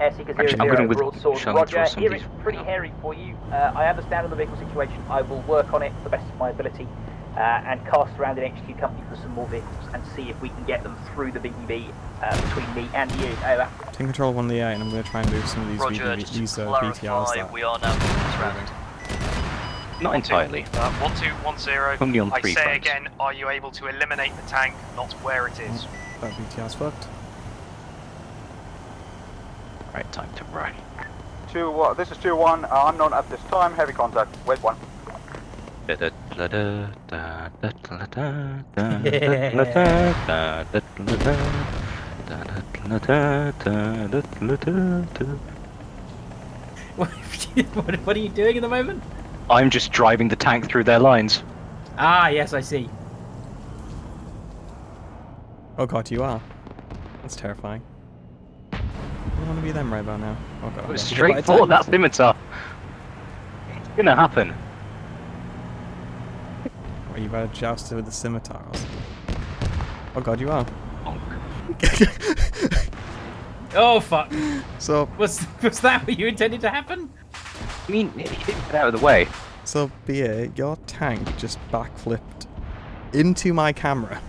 Actually, I'm going with Broadsword. Roger, here it's pretty hairy for you. I understand on the vehicle situation. I will work on it to the best of my ability and cast around an HQ company for some more vehicles and see if we can get them through the VDV between me and you. Over. Take control of 1 of the 8 and I'm going to try and move some of these Roger, just to BTRs clarify, that... we are now surrounded. Not entirely. 1210. Only on 3 I say fronts. again, are you able to eliminate the tank, not where it is? That BTR's fucked. Right, time to run. This is 2-1. Unknown at this time. Heavy contact. Wait 1. What are you doing at the moment? I'm just driving the tank through their lines. Ah, yes, I see. Oh god, you are. That's terrifying. I don't want to be them right about now. Oh god. It was I'm straight for that scimitar. It's gonna happen. Are you about to joust with the scimitar or something? Oh god, you are. Oh fuck. So was that what you intended to happen? I mean, get out of the way. So, BA, your tank just backflipped into my camera.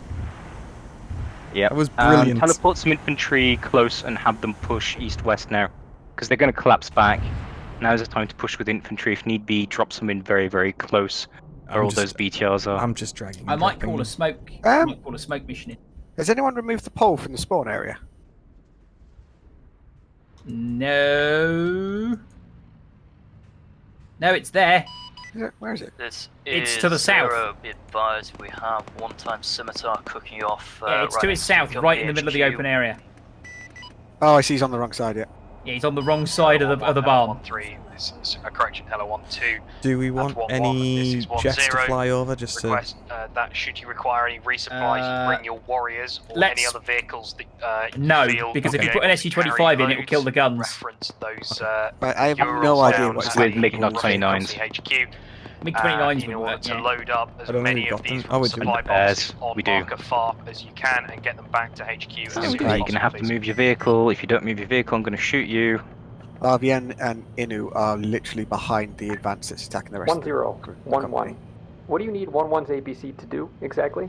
Yeah, that was brilliant. Teleport some infantry close and have them push east-west now, because they're going to collapse back. Now's the time to push with infantry. If need be, drop some in very, very close, where all those BTRs are. I'm just dragging. I might call a smoke. I might call a smoke mission in. Has anyone removed the pole from the spawn area? No. No, it's there. Where is it? It's to the south. Be advised, we have one-time scimitar cooking off. Yeah, it's to his south, right in the middle of the open area. Oh, I see. He's on the wrong side. Yeah. Yeah, he's on the wrong side of the barn. 3, this is a correction. Hello 1-2. Do we want any jets to fly over just request, that should you require any resupplies, you bring your warriors or any other vehicles that no, feel because if you okay put an SU-25 in, it will kill the guns. Reference those. I have no idea what it's with MiG-29s. HQ. MiG-29s would work, to load up as I don't many think of we've these got them. supply boxes on we do. marker FARP as you can and get them back to HQ as soon as You're going to have to move your vehicle. If you don't move your vehicle, I'm going to shoot you. Vien and Inu are literally behind the advance that's attacking the rest 1-0, of the 1-1. What do you need 1-1's ABC to do exactly?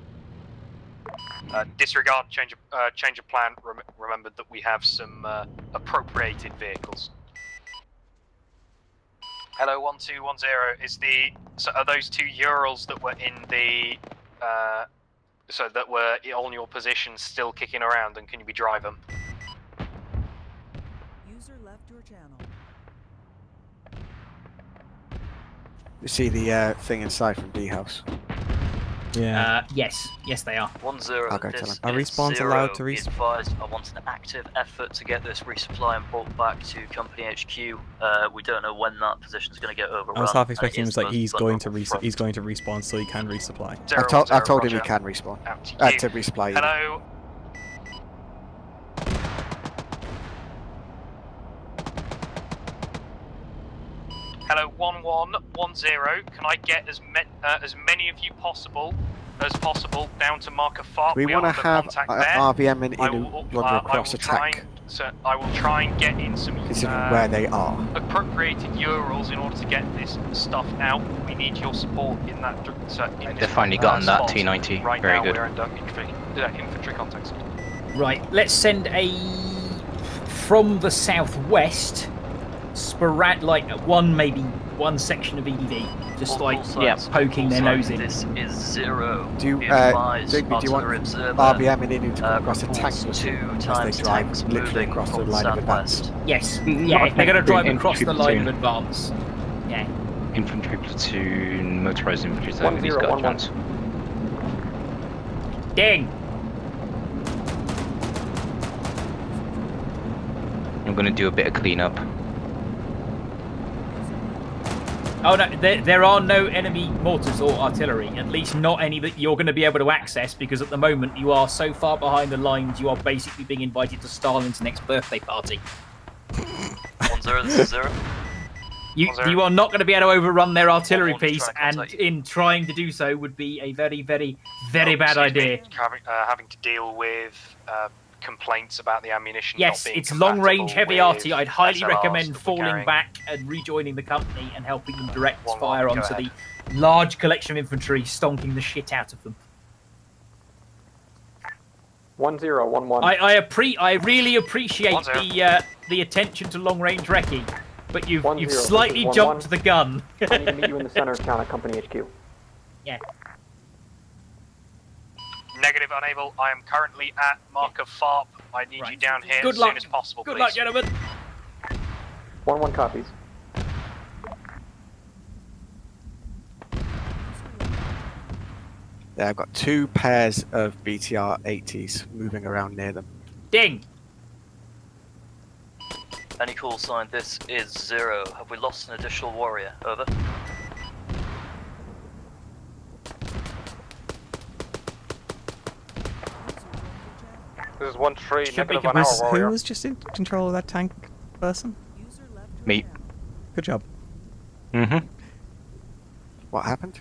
Disregard, change of plan. Remember that we have some appropriated vehicles. Hello, 1210. Are those 2 Urals that were in the so that were on your position, still kicking around, and can you drive them? User left your channel. You see the thing inside from D House. Yeah. Yes, they are. 1-0. I'll go tell This him. Are is respawns Zero. allowed to Be advised, I want an active effort to get this resupply and brought back to company HQ. We don't know when that position is going to get overrun. I was half expecting him and to it like is he's the going to most vulnerable he's going to respawn so he can resupply. I've told him he Roger. can respawn. Out to you. To resupply. you. Hello. Hello, 1110. Can I get as many of you as possible down to marker FARP? We want to have RBM and I Inu will- wander across I a will try tank, I will try and get in some considering where they are. appropriated Urals in order to get this stuff out. We need your support in that. They've finally gotten that spot. T90. Right Very now good. we're under infantry context. Right, let's send from the southwest, maybe one section of EDV, just poking their nose in. This is Zero. Do you, Be advised, Digby, do you want artillery observer, RBM and Inu to come across a tank reports with you 2 as times they drive tanks literally moving across the from line of advance? southwest. Yes. Not Yeah, if they're going to drive infantry across the line of platoon. advance. Yeah. Infantry platoon, motorized infantry, so 1-0, he's got a 1-1. chance. Ding! I'm going to do a bit of cleanup. Oh no, there are no enemy mortars or artillery, at least not any that you're going to be able to access, because at the moment you are so far behind the lines, you are basically being invited to Stalin's next birthday party. 1-0, this is Zero. You are not going to be able to overrun their artillery 1-1 to piece, try and and contact you. in trying to do so would be a very, very, very bad idea. Having to deal with complaints about the ammunition. Yes, not being it's long-range heavy compatible arty. I'd with highly SLRs recommend that we're falling carrying. back and rejoining the company and helping them direct 1-1, fire go onto ahead. the large collection of infantry, stonking the shit out of them. 1-0, 1-1. I really appreciate 1-0. the attention to long-range recce, but you've 1-0, slightly this is 1-1. jumped the gun. I need to meet you in the center of town at Company HQ. Yeah. Negative, unable. I am currently at marker FARP. I need you down here Good as luck. soon as possible, Good please. luck, gentlemen. 1-1 copies. Yeah, I've got 2 pairs of BTR 80s moving around near them. Ding! Any call sign, this is Zero. Have we lost an additional warrior? Over. This is 1-3, Should be negative on our Who warrior. was just in control of that tank person? Me. Good job. Mm-hmm. What happened?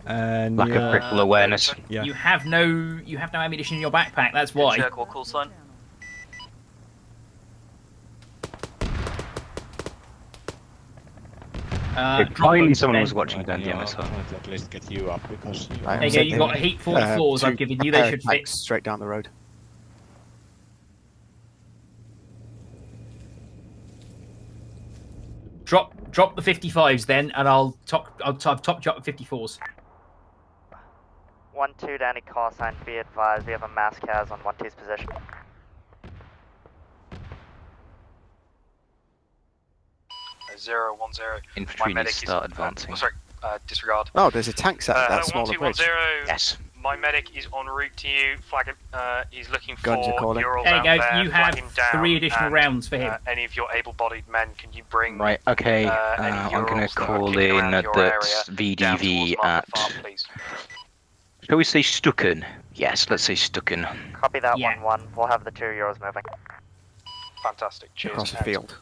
And Lack of peripheral awareness. Yeah. You have no ammunition in your backpack. That's why. Check what call sign. Finally, someone was watching down the MSR. At least get you up because you Right, There you go, you got a heap full of floors I've given you, they should fit. Straight down the road. Drop the 55s then, and I'll top you up with 54s. 1-2 to any call sign, be advised. We have a mass cas on 1-2's position. Zero, 1-0. Infantry My needs to start advancing. Disregard. Oh, there's a tank set at that Hello, smaller bridge. 1210. Yes. My medic is en route to you. Flag. He's looking Guns are for calling. Urals There you out go, there. you Flag have him down, 3 additional and, rounds for him. Any of your able-bodied men, can you bring? Right, okay. any I'm going Urals to that are call kicking in around at your the area down VDV towards Market at. Farm, please. Shall we say Stucken? Yes, let's say Stucken. Copy that, Yeah. 1-1. We'll have the 2 Euros moving. Fantastic. Cheers. Across the out. field.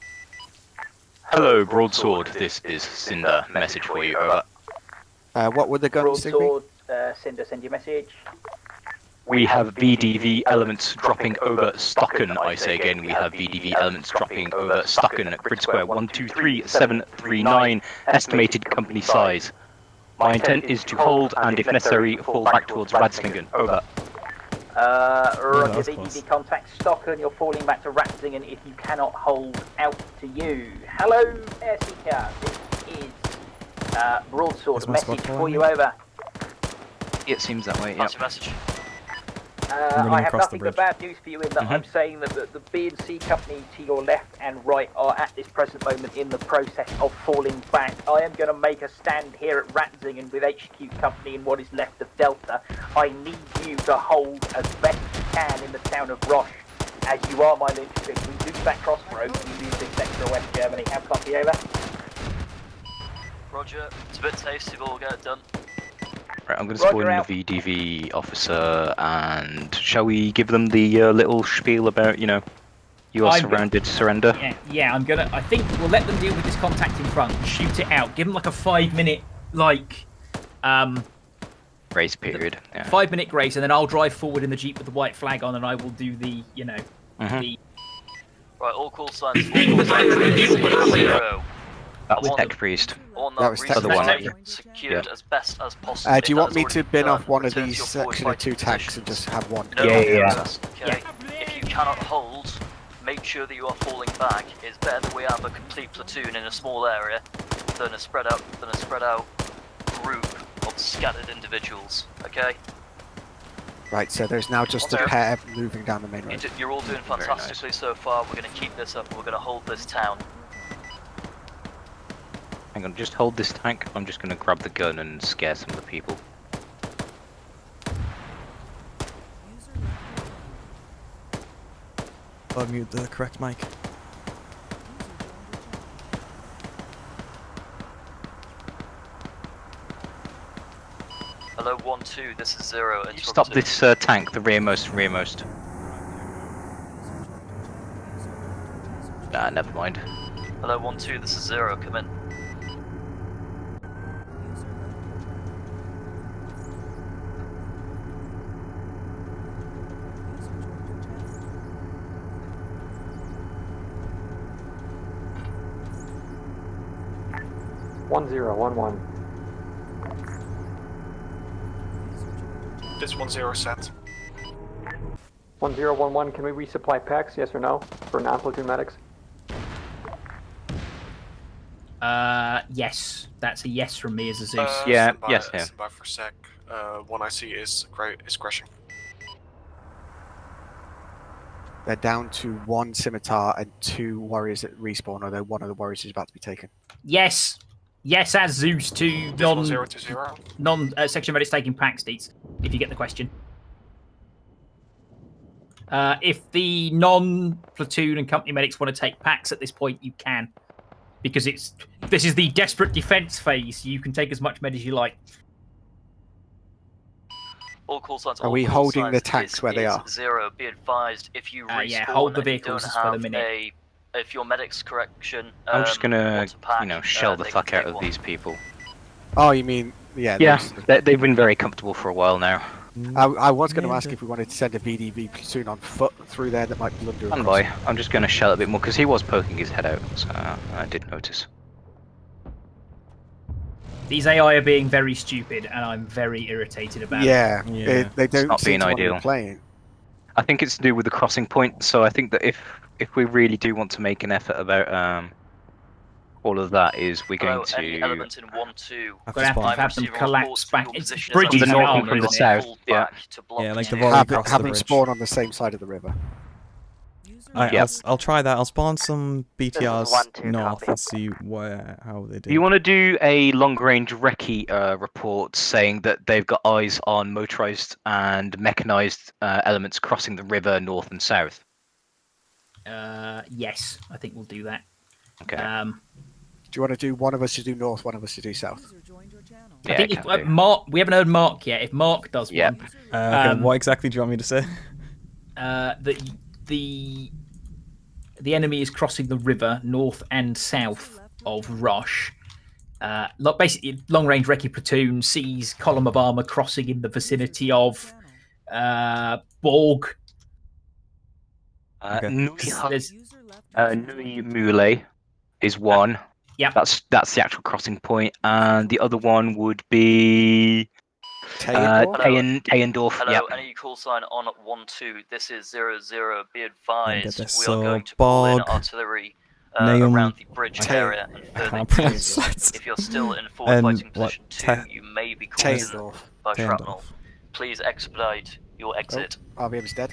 Hello, Broadsword. This is Cinder. Message for you. Over. What were the guns, Digby? Cinder, send your message. We have VDV elements dropping over Stocken. I say again, we have VDV elements dropping over Stocken. Grid square 123739. Estimated company size. My intent is to hold and, if necessary, fall back towards Radsingen. Over. Roger, VDV contact Stocken. You're falling back to Ratsingen if you cannot hold out to you. Hello, air seeker. This is Broadsword. Is my Message squad for calling you. me? Over. It seems that way, yeah. That's your message. I have nothing but bad news for you in that I'm saying that the B and C company to your left and right are at this present moment in the process of falling back. I am going to make a stand here at Ratzingen with HQ company in what is left of Delta. I need you to hold as best you can in the town of Roche, as you are my linchpin. We lose that crossroads, we lose this sector of West Germany. Have copy, over. Roger. It's a bit tasty, but we'll get it done. Right, I'm going to spawn in the VDV officer, and shall we give them the little spiel about, you know, you are surrounded, surrender? Yeah, I think we'll let them deal with this contact in front and shoot it out. Give them like a 5-minute, grace period. 5-minute grace, and then I'll drive forward in the Jeep with the white flag on, and I will do the, you know, the... Right, all call signs, 0. That was Tech Priest. That was Tech Priest. Secured as best as possible. Do you want me to bin off one of these section of 2 tanks and just have one? No, okay. If you cannot hold, make sure that you are falling back. It's better that we have a complete platoon in a small area than a spread out group of scattered individuals. Okay. Right, so there's now just a pair moving down the main road. You're all doing fantastically so far. We're going to keep this up and we're going to hold this town. Hang on, just hold this tank. I'm just going to grab the gun and scare some of the people. I'll mute the correct mic. Hello, 1-2, this is 0. Stop this tank, the rearmost. Nah, never mind. Hello, 1-2, this is 0, come in. This 1-0 set. 1011, can we resupply packs, yes or no, for non-platoon medics? Yes. That's a yes from me as a Zeus. Stand by for a sec. One I see is crashing. They're down to 1 scimitar and 2 warriors at respawn, although one of the warriors is about to be taken. Yes, as Zeus to non-section medics taking packs, Deets, if you get the question. If the non-platoon and company medics want to take packs at this point, you can. Because this is the desperate defense phase. You can take as much med as you like. All call signs. Are we holding the tanks where they are? 0. Be advised if you respawn yeah, hold the and you vehicles don't for the have minute. if your medic's correction. I'm just gonna, shell the fuck out of these people. Oh, you mean, yeah. They've been very comfortable for a while now. I was going to ask if we wanted to send a VDV platoon on foot through there that might blunder across. Stand by. I'm just going to shell a bit more because he was poking his head out, so I did notice. These AI are being very stupid, and I'm very irritated about it. They don't not seem being to want to ideal. be playing. I think it's to do with the crossing point, so I think that if we really do want to make an effort about all of that, is we're going to... Any element in 1-2. I'm going to have them collapse back. It's position bridges from the north and and from the south. Yeah, like the volley across the Have them bridge. spawn on the same side of the river. I'll try that. I'll spawn some BTRs north and see how they do. Do you want to do a long-range recce report saying that they've got eyes on motorized and mechanized elements crossing the river north and south? Yes, I think we'll do that. Okay. Do you want to do one of us to do north, one of us to do south? I think if Mark, we haven't heard Mark yet. If Mark does one, okay, what exactly do you want me to say? That the enemy is crossing the river north and south of Roche. Basically, long-range recce platoon sees column of armor crossing in the vicinity of Borg. Nui Mule is one. Yeah. That's the actual crossing point, and the other one would be Teyendorf. Hello, any call sign on 1-2. This is 0-0. Be advised, we So, are going to pull in Borg, artillery Naum, around the bridge area. And further, if you're still in forward fighting position 2, you may be caught by shrapnel. Please expedite your exit. RBM's dead.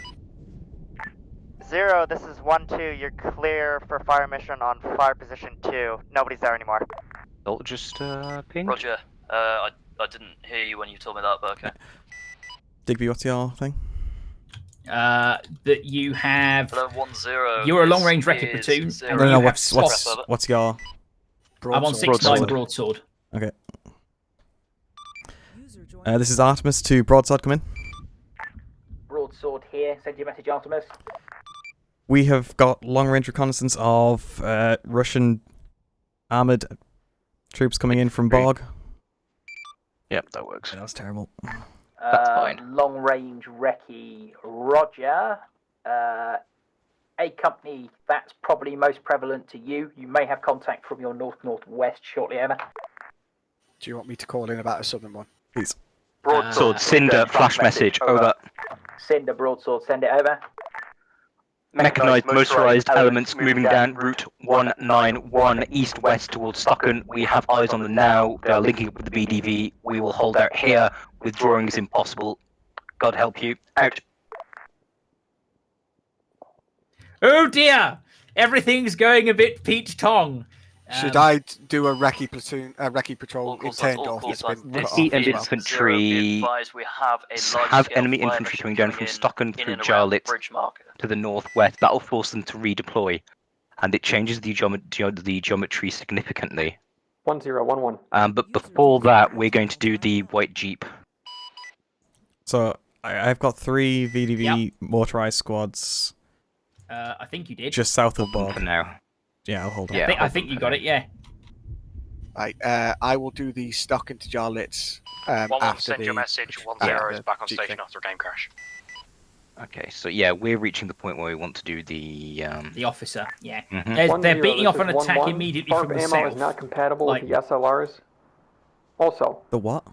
0, this is 1-2. You're clear for fire mission on fire position 2. Nobody's there anymore. Don't just ping. Roger. I didn't hear you when you told me that, but okay. Digby, what's your thing? That you have. 1-0. You're a long range recce platoon. And No, you have what's your? I'm on 6-9 broadsword. Okay. This is Artemis to broadsword. Come in. Broadsword here. Send your message, Artemis. We have got long range reconnaissance of Russian armored troops coming in from Borg. Yep, that works. That's terrible. That's fine. Long range recce, Roger. A company that's probably most prevalent to you. You may have contact from your north-northwest shortly, over. Do you want me to call in about a southern one? Please. Broadsword, Cinder, flash message, over. Cinder, broadsword, send it over. Mechanized motorized elements moving down route 191 east-west towards Stockton. We have eyes on them now. They are linking up with the BDV. We will hold out here. Withdrawing is impossible. God help you. Out. Oh dear! Everything's going a bit Pete Tong. Should I do a recce platoon, recce patrol in Turndorf? It's been cut off and as well. infantry have enemy infantry coming down from Stockton through Jarlit to the northwest. That will force them to redeploy, and it changes the geometry significantly. 1011. But before that, we're going to do the white jeep. So I've got 3 VDV motorized squads. I think you did. Just south of Borg. For now. Yeah, I'll hold on. Yeah, I think you got it. Yeah. Right, I will do the Stockton to Jarlitz after send your message. 10 is back on station after a game crash. Okay, so yeah, we're reaching the point where we want to do the officer. Yeah. Mhm. They're beating off an This is attack 1-1. immediately Sharp from the ammo south. is not compatible with the SLRs. Also, The what?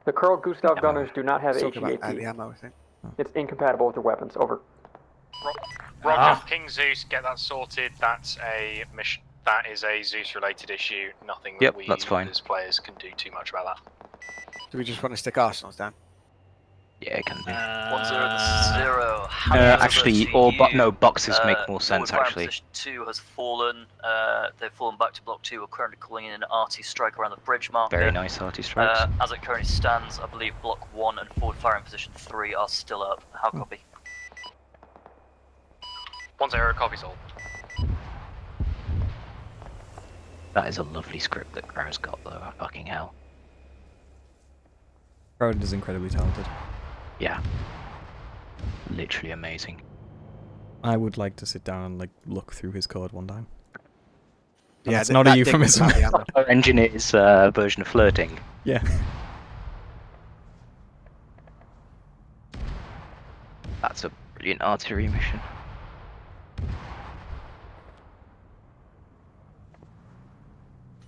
the Carl Gustav gunners do not have Talking about HEAP. the ammo, I think. It's incompatible with their weapons. Over. Roger, King Zeus, get that sorted. That's a mission. That is a Zeus-related issue. Nothing that we that's fine. as players can do too much about that. Do we just want to stick arsenals down? Yeah, it can do. 1-0. Actually, boxes make more sense. Forward fire Actually, position 2 has fallen. They've fallen back to block 2. We're currently calling in an RT strike around the bridge marker. very nice arty strikes. As it currently stands, I believe block 1 and forward fire in position 3 are still up. How copy? 1-0, copies all. That is a lovely script that Crow's got, though. Fucking hell. Crowd is incredibly talented. Yeah. Literally amazing. I would like to sit down and look through his code one time. Yeah, it's not a euphemism. Our engineer's version of flirting. Yeah. That's a brilliant artillery mission.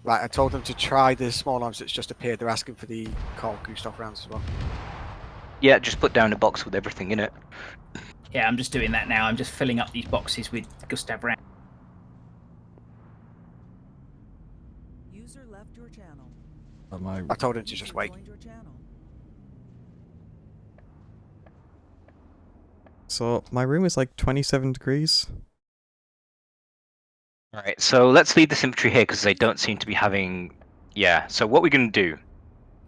Right, I told them to try the small arms that's just appeared. They're asking for the Carl Gustav rounds as well. Yeah, just put down a box with everything in it. Yeah, I'm just doing that now. I'm just filling up these boxes with Gustav round. User left your channel. I told him to just wait. So my room is like 27 degrees. Alright, so let's leave this infantry here because they don't seem to be having... Yeah, so what we're going to do...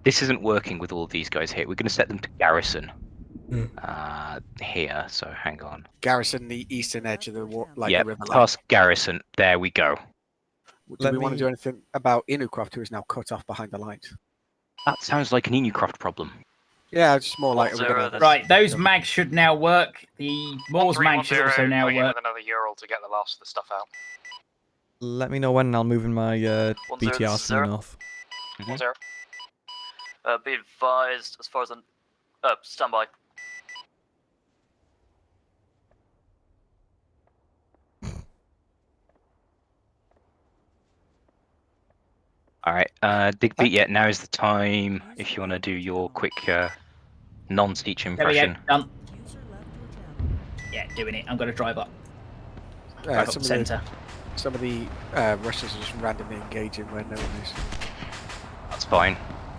This isn't working with all of these guys here. We're going to set them to garrison. Here, so hang on. Garrison the eastern edge of the the river line. task garrison. There we go. Do we want to do anything about Inucroft, who is now cut off behind the lines? That sounds like an Inucroft problem. Yeah, it's just more like... Right, those mags should now work. The Moors mag should also now going in work. with another Ural to get the last of the stuff out. Let me know when and I'll move in my BTRs to the north. 1-0. Be advised, as far as stand by. Alright, Digby, yeah, now is the time if you want to do your quick non-speech There we go, impression. done. Yeah, doing it. I'm going to drive up. Drive up the centre. Some of the Russians are just randomly engaging where no one is. That's fine.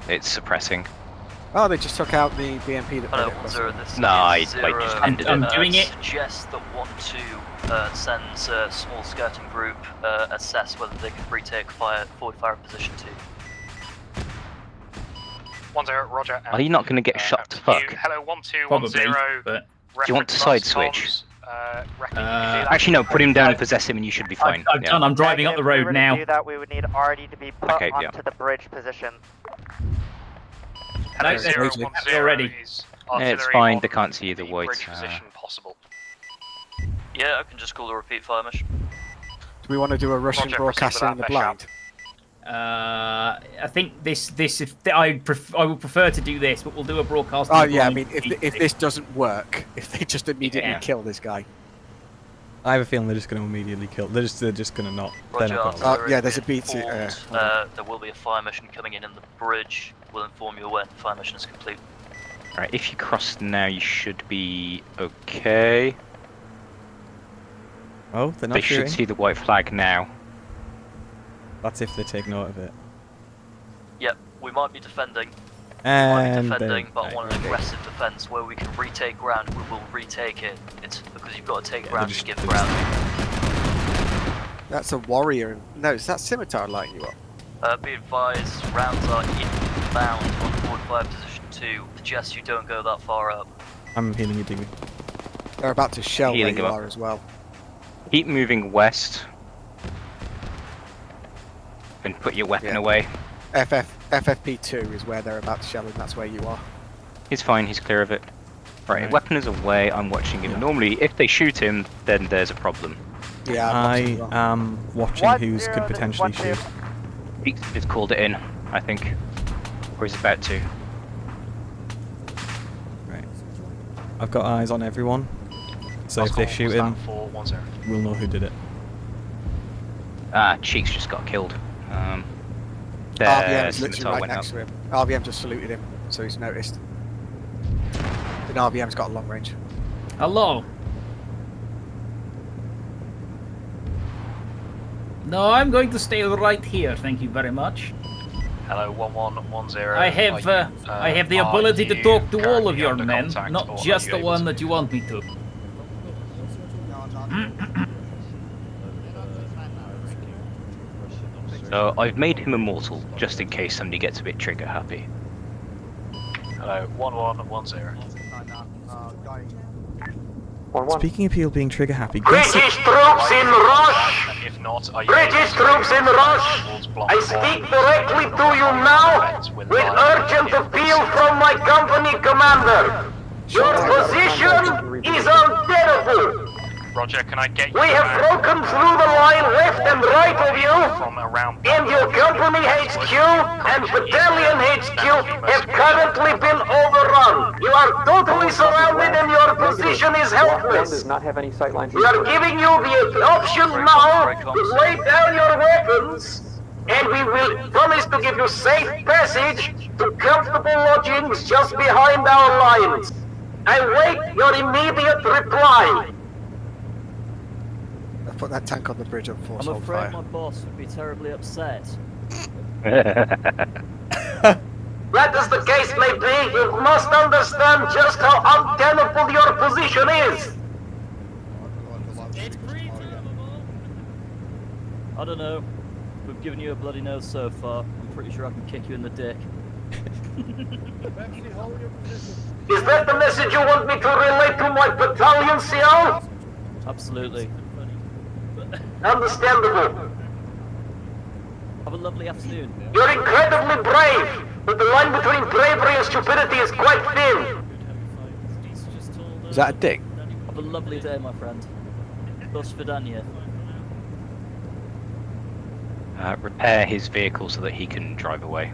It's suppressing. Oh, they just took out the BMP that Hello, made it 1 0, possible. this No, is I just 0. ended it. I'm doing it. Suggest that 1-2 sends a small scouting group assess whether they can retake forward fire in position 2. 1-0, Roger. Are you not going to get shot to fuck? Hello, 1-2, Probably, 1-0. but Do you want to side switch? Actually, no, put him down and possess him and you should be fine. I've done. I'm driving up the road If we were now. to do that, we would need Artie to be put Okay, yeah. onto the bridge position. No, No, Zero, that's 1-0 already. is Yeah, it's artillery fine. on They can't see either the way. bridge position possible. Yeah, I can just call a repeat fire mission. Do we want to do a Russian Roger, broadcasting in the proceed with that, blind? I think this if I would prefer to do this, but we'll do a broadcast. Oh yeah, I mean, if this doesn't work, if they just immediately Yeah. kill this guy. I have a feeling they're just going to immediately kill. They're just going to not. Roger, They're not Oh, going yeah, there's a beat. there will be a fire mission coming in the bridge. We'll inform you when the fire mission is complete. Right, if you cross now, you should be okay. Oh, they're not They shooting? should see the white flag now. That's if they take note of it. Yep, we might be defending. And But I want an aggressive defense where we can retake ground. We will retake it. It's because you've got to take ground to give ground. That's a warrior. No, is that scimitar lighting you up? Be advised, rounds are inbound on forward fire position 2. Suggest you don't go that far up. I'm healing you, Digby. They're about to shell where Healing you him up. are as well. Keep moving west. And put your weapon Yeah. away. FFP2 is where they're about to shell, and that's where you are. He's fine, he's clear of it. Right, weapon is away, I'm watching him. Normally, if they shoot him, then there's a problem. Yeah, I am watching who's could potentially shoot. He's called it in, I think. Or he's about to. Right. I've got eyes on everyone. So if they shoot him, we'll know who did it. Ah, Cheeks just got killed. RVM's Scimitar literally right went next up. to him. RVM just saluted him, so he's noticed. And RVM's got a long range. Hello. No, I'm going to stay right here. Thank you very much. Hello, 1110. I have the ability to talk to all of your men, not just the one that you want me to. So I've made him immortal, just in case somebody gets a bit trigger happy. Hello, 1110. Speaking of people being trigger happy, British troops in rush! If not, British troops in rush! I speak directly to you now with urgent appeal from my company commander. Your position is untenable. Roger, can I get you We have broken through the line left and right of you, from around and your company HQ and battalion HQ have currently been overrun. You are totally surrounded and your position is One helpless. does not have any sight lines. We are giving you the option now to lay down your weapons, and we will promise to give you safe passage to comfortable lodgings just behind our lines. I wait your immediate reply. I've put that tank on the bridge on force I'm hold afraid fire. my boss would be terribly upset. That is the case may be, you must understand just how untenable your position is. I don't know. We've given you a bloody nose so far. I'm pretty sure I can kick you in the dick. Is that the message you want me to relay to my battalion, CL? Absolutely. Understandable. Have a lovely afternoon. You're incredibly brave, but the line between bravery and stupidity is quite thin. Is that a dick? Have a lovely day, my friend. Do svidania. Repair his vehicle so that he can drive away.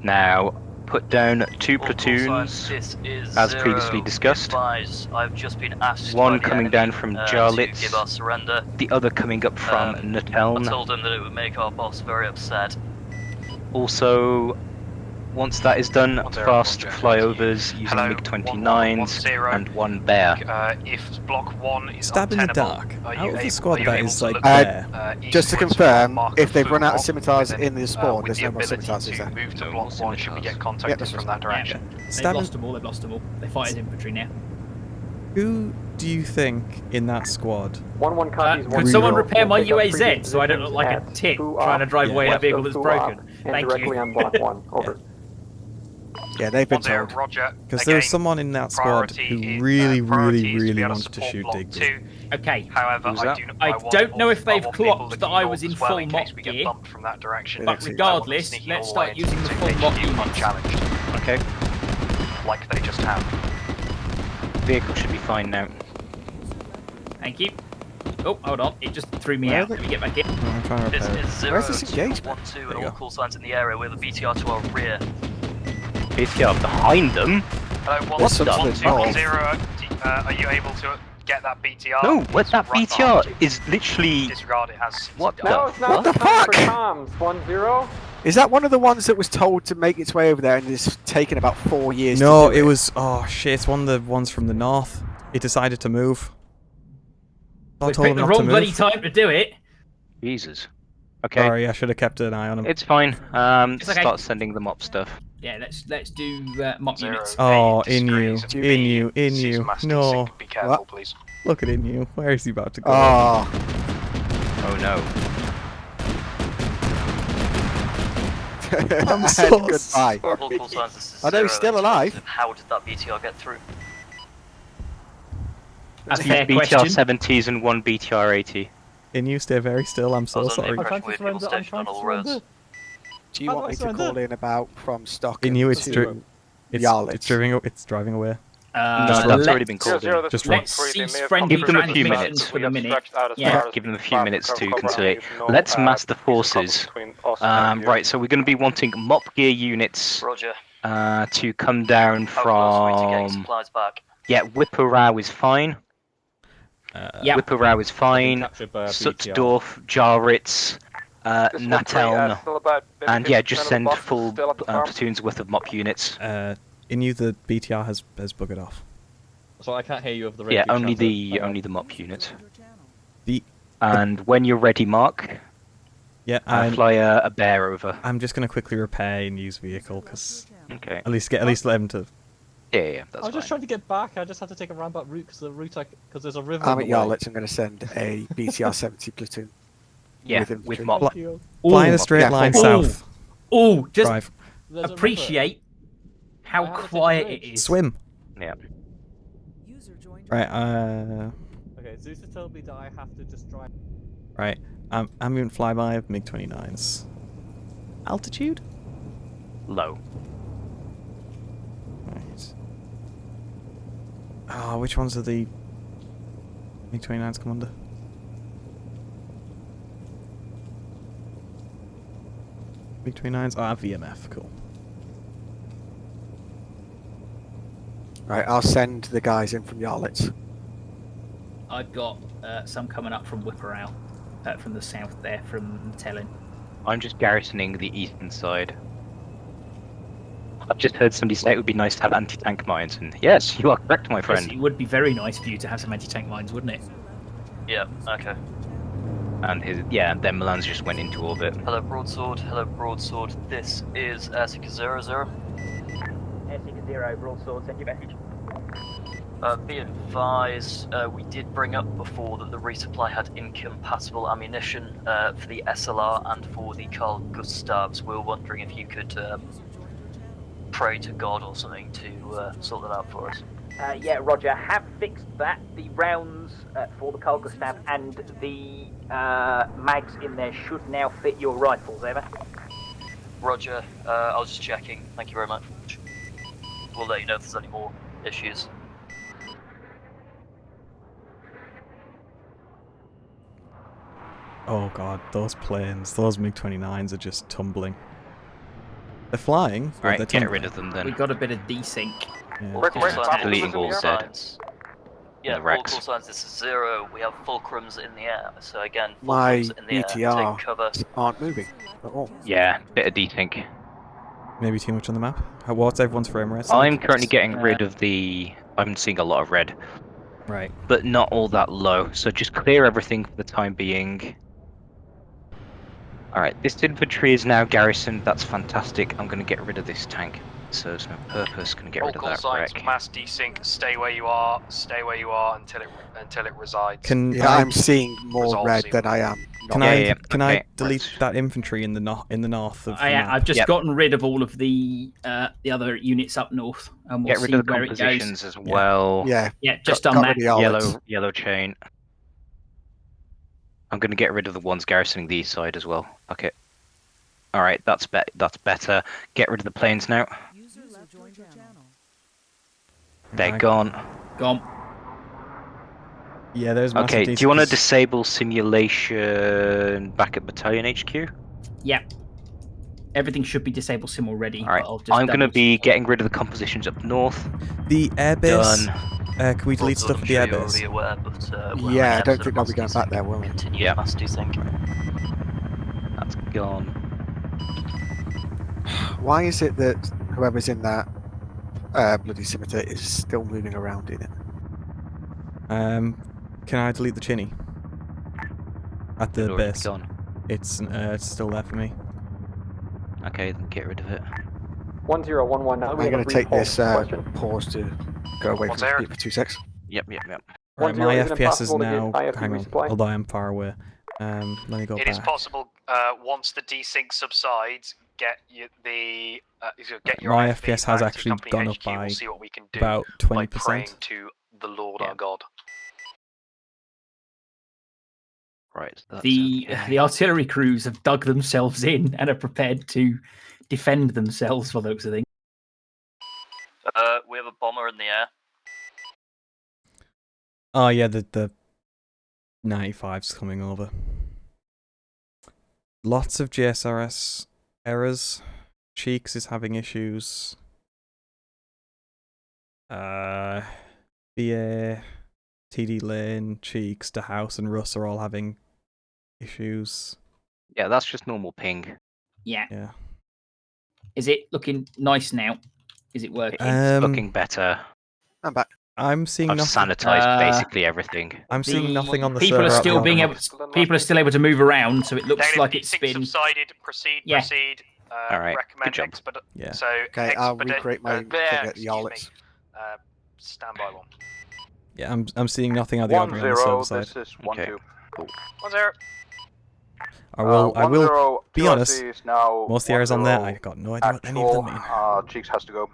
Now, put down 2 platoons, This is as 0. previously discussed. Advise, I've just been asked One by the coming enemy, down from to Jarlitz, give our surrender. the other coming up from I Nateln. told him that it would make our boss very upset. Also, Once that is done, 10, fast Roger. flyovers using Hello, MiG-29s and one bear. If block 1 is Stab in the untenable, dark. are Out you of the able, squad are you that able is to like look there. Just to eastwards confirm, mark if they've food run out of block scimitars with in the spawn, with there's the no more ability scimitars, is to there? move to No block more 1 should we get scimitars. contacted that's from right. that direction. They've lost them all. They've lost them all. They fight as infantry now. Who do you think in that squad? 1-1 copies. Could someone repair my We'll take up UAZ previous so I don't look like a positions tit at Foo trying to Op, drive away in a west vehicle of that's Foo broken? Op, and Thank directly you. on block 1. Over. Yeah, they've been 10, told. Roger. Because there was someone in that squad who really wanted to shoot Digby. Okay. However, Who's that? I don't know if they've want people clocked that looking I was in north as well full in mock case we get gear. bumped from that direction. But regardless, let's start using the full mock units. Challenged. Okay. Like they just have. Vehicle should be fine now. Thank you. Oh, hold on. It just threw me Where out. are Let me get back in. I'm trying to This repair it. is 0 Where's this engagement? 1 2 and you all go. call signs in the area with a BTR to our rear. BTR behind them? Hello, There's some 1 to the 2 north. 0. Are you able to get that BTR? No, what that Right BTR behind you. is literally. Disregard it has. What No, the it's not the time for fuck? comms. 1-0. Is that one of the ones that was told to make its way over there and is taken about 4 years No, to do it was. Oh shit! It's one of the ones from the north. It decided to move. I We told him picked the not wrong to bloody move. time to do it. Jesus. Okay. Sorry, I should have kept an eye on him. It's fine. It's okay. Start sending them up stuff. Yeah, let's do mock units. Oh, in you, disagrees. in you, in Sees you. Master No. Sink. Be careful, What? please. Look at in you. Where is he about to go? Oh, Oh no. I'm so goodbye. All call signs, this is I know he's 0 still in alive. terms of How did that BTR get through? That's a Two fair BTR question. 70s and one BTR 80. In you, stay very still. I'm I so was under the sorry. impression we had people stationed on all roads. do you want me to call in about from Stockton In you, it's to it's Yarlitz? it's driving away. No, that's already been Zero, called zero, in. this Just is once. 1-3. Let's They may cease have friendly Give them a few transmissions minutes. for the minute. Stretched out as Yeah. far as Give them a few far minutes from to cover. consolidate. There's no, Let's mass the piece of cover forces. between us and you. Right, so we're going to be wanting mop gear units Roger. to come down How close are we to getting from. supplies back? Yeah, Whippoorrow is fine. Yeah. Whippoorrow is fine. captured by a Sutzdorf, Jaritz, This 1-3, Nateln, still about maybe and yeah, 50% just of the send boxes full still at the farm. platoons worth of mop units. In you, the BTR has buggered off. So I can't hear you over the radio. Yeah, only chatter. the mop unit. The And when you're ready, Mark, yeah, fly a bear over. I'm just gonna quickly repair and use vehicle because Okay. at least let him to. Yeah, that's I was just fine. trying to get back. I just had to take a roundabout route because because there's a river. I'm at in the way. Yarlitz. I'm going to send a BTR 70 platoon. Yeah, with with infantry. mop. Thank you. Fly in a straight Yeah, line full mop. south. Oh, just Drive. There's a river. appreciate how I have to take a quiet bridge. it is. Swim. Yeah. Right. Okay, Zeus has told me that I have to just drive. Right. Ambient flyby of MiG-29s. Altitude? Low. Right. Oh, which ones are the MiG-29s come under? MiG-29s? Oh, VMF. Cool. Right, I'll send the guys in from Yarlitz. I've got some coming up from Whippoorrow, from the south there, from Tellin. I'm just garrisoning the eastern side. I've just heard somebody say it would be nice to have anti-tank mines, and yes, you are correct, my Yes, friend. it would be very nice for you to have some anti-tank mines, wouldn't it? Yeah, okay. And then Milan's just went into orbit. Hello, Broadsword. Hello, Broadsword. This is Airseeker 00. Airseeker 0, Broadsword, send your message. Be advised, we did bring up before that the resupply had incompatible ammunition for the SLR and for the Carl Gustavs. We were wondering if you could pray to God or something to sort that out for us. Yeah, Roger. Have fixed that. The rounds for the Carl Gustav and the mags in there should now fit your rifles, over. Roger, I was just checking. Thank you very much. We'll let you know if there's any more issues. Oh god, those planes, those MiG-29s are just tumbling. They're flying, but Right, they're get tumbling. rid of them then. We got a bit of desync. Yeah. Deleting all dead. Signs. Yeah, the all wrecks. call signs. This is 0. We have fulcrums in the air. So again, My fulcrums in the air. BTR Take cover. aren't moving at all. Yeah, bit of desync. Maybe too much on the map. What's everyone's frame rate? I'm currently getting rid of the... I'm seeing a lot of red. Right. But not all that low, so just clear everything for the time being. Alright, this infantry is now garrisoned, that's fantastic. I'm going to get rid of this tank. Serves no purpose, going to get All rid of call that signs, wreck. mass desync, stay where you are until it resides. I'm seeing more red than I am. Can I delete that infantry in the north of the map? I've just gotten rid of all of the other units up north, and we'll Get rid see of the where it compositions goes. as well. Yeah, just done that. Yellow chain. I'm going to get rid of the ones garrisoning the east side as well. Okay. Alright, that's better. Get rid of the planes now. They're gone. Gone. Yeah, there's massive Okay, do you want to disable simulation back at Battalion HQ? Yeah. Everything should be disabled sim already. Alright, but I'll just I'm going to be getting rid of the compositions up north. The airbase. Done. Can we delete stuff at the airbase? Yeah, I don't think they'll be going back there, will we? Yeah. Mass desync. That's gone. Why is it that whoever's in that bloody scimitar is still moving around in it? Can I delete the chinny? At the base. Gone. It's still there for me. Okay, then get rid of it. 1011. Now I'm we have going a to take brief this question. pause to go away from the computer for 2 seconds. Yep. Right, my is it FPS is impossible to get now. IFV Hang on, resupply? although I am far away. Let me go It back. is possible. Once the desync subsides, get your My IFV FPS has back to actually company gone up HQ. by We'll see what we can do about by praying 20%. to the Lord our God. Right. The artillery crews have dug themselves in and are prepared to defend themselves for those things. We have a bomber in the air. Oh yeah, the 95's coming over. Lots of GSRS errors. Cheeks is having issues. BA, TD Lane, Cheeks, De House, and Russ are all having issues. Yeah, that's just normal ping. Yeah. Yeah. Is it looking nice now? Is it working? It's looking better. I'm back. I'm seeing I've nothing. sanitized basically everything. I'm seeing nothing on the people server. are still being able. People are still able to move around, so it looks Negative like it's desync been. subsided. Proceed. All right. Recommend Good job. expedite. Yeah. So Okay, I'll recreate my thing at the Yarlets. Stand by one. Yeah, I'm seeing nothing out of the ordinary on the server side. This is 1-2. Cool. 1-0. I will be 1-0, honest. is now Most of the errors on there, 1-0 I got no idea what any of them mean. Cheeks has to go.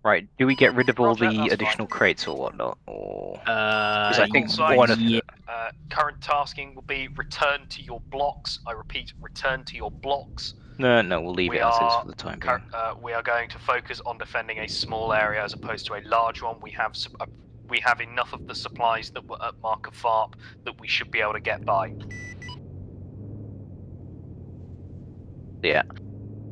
Right, do we get rid of all Roger, the that's additional fine. crates or whatnot? Or because I think Sides, one of current tasking will be return to your blocks. I repeat, return to your blocks. no, we'll leave it as is for the time being. We are going to focus on defending a small area as opposed to a large one. We have enough of the supplies that were at Mark of Farp that we should be able to get by. Yeah.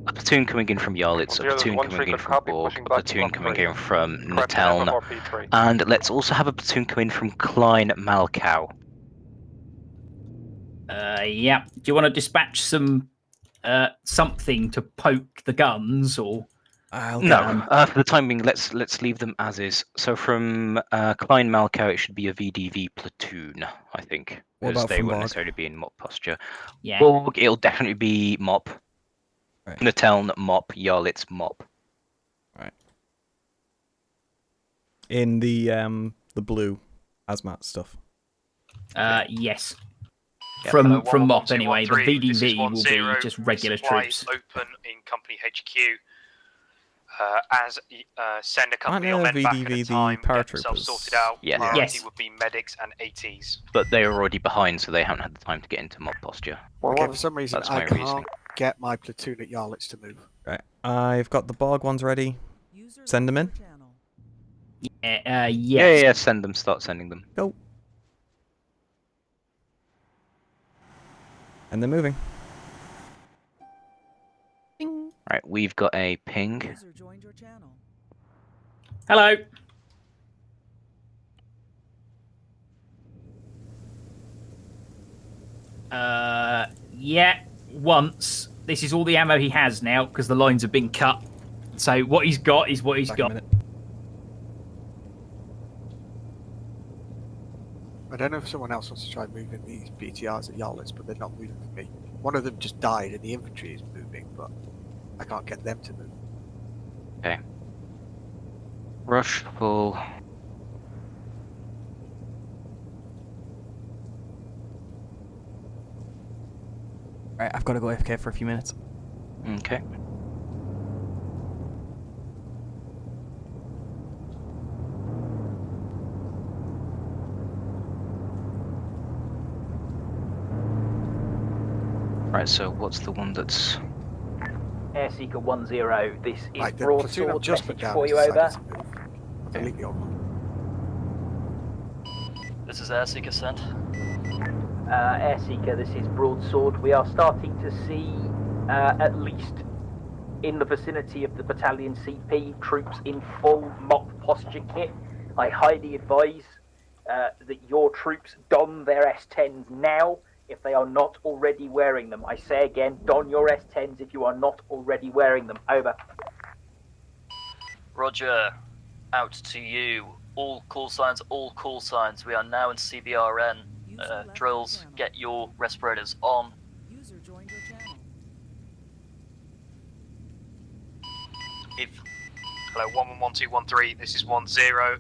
A platoon coming in from Yarlitz, a platoon coming in from Borg, a platoon coming in from Nateln, and let's also have a platoon come in from Klein Malkow. Yeah. Do you want to dispatch some something to poke the guns, or? No, for the time being, let's leave them as is. So from Klein Malkow, it should be a VDV platoon, I think, What because about they from won't Borg? necessarily be in mop posture. Yeah. Borg, it'll definitely be mop. Right. Nateln mop, Yarlitz mop. Right. In the blue hazmat stuff. Yes. Yeah. From 11213, MOP anyway. The this is VDV will 10, be just regular supplies troops. open in company HQ. Send a company Aren't or men back at a VDV time, the get themselves paratroopers? sorted out. Yes. Priority Yes. would be medics and ATs. But they are already behind, so they haven't had the time to get into mop posture. Okay, for some reason That's I my can't reasoning. get my platoon at Yarlitz to move. Right. I've got the Borg ones ready. Send them in. Yes. Yeah, send them, start sending them. Go. And they're moving. Right, we've got a ping. Hello. Yeah, once. This is all the ammo he has now because the lines have been cut. So what he's got is what he's got. I don't know if someone else wants to try moving these BTRs at Yarlitz, but they're not moving for me. One of them just died and the infantry is moving, but I can't get them to move. Okay. Rush full. Right, I've got to go AFK for a few minutes. Okay. Right, so what's the one that's... Airseeker 1-0, this is Right, the broadsword platoon I've just put message down for has you, over. decided to move. Delete the old one. This is Airseeker sent. Airseeker, this is broadsword. We are starting to see, at least in the vicinity of the battalion CP, troops in full mock posture kit. I highly advise that your troops don their S10s now if they are not already wearing them. I say again, don your S10s if you are not already wearing them. Over. Roger. Out to you. All call signs, all call signs. We are now in CBRN. Drills, get your respirators on. User joined your channel. Hello, 111213, this is 10.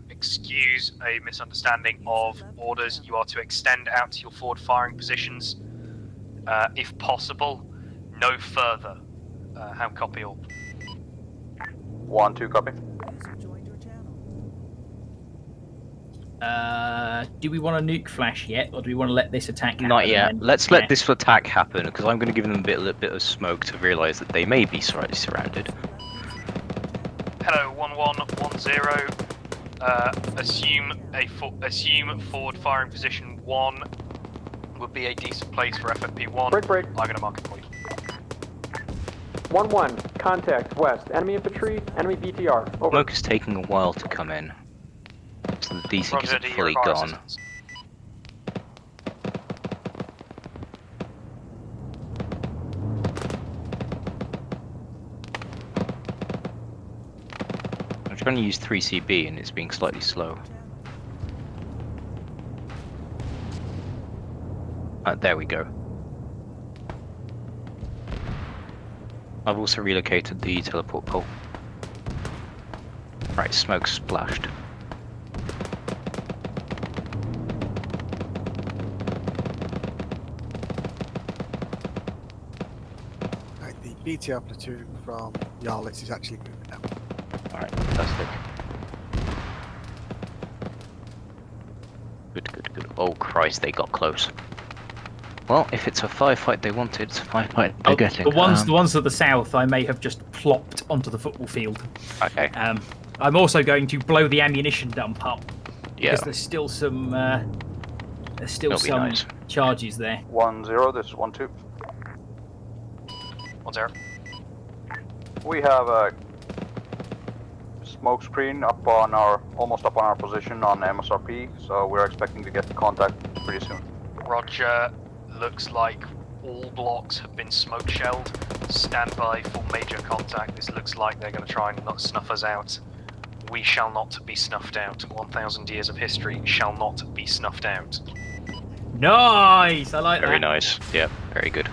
Excuse a misunderstanding of orders. You are to extend out to your forward firing positions. If possible, no further. How copy all? 1-2, copy. User joined your channel. Do we want a nuke flash yet, or do we want to let this attack happen? Not yet. and then- Let's let this attack happen, because I'm going to give them a little bit of smoke to realise that they may be slightly surrounded. Hello, 1110. Assume forward firing position 1 would be a decent place for FFP1. Break. I'm going to mark it for you. 1-1, contact west. Enemy infantry, enemy BTR. Over. Smoke is taking a while to come in, so the DC Roger, isn't do you fully require gone. assistance? I'm trying to use 3CB and it's being slightly slow. There we go. I've also relocated the teleport pole. Right, smoke splashed. Right, the BTR platoon from Yarlitz is actually moving now. Alright, fantastic. Good. Oh Christ, they got close. Well, if it's a firefight they wanted, it's a firefight they're getting. The ones to the south, I may have just plopped onto the football field. Okay. I'm also going to blow the ammunition dump up. Yeah. Because there's still some Nice. charges there. 1-0, this is 1-2. 1-0. We have a smoke screen almost up on our position on MSRP, so we're expecting to get contact pretty soon. Roger. Looks like all blocks have been smoke shelled. Stand by for major contact. This looks like they're going to try and not snuff us out. We shall not be snuffed out. 1,000 years of history shall not be snuffed out. Nice! I like that. Very nice. Yeah, very good.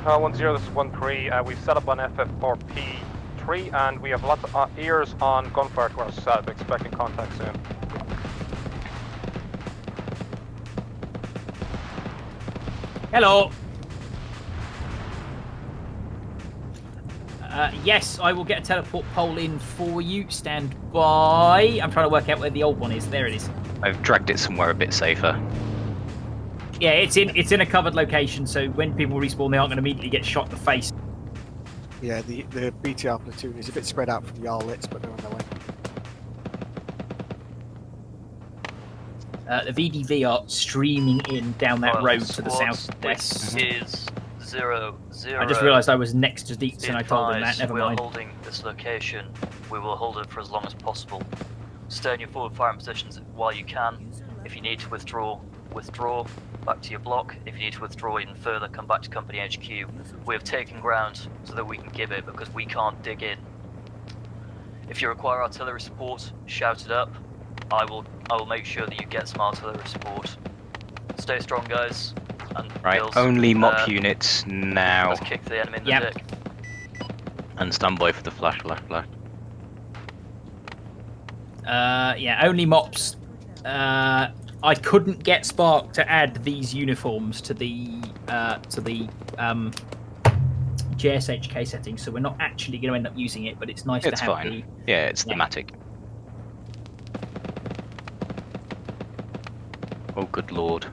1-0, this is 1-3. We've set up on FF4P3 and we have lots of ears on gunfire to our south. Expecting contact soon. Hello. Yes, I will get a teleport pole in for you. Stand by. I'm trying to work out where the old one is. There it is. I've dragged it somewhere a bit safer. Yeah, it's in a covered location, so when people respawn, they aren't going to immediately get shot in the face. Yeah, the BTR platoon is a bit spread out from Yarlitz, but they're on their way. The VDV are streaming in down that road to the southwest. Is 0-0. I just realised I was next to Deets and I told him that. Never we mind. are holding this location. We will hold it for as long as possible. Stay in your forward firing positions while you can. If you need to withdraw, withdraw back to your block. If you need to withdraw even further, come back to Company HQ. We have taken ground so that we can give it because we can't dig in. If you require artillery support, shout it up. I will make sure that you get some artillery support. Stay strong, guys. And Right, girls, only mop units now. Let's kick the enemy in the dick. And stand by for the flash. Yeah, only mops. I couldn't get Spark to add these uniforms to the JSHK setting, so we're not actually going to end up using it. But it's nice It's to have fine. Yeah, it's thematic. Oh, good lord.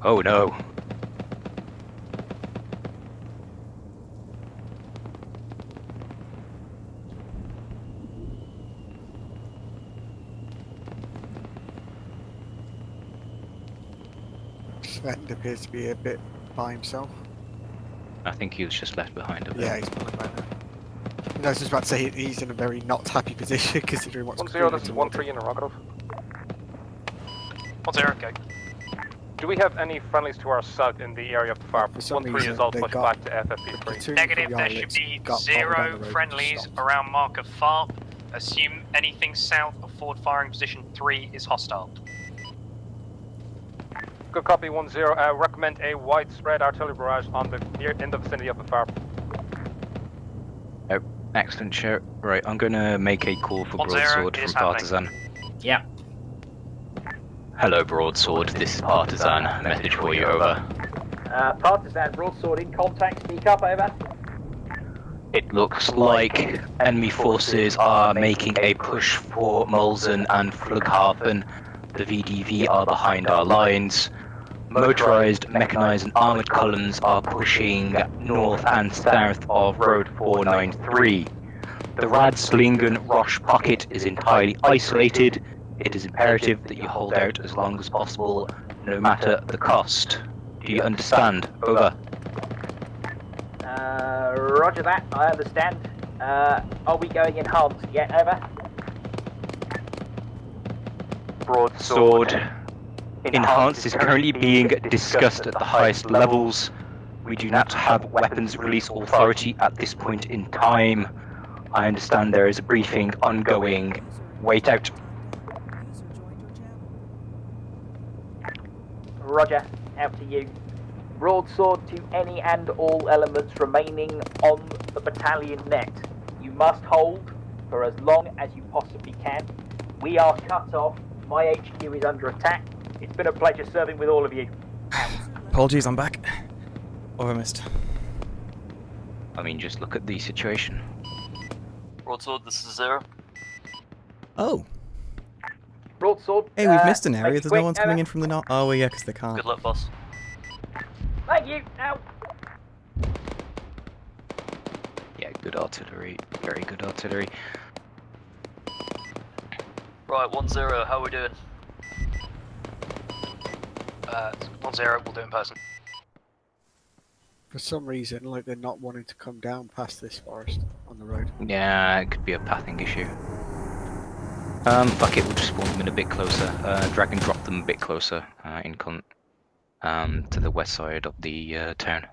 Oh no. Sven appears to be a bit by himself. I think he was just left behind a bit. Yeah, he's pulling back now. I was just about to say he's in a very not happy position considering what's 1-0, this is 1-3 interrogative. 1-0, go. Do we have any friendlies to our south in the area of the far? 1-3 is all pushed back to FFP3. Negative, there should be 0 friendlies around marker FARP. Assume anything south of forward firing position 3 is hostile. Good copy, 1-0. Recommend a widespread artillery barrage on in the vicinity of the FARP. Oh, excellent show. Right, I'm going to make a call for Broadsword from Partisan. Yeah. Hello, Broadsword. This is Partisan. Message for you, over. Partisan, Broadsword in contact. Speak up, over. It looks like enemy forces are making a push for Mulzen and Flughafen. The VDV are behind our lines. Motorized, mechanized and armored columns are pushing north and south of Road 493. The Radslingen-Roche pocket is entirely isolated. It is imperative that you hold out as long as possible, no matter the cost. Do you understand? Over. Roger that, I understand. Are we going enhanced yet? Over. Broadsword. Enhanced is currently being discussed at the highest levels. We do not have weapons release authority at this point in time. I understand there is a briefing ongoing. Wait out. Roger, out to you. Broadsword to any and all elements remaining on the battalion net. You must hold for as long as you possibly can. We are cut off. My HQ is under attack. It's been a pleasure serving with all of you. Apologies, I'm back. Or I missed. I mean, just look at the situation. Broadsword, this is 0. Oh. Broadsword. Hey, we've missed an area. There's no one's coming in from the north. Oh, well, yeah, because they can't. Good luck, boss. Thank you. Out. Yeah, good artillery. Very good artillery. Right, 1-0. How are we doing? 1-0, we'll do it in person. For some reason, like they're not wanting to come down past this forest on the road. Yeah, it could be a pathing issue. Fuck it, we'll just spawn them in a bit closer. Drag and drop them a bit closer to the west side of the town.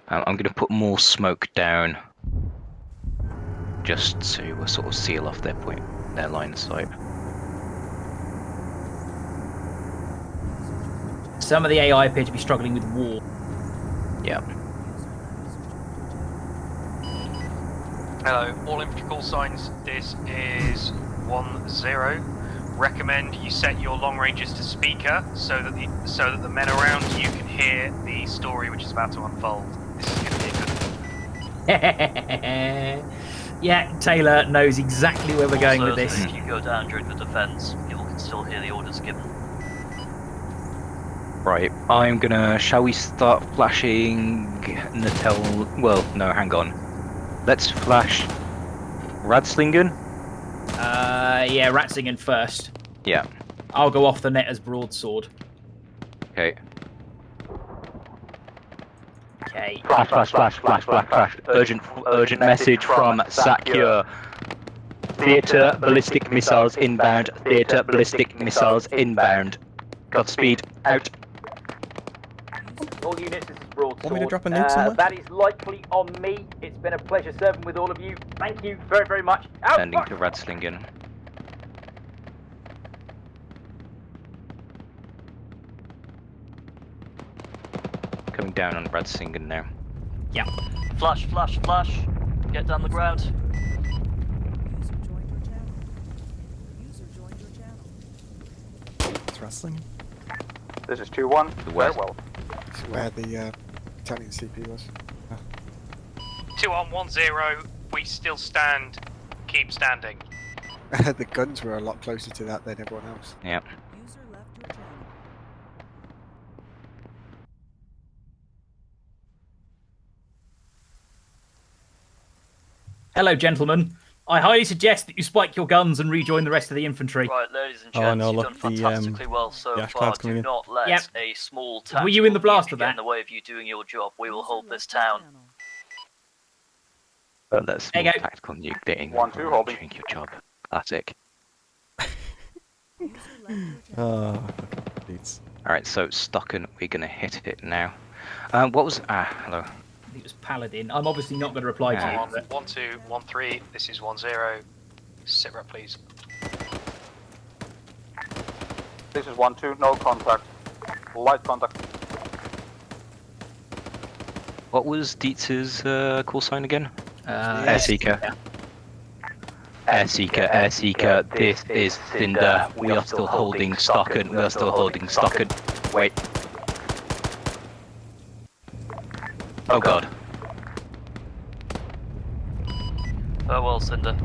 I'm going to put more smoke down just to sort of seal off their line of sight. Some of the AI appear to be struggling with war. Yeah. Hello, all infantry call signs. This is 1-0. Recommend you set your long ranges to speaker so that the men around you can hear the story which is about to unfold. This is going to be a good. Yeah, Taylor knows exactly where we're going with this. If you go down during the defense, people can still hear the orders given. Right, I'm gonna. Shall we start flashing Natel? Well, no, hang on. Let's flash Radslingen. Yeah, Radslingen first. Yeah. I'll go off the net as Broadsword. Okay. Okay. Flash. Urgent message from Sakya. Theatre ballistic missiles inbound. Theatre ballistic missiles inbound. Godspeed. Out. All units, this is Broadsword. Want me to drop a nuke somewhere? That is likely on me. It's been a pleasure serving with all of you. Thank you very, very much. Out. Sending to Radslingen. Coming down on Radslingen now. Yeah. Flash, flash, flash. Get down the ground. It's wrestling. This is 2-1. Very well. This is where the Italian CP was. 2-1-1-0. We still stand. Keep standing. The guns were a lot closer to that than everyone else. Yep. Hello, gentlemen. I highly suggest that you spike your guns and rejoin the rest of the infantry. Right, ladies and Oh, gents, no, you've look, done fantastically well so the Ash far. Cloud's coming Do in. not let Yep. a small tactical Were you in the blast unit of get that? in the way of you doing your job. We will hold this town. Well, that's There more you go. tactical nuke dating. 1-2, holding. Doing your job. Classic. Oh, beats. Alright, so Stocken, we're gonna hit it now. What was... hello. I think it was Paladin. I'm obviously not going to reply to you. but- 1-2-1-3. This is 1-0. Sit rep, please. This is 1-2. No contact. Light contact. What was Dietz's call sign again? Air Seeker. Air Seeker, Air Seeker, this is Cinder. We are still holding Stocken. We are still holding Stocken. Wait. Oh god. Farewell, Cinder.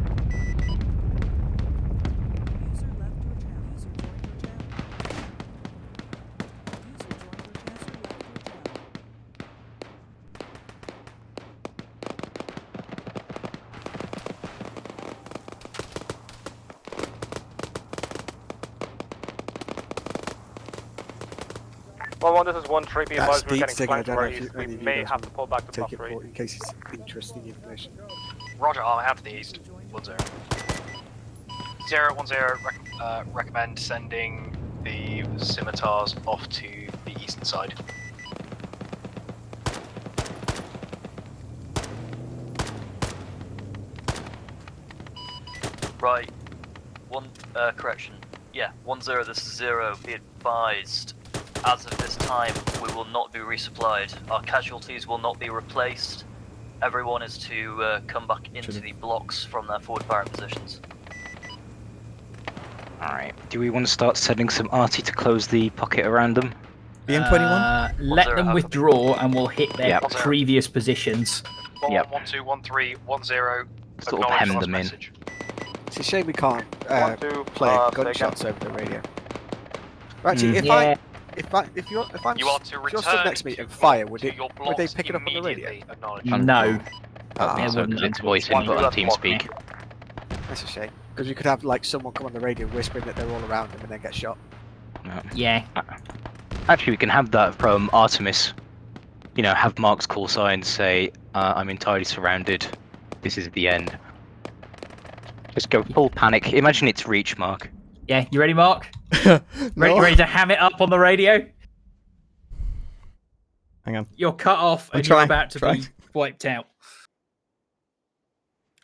Well, this is 1-3. Be That's advised we're Deeds getting taking. I flanked don't know very if east. you, We any of you may guys have to will pull back to top take it 3. for, in case it's interesting information. Roger, I'm out to the east. 1-0. 0-1-0. Recommend sending the scimitars off to the eastern side. Right. Correction. Yeah, 1-0, this is 0. Be advised, as of this time, we will not be resupplied. Our casualties will not be replaced. Everyone is to come back into the blocks from their forward firing positions. Alright, do we want to start sending some arty to close the pocket around them? BM21? Let them withdraw and we'll hit their Yep. previous positions. 1-1, 1-2, 1-3, 1-0. Sort of hem them in. Message. It's a shame we can't 1-2, play say gunshots over the radio. Actually, if I'm You are to if you're stood next to me and fire, would they pick it up on the radio? No. Oh, so because it's voice input on TeamSpeak. That's a shame. Because you could have like someone come on the radio whispering that they're all around him and then get shot. Yeah. Actually, we can have that from Artemis. You know, have Mark's call sign say, I'm entirely surrounded. This is the end. Just go full panic. Imagine it's reach, Mark. Yeah, you ready, Mark? No. Ready to ham it up on the radio? Hang on. You're cut off and you're about to be wiped out.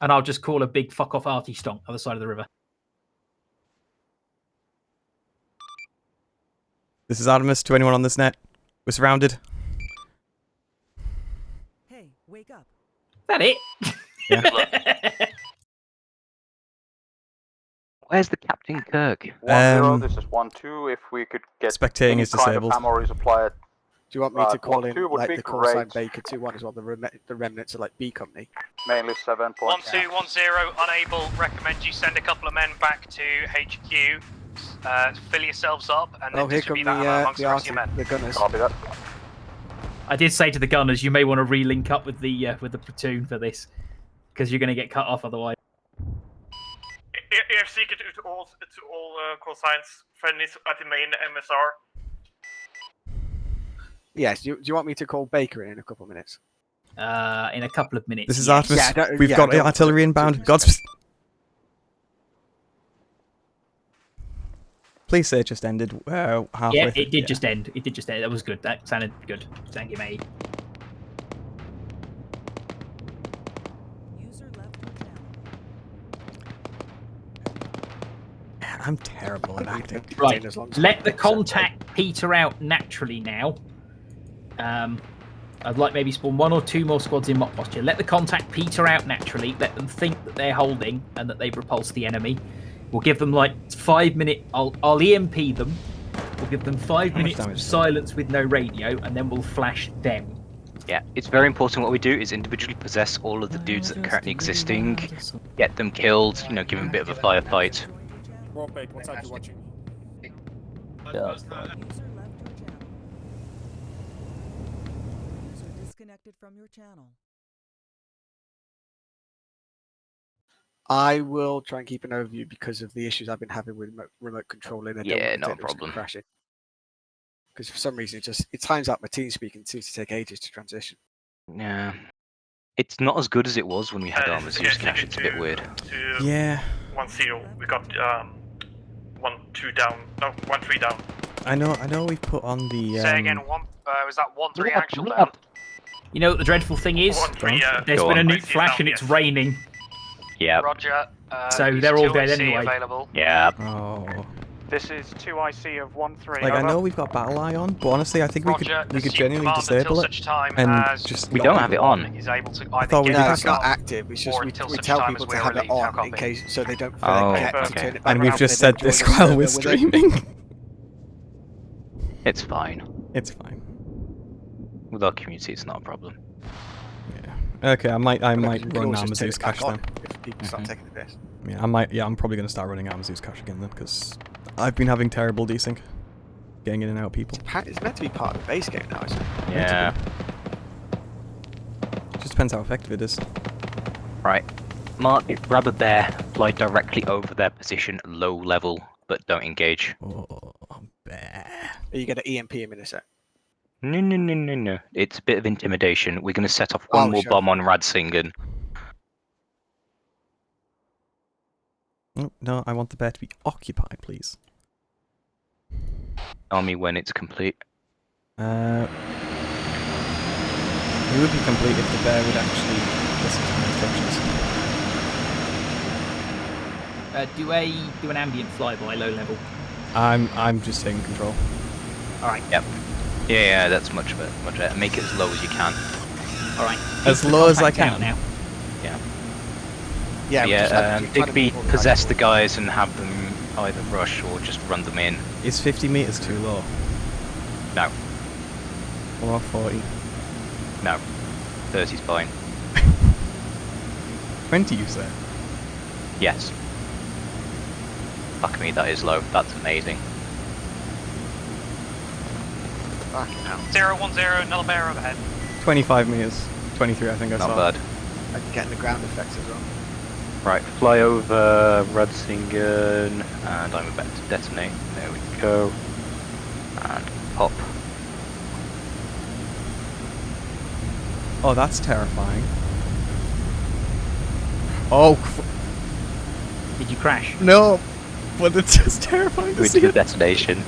And I'll just call a big fuck off arty stonk other side of the river. This is Artemis to anyone on this net. We're surrounded. Hey, wake up. That it? Yeah. Where's the Captain Kirk? 1-0, this is 1-2. If we could get Spectating any is kind disabled. of ammo resupplied. Do you want me to call in 1-2 would like be the call great. sign Baker 2-1 as well? The remnants are like B company. Mainly 7 points. 1-2, 1-0. Unable. Recommend you send a couple of men back to HQ. Fill yourselves up and then Oh, here come distribute that ammo amongst the the rest of your arty, men. the gunners. Copy that. I did say to the gunners, you may want to re-link up with the platoon for this, because you're going to get cut off otherwise. Air Seeker to all call signs. Friendlies at the main MSR. Yes. Do you want me to call Baker in a couple of minutes? In a couple of minutes. This is yes. Artemis. We've got artillery inbound. Godspeed. Please say it just ended halfway. Yeah, it did just end. It did just end. That was good. That sounded good. Thank you, mate. I'm terrible at acting. Right, let the contact peter out naturally now. I'd like maybe spawn 1 or 2 more squads in mock posture. Let the contact peter out naturally. Let them think that they're holding and that they've repulsed the enemy. We'll give them like 5 minutes. I'll EMP them. We'll give them 5 minutes of silence with no radio, and then we'll flash them. Yeah, it's very important what we do is individually possess all of the dudes that are currently existing, get them killed, you know, give them a bit of a firefight. Robert, what side are you watching? Yeah. User disconnected from your channel. I will try and keep an overview because of the issues I've been having with remote controlling. Yeah, not a problem. Crashing. Because for some reason it times out my TeamSpeak and seems to take ages to transition. Yeah. It's not as good as it was when we had Arma Zeus cache, it's a bit weird. Yeah. 1-0, we got 1-2 down, no, 1-3 down. I know we've put on the... Say again, was that 1-3 actual down? You know what the dreadful thing is? 1-3, There's been a nuke flash and it's raining. Yeah. Roger. So they're all dead anyway. Available. Yeah. Oh. This is 2IC of 1-3. Like, I know we've got Battle Eye on, but honestly, I think we could genuinely disable it. And just we don't have it on. I thought we did. It's not active. It's just we tell people to have it on in case so they don't forget to turn it back. And we've just said this while we're streaming. It's fine. It's fine. With our community, it's not a problem. Yeah. Okay, I might run Arma Zeus cache then. If people start taking the piss. Yeah, I'm probably going to start running Arma Zeus cache again then, because I've been having terrible desync. Getting in and out of people. It's meant to be part of the base game now, isn't it? Yeah. Just depends how effective it is. Right. Mark, grab a bear, fly directly over their position, low level, but don't engage. Oh, bear. Are you going to EMP him in a sec? No. It's a bit of intimidation. We're going to set off one more bomb on Radsingen. Oh, no, I want the bear to be occupied, please. Tell me when it's complete. It would be complete if the bear would actually listen to my instructions. Do an ambient flyby low level. I'm just taking control. All right. Yep. Yeah, that's much better. Make it as low as you can. All right. As low as I can now. Yeah. Yeah. Digby possess the guys and have them either rush or just run them in. Is 50 meters too low? No. What about 40? No. 30's fine. 20, you say? Yes. Fuck me, that is low. That's amazing. Fucking hell. 010, another bear overhead. 25 meters. 23, I think I saw. Not bad. I can get the ground effects as well. Right, fly over Radsingen, and I'm about to detonate. There we go. And pop. Oh, that's terrifying. Oh, did you crash? No, but it's just terrifying to see the it. detonation.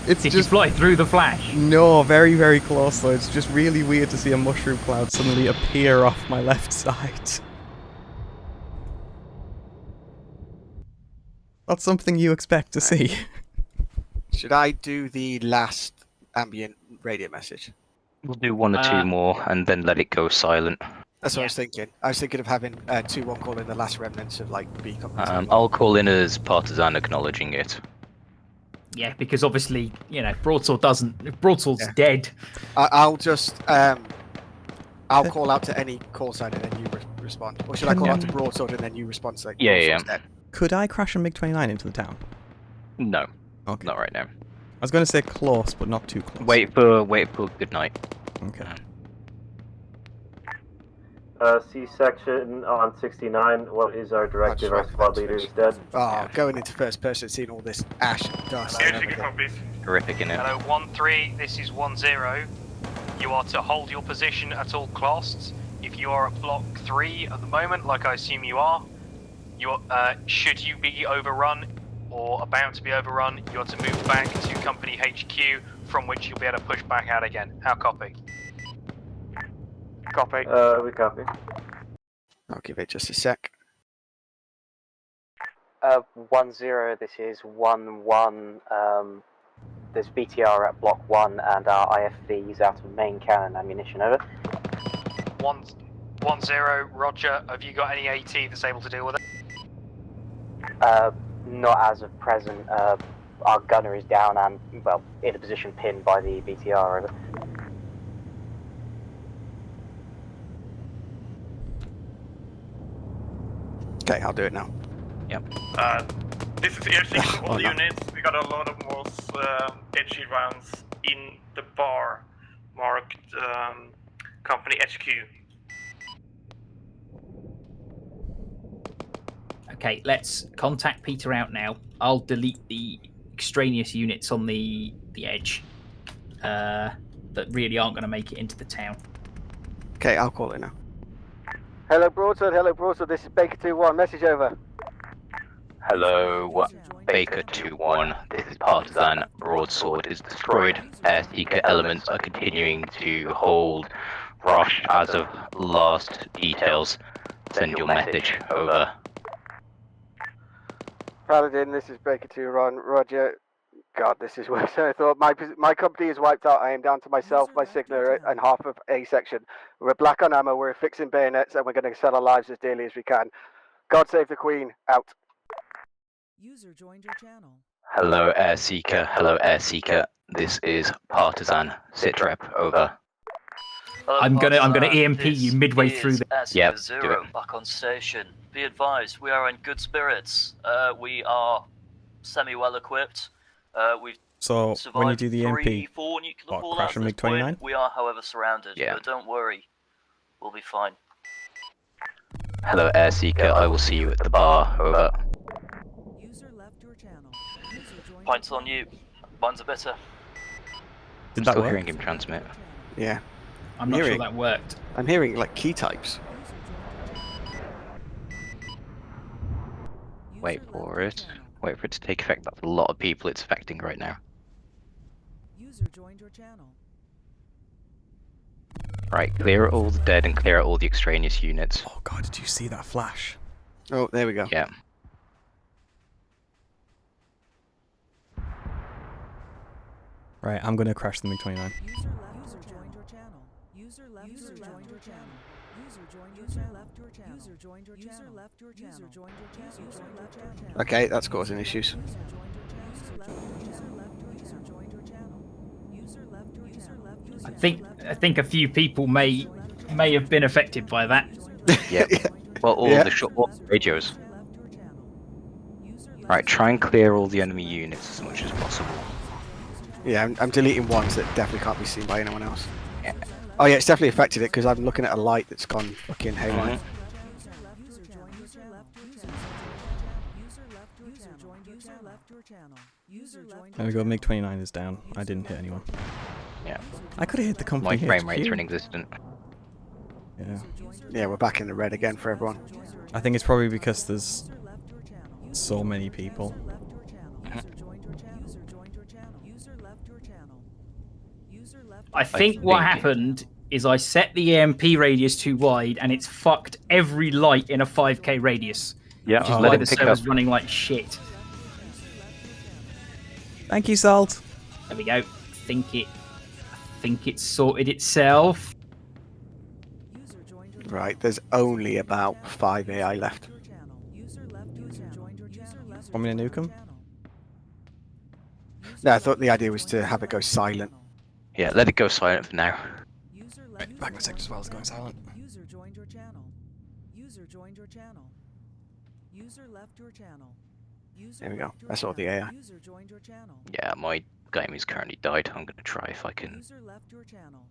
Did you fly through the flash? No, very, very close though. It's just really weird to see a mushroom cloud suddenly appear off my left side. That's something you expect to see. Should I do the last ambient radio message? We'll do 1 or 2 more and then let it go silent. That's what I was thinking. I was thinking of having 2-1 call in the last remnants of like B companies. I'll call in as partisan acknowledging it. Yeah, because obviously, you know, Broadsword doesn't. If Broadsword's dead. I'll just I'll call out to any call sign and then you respond. Or should I call out to Broadsword and then you respond to like Yeah. dead? Could I crash a MiG-29 into the town? No. Okay. Not right now. I was going to say close, but not too close. Wait for Goodnight. Okay. C-section on 69. What is our directive? Our squad leader is dead. Oh, going into first person, seeing all this ash and dust. Horrific, innit? Hello, 1-3. This is 1-0. You are to hold your position at all costs. If you are at block 3 at the moment, like I assume you are, should you be overrun, or about to be overrun, you are to move back to Company HQ, from which you'll be able to push back out again. How copy? Copy. We copy. I'll give it just a sec. 1-0, this is 1-1. There's BTR at block 1 and our IFVs out of main cannon ammunition, over. 1-0, roger. Have you got any AT that's able to deal with it? Not as of present. Our gunner is down and, well, in a position pinned by the BTR, over. Okay, I'll do it now. Yep. This is airship for all Oh, no. units. We got a lot of more HE rounds in the bar marked Company HQ. Okay, let's contact Peter out now. I'll delete the extraneous units on the edge that really aren't going to make it into the town. Okay, I'll call it now. Hello, Broadsword. Hello, Broadsword. This is Baker 2-1. Message over. Hello, Baker 2-1. This is Partisan. Broadsword is destroyed. Air Seeker elements are continuing to hold Rosh as of last details. Send your message. Over. Paladin, this is Baker 2-1. Roger. God, this is worse than I thought. My company is wiped out. I am down to myself, my signaler, and half of A section. We're black on ammo. We're fixing bayonets, and we're going to sell our lives as dearly as we can. God save the Queen. Out. User joined your channel. Hello, Air Seeker. Hello, Air Seeker. This is Partisan. Sitrep. Over. I'm gonna EMP you midway through the. Yep, Zero, back on station. Be advised, we are in good spirits. We are semi-well equipped. We've So when you do the EMP, 4 nuclear what, crash and MiG-29? We are, however, surrounded. Yeah. But don't worry, we'll be fine. Hello, Air Seeker. I will see you at the bar. Over. User left your channel. User joined Points on you. Mine's a bitter. I'm that still work? hearing him transmit. Yeah. I'm not sure that worked. I'm hearing like key types. Wait for it. Wait for it to take effect. That's a lot of people it's affecting right now. User joined your channel. Right, clear out all the dead and clear out all the extraneous units. Oh god, did you see that flash? Oh, there we go. Yeah. Right, I'm gonna crash the MiG-29. User joined your channel. User left your channel. User joined your channel. Left your channel. User joined your channel. User left your channel. User joined your channel. User left your channel. Okay, that's causing issues. I think a few people may have been affected by that. Yeah. Well, all the short radios. Right, try and clear all the enemy units as much as possible. Yeah, I'm deleting ones that definitely can't be seen by anyone else. Yeah. Oh yeah, it's definitely affected it because I'm looking at a light that's gone fucking haywire. There we go, MiG-29 is down. I didn't hit anyone. Yeah. I could have hit the company My frame rates HQ. are inexistent. Yeah. Yeah, we're back in the red again for everyone. I think it's probably because there's so many people. I think what happened is I set the EMP radius too wide and it's fucked every light in a 5k radius. Yeah, which is let why it the pick server's up. running like shit. Thank you, Salt. There we go. I think it's sorted itself. Right, there's only about 5 AI left. Want me to nuke him? No, I thought the idea was to have it go silent. Yeah, let it go silent for now. Right, back my sector as well is going silent. User joined your channel. User joined your channel. User left your channel. There we go. That's all the AI. User joined your channel. Yeah, my game is currently died. I'm going to try if I can. User left your channel.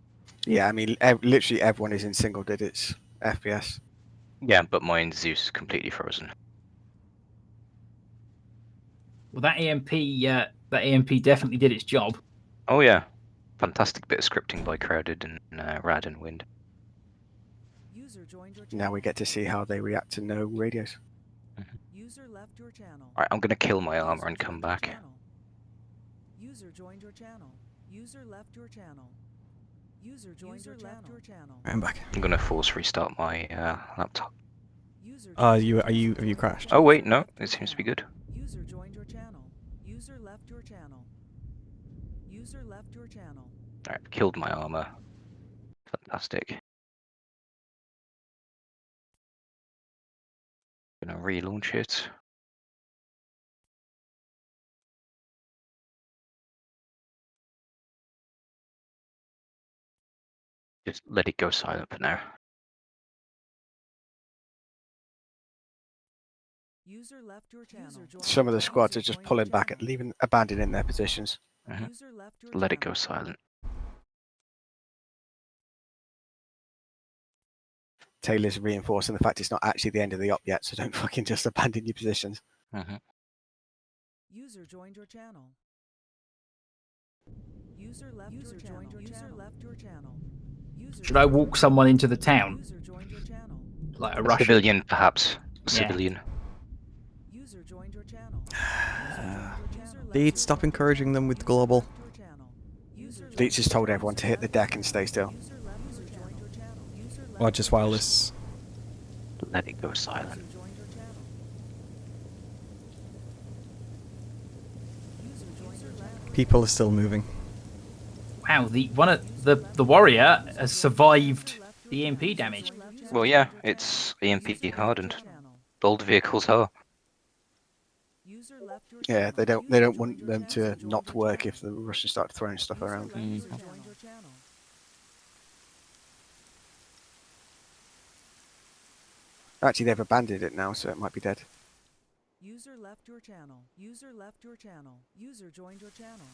Yeah, I mean, literally everyone is in single digits FPS. Yeah, but mine Zeus is completely frozen. Well, that EMP definitely did its job. Oh yeah, fantastic bit of scripting by Crowded and Rad and Wind. User joined your Now we get to see how they react to no radios. User left your channel. Alright, I'm gonna kill my armor and come back. User joined your channel. User left your channel. User joined your channel. I'm back. I'm gonna force restart my laptop. Have you crashed? Oh wait, no, it seems to be good. User joined your channel. User left your channel. User left your channel. Alright, killed my armor. Fantastic. Gonna relaunch it. Just let it go silent for now. User left your channel. Some of the squads are just pulling back and abandoning their positions. Let it go silent. Taylor's reinforcing the fact it's not actually the end of the op yet, so don't fucking just abandon your positions. User joined your channel. User left your channel. User left your channel. Should I walk someone into the town? Like a Russian? Civilian, perhaps. Civilian. User joined your channel. Deeds, stop encouraging them with global. Deets has told everyone to hit the deck and stay still. Or just wireless. Let it go silent. People are still moving. Wow, the warrior has survived the EMP damage. Well, yeah, it's EMP hardened. Old vehicles are. Yeah, they don't want them to not work if the Russians start throwing stuff around. Actually, they've abandoned it now, so it might be dead. User left your channel. User left your channel. User joined your channel.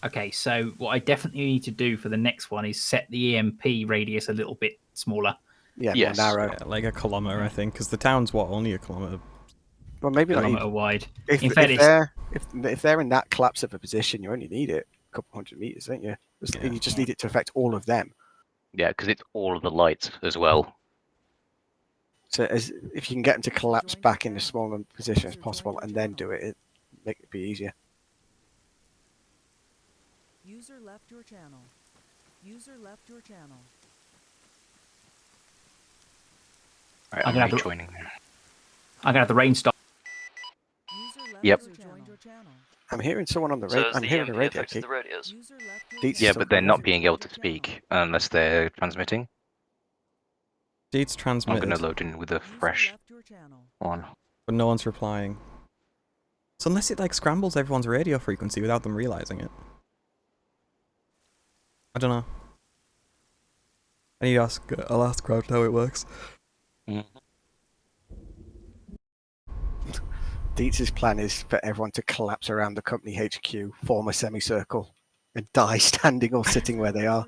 Okay, so what I definitely need to do for the next one is set the EMP radius a little bit smaller. Yeah, more narrow. Yeah, like a kilometre, I think, because the town's only a kilometre. Well, maybe not kilometre wide. If they're in that collapse of a position, you only need it a couple hundred meters, don't you? You just need it to affect all of them. Yeah, because it's all of the lights as well. So if you can get them to collapse back in as small a position as possible and then do it, make it be easier. User left your channel. User left your channel. Right, I'm I'm gonna rejoining. I'm gonna have the rain stop. Yep. I'm hearing someone on the radio. I'm hearing a radio. The radios. Yeah, but they're not being able to speak unless they're transmitting. Deeds I'm transmitted. gonna load in with a fresh one. But no one's replying. So unless it like scrambles everyone's radio frequency without them realizing it. I don't know. I need to ask. I'll ask Crouch how it works. Dietz's plan is for everyone to collapse around the company HQ, form a semicircle, and die standing or sitting where they are.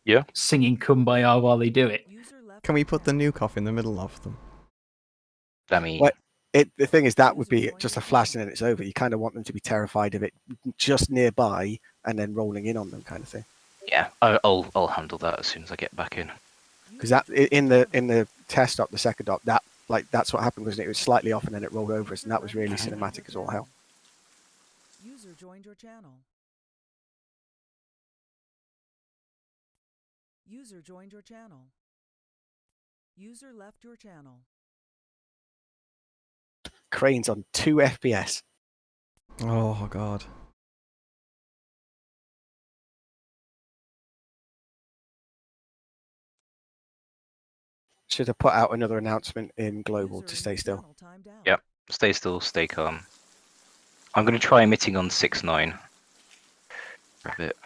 Yeah. Singing Kumbaya while they do it. Can we put the nuke off in the middle of them? I mean, well, the thing is, that would be just a flash and then it's over. You kind of want them to be terrified of it just nearby and then rolling in on them, kind of thing. Yeah, I'll handle that as soon as I get back in. Because that in the test op, the second op, that's what happened, wasn't it? It was slightly off and then it rolled over us, and that was really cinematic as all hell. User joined your channel. User joined your channel. User left your channel. Cranes on 2 FPS. Oh god. Should have put out another announcement in global to stay still. Yep, stay still, stay calm. I'm going to try emitting on 6-9 for a bit.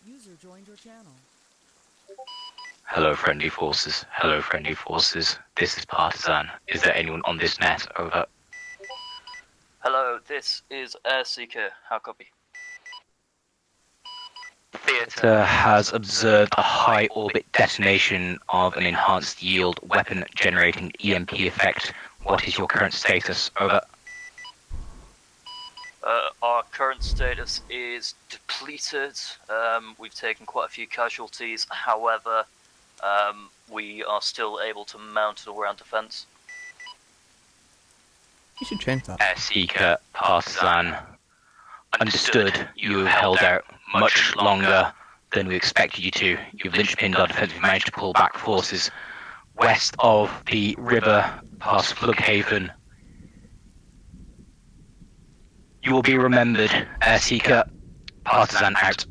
User joined your channel. Hello, friendly forces. Hello, friendly forces. This is Partisan. Is there anyone on this net? Over. Hello, this is Airseeker. How copy? Theatre has observed a high orbit detonation of an enhanced yield weapon generating EMP effect. What is your current status? Over. Our current status is depleted. We've taken quite a few casualties. However, we are still able to mount an all-round defense. You should change that. Air Seeker, Partisan. Understood, you have held out much longer than we expected you to. You've linchpinned our defence. We've managed to pull back forces west of the river past Flughaven. You will be remembered, Air Seeker, Partisan out.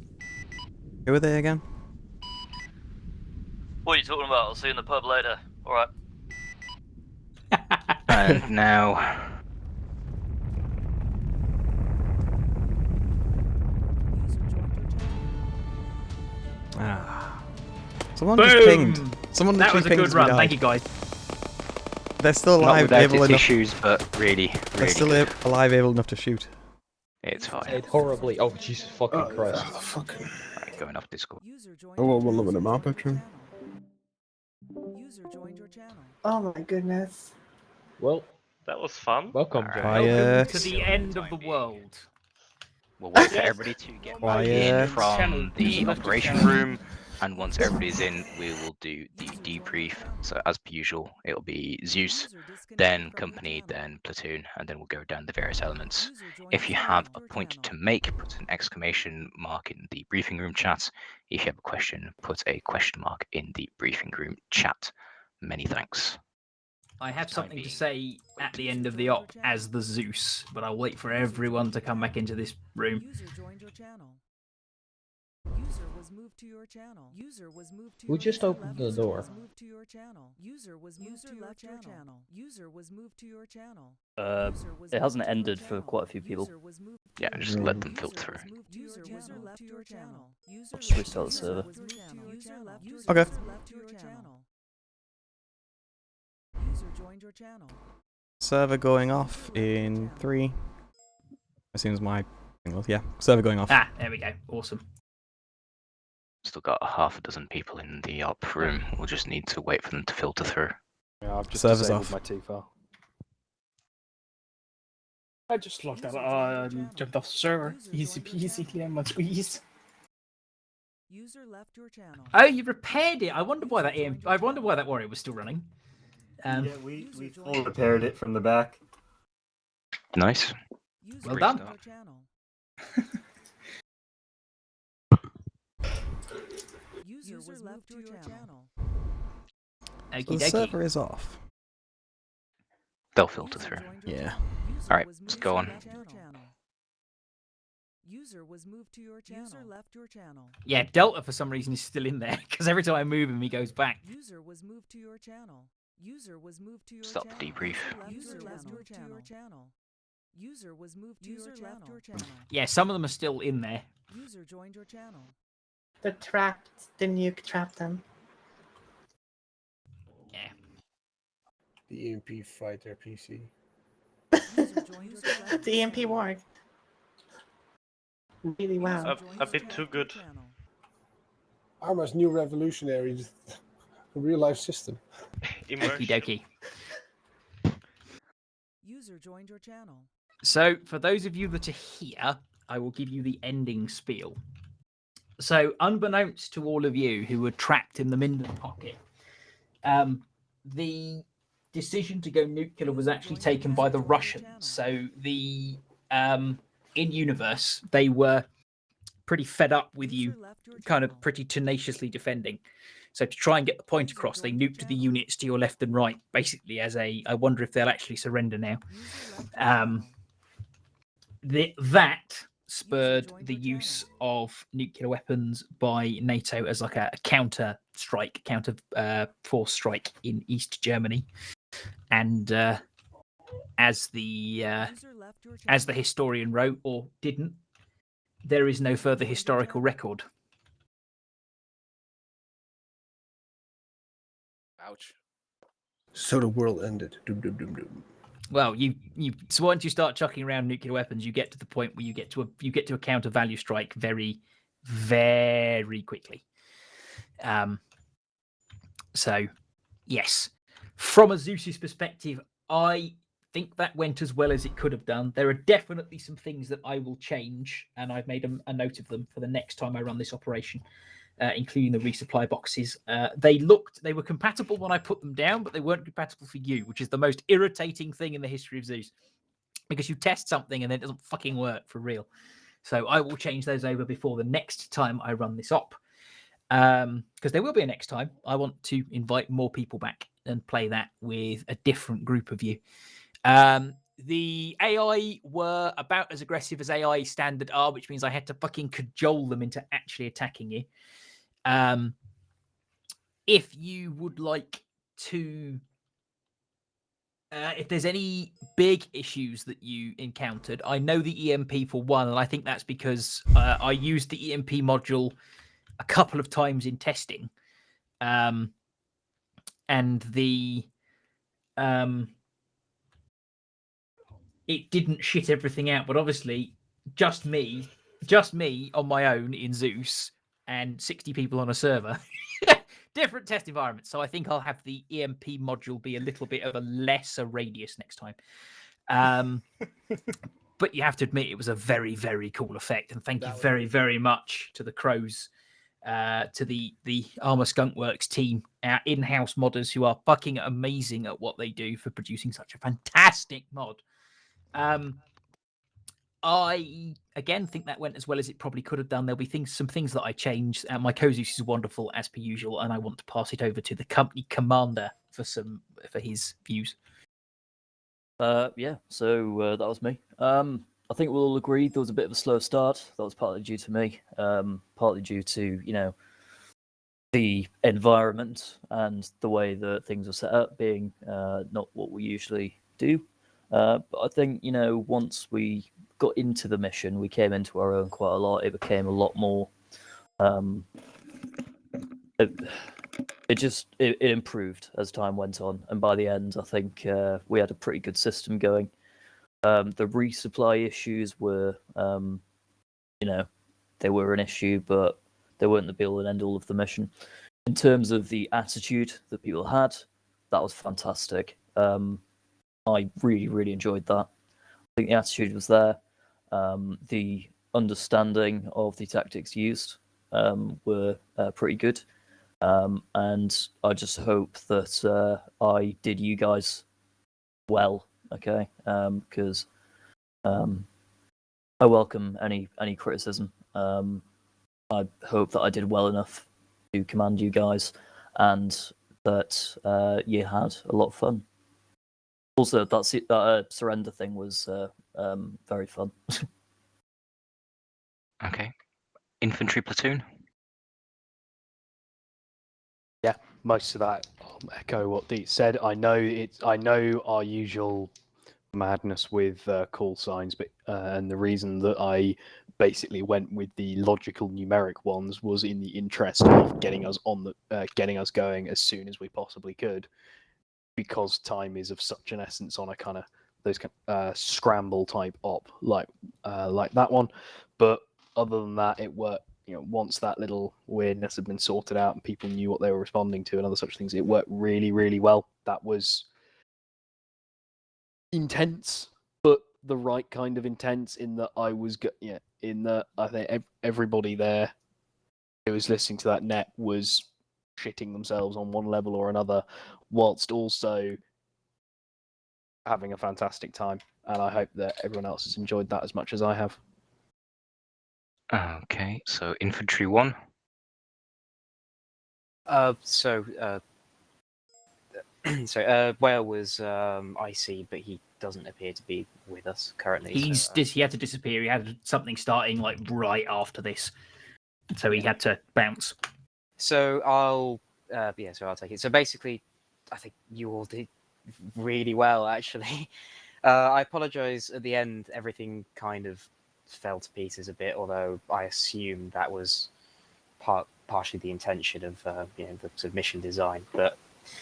Who are they again? What are you talking about? I'll see you in the pub later. Alright. And now... Someone Boom! just pinged. Someone That was a good pinged run. me Thank now. you, guys. They're still Not alive, without able its enough. issues, but really They're still alive, able enough to shoot. It's fine. It horribly. Oh, Jesus fucking Christ. Fucking. Right, going off Discord. Oh, we'll live in a map picture. Oh my goodness. Well, that was fun. Welcome, Welcome Quiet. to the end of the world. We'll wait for everybody to get back in Quiet. from the operation room, and once everybody's in, we will do the debrief. So as per usual, it'll be Zeus, then company, then platoon, and then we'll go down the various elements. If you have a point to make, put an exclamation mark in the briefing room chat. If you have a question, put a question mark in the briefing room chat. Many thanks. I have something to say at the end of the op as the Zeus, but I'll wait for everyone to come back into this room. User joined your channel. User was moved to your channel. User was moved to Who just opened the door? was moved to your channel. User was moved to your channel. User was moved to your channel. It hasn't ended for quite a few people. Yeah, just let them filter through. User was moved to your channel. I'll just restart the server. Okay. User joined your channel. Server going off in 3. As soon as my thing was, yeah. Server going off. Ah, there we go. Awesome. Still got half a dozen people in the op room. We'll just need to wait for them to filter through. Yeah, I've just Server's disabled off. my T-file. I just logged out, jumped off the server. Easy peasy, lemon squeeze. User left your channel. Oh, you repaired it. I wonder why that I wonder why that warrior was still running. Yeah, we full repaired it from the back. Nice. Well done. User was left to your channel. So Okie the dokie. server is off. They'll filter through. Yeah. Alright, let's go on. User was moved to your channel. User left your channel. Yeah, Delta for some reason is still in there because every time I move him, he goes back. User was moved to your channel. User was moved to your Stop the debrief. User left your channel. User was moved to your channel. Yeah, some of them are still in there. User joined your channel. They're trapped. The nuke trapped them. Yeah. The EMP fighter PC. The EMP worked. Really well. A bit too good. Arma's new revolutionary real life system. Okie dokie. User joined your channel. So, for those of you that are here, I will give you the ending spiel. So, unbeknownst to all of you who were trapped in the Minden pocket, the decision to go nuclear was actually taken by the Russians. So, the in-universe, they were pretty fed up with you kind of pretty tenaciously defending. So to try and get the point across, they nuked the units to your left and right, basically as a, I wonder if they'll actually surrender now. That spurred the use of nuclear weapons by NATO as like a counter strike, counter force strike in East Germany. And as the historian wrote, or didn't, there is no further historical record. Ouch. So the world ended. Doom, doom, doom, doom. Well, so once you start chucking around nuclear weapons, you get to the point where you get to a counter value strike very, very quickly. So, yes, from a Zeus's perspective, I think that went as well as it could have done. There are definitely some things that I will change, and I've made a note of them for the next time I run this operation, including the resupply boxes. They were compatible when I put them down, but they weren't compatible for you, which is the most irritating thing in the history of Zeus. because you test something and then it doesn't fucking work for real. So I will change those over before the next time I run this op. Because there will be a next time. I want to invite more people back and play that with a different group of you. The AI were about as aggressive as AI standard are, which means I had to fucking cajole them into actually attacking you. If you would like to, if there's any big issues that you encountered, I know the EMP for one, and I think that's because I used the EMP module a couple of times in testing, and it didn't shit everything out. But obviously, just me on my own in Zeus and 60 people on a server. Different test environments. So I think I'll have the EMP module be a little bit of a lesser radius next time. But you have to admit it was a very, very cool effect. And thank you very, very much to the Crows, to the Arma Skunkworks team, our in-house modders who are fucking amazing at what they do for producing such a fantastic mod. I again think that went as well as it probably could have done. There'll be some things that I changed. My Kozus is wonderful as per usual, and I want to pass it over to the company commander for his views. Yeah, so that was me. I think we'll all agree there was a bit of a slow start. That was partly due to me, partly due to the environment and the way that things were set up being not what we usually do. But I think once we got into the mission, we came into our own quite a lot. It became a lot more. It improved as time went on, and by the end, I think we had a pretty good system going. The resupply issues were, they were an issue, but they weren't the be-all and end-all of the mission. In terms of the attitude that people had, that was fantastic. I really, really enjoyed that. I think the attitude was there. The understanding of the tactics used were pretty good. And I just hope that I did you guys well, okay? Because I welcome any criticism. I hope that I did well enough to command you guys, and that you had a lot of fun. Also, that surrender thing was very fun. Okay. Infantry platoon? Yeah, most of that echo what Deet said. I know our usual madness with call signs, but and the reason that I basically went with the logical numeric ones was in the interest of getting us going as soon as we possibly could, because time is of such an essence on a kind of those scramble type op like that one. But other than that, it worked. Once that little weirdness had been sorted out and people knew what they were responding to and other such things, it worked really, really well. That was intense, but the right kind of intense. In that I think everybody there who was listening to that net was shitting themselves on one level or another, whilst also having a fantastic time. And I hope that everyone else has enjoyed that as much as I have. Okay, so infantry 1. Whale was icy, but he doesn't appear to be with us currently. He had to disappear. He had something starting like right after this, so he had to bounce. So I'll take it. So basically, I think you all did really well, actually. I apologize at the end. Everything kind of fell to pieces a bit, although I assume that was partially the intention of the submission design. But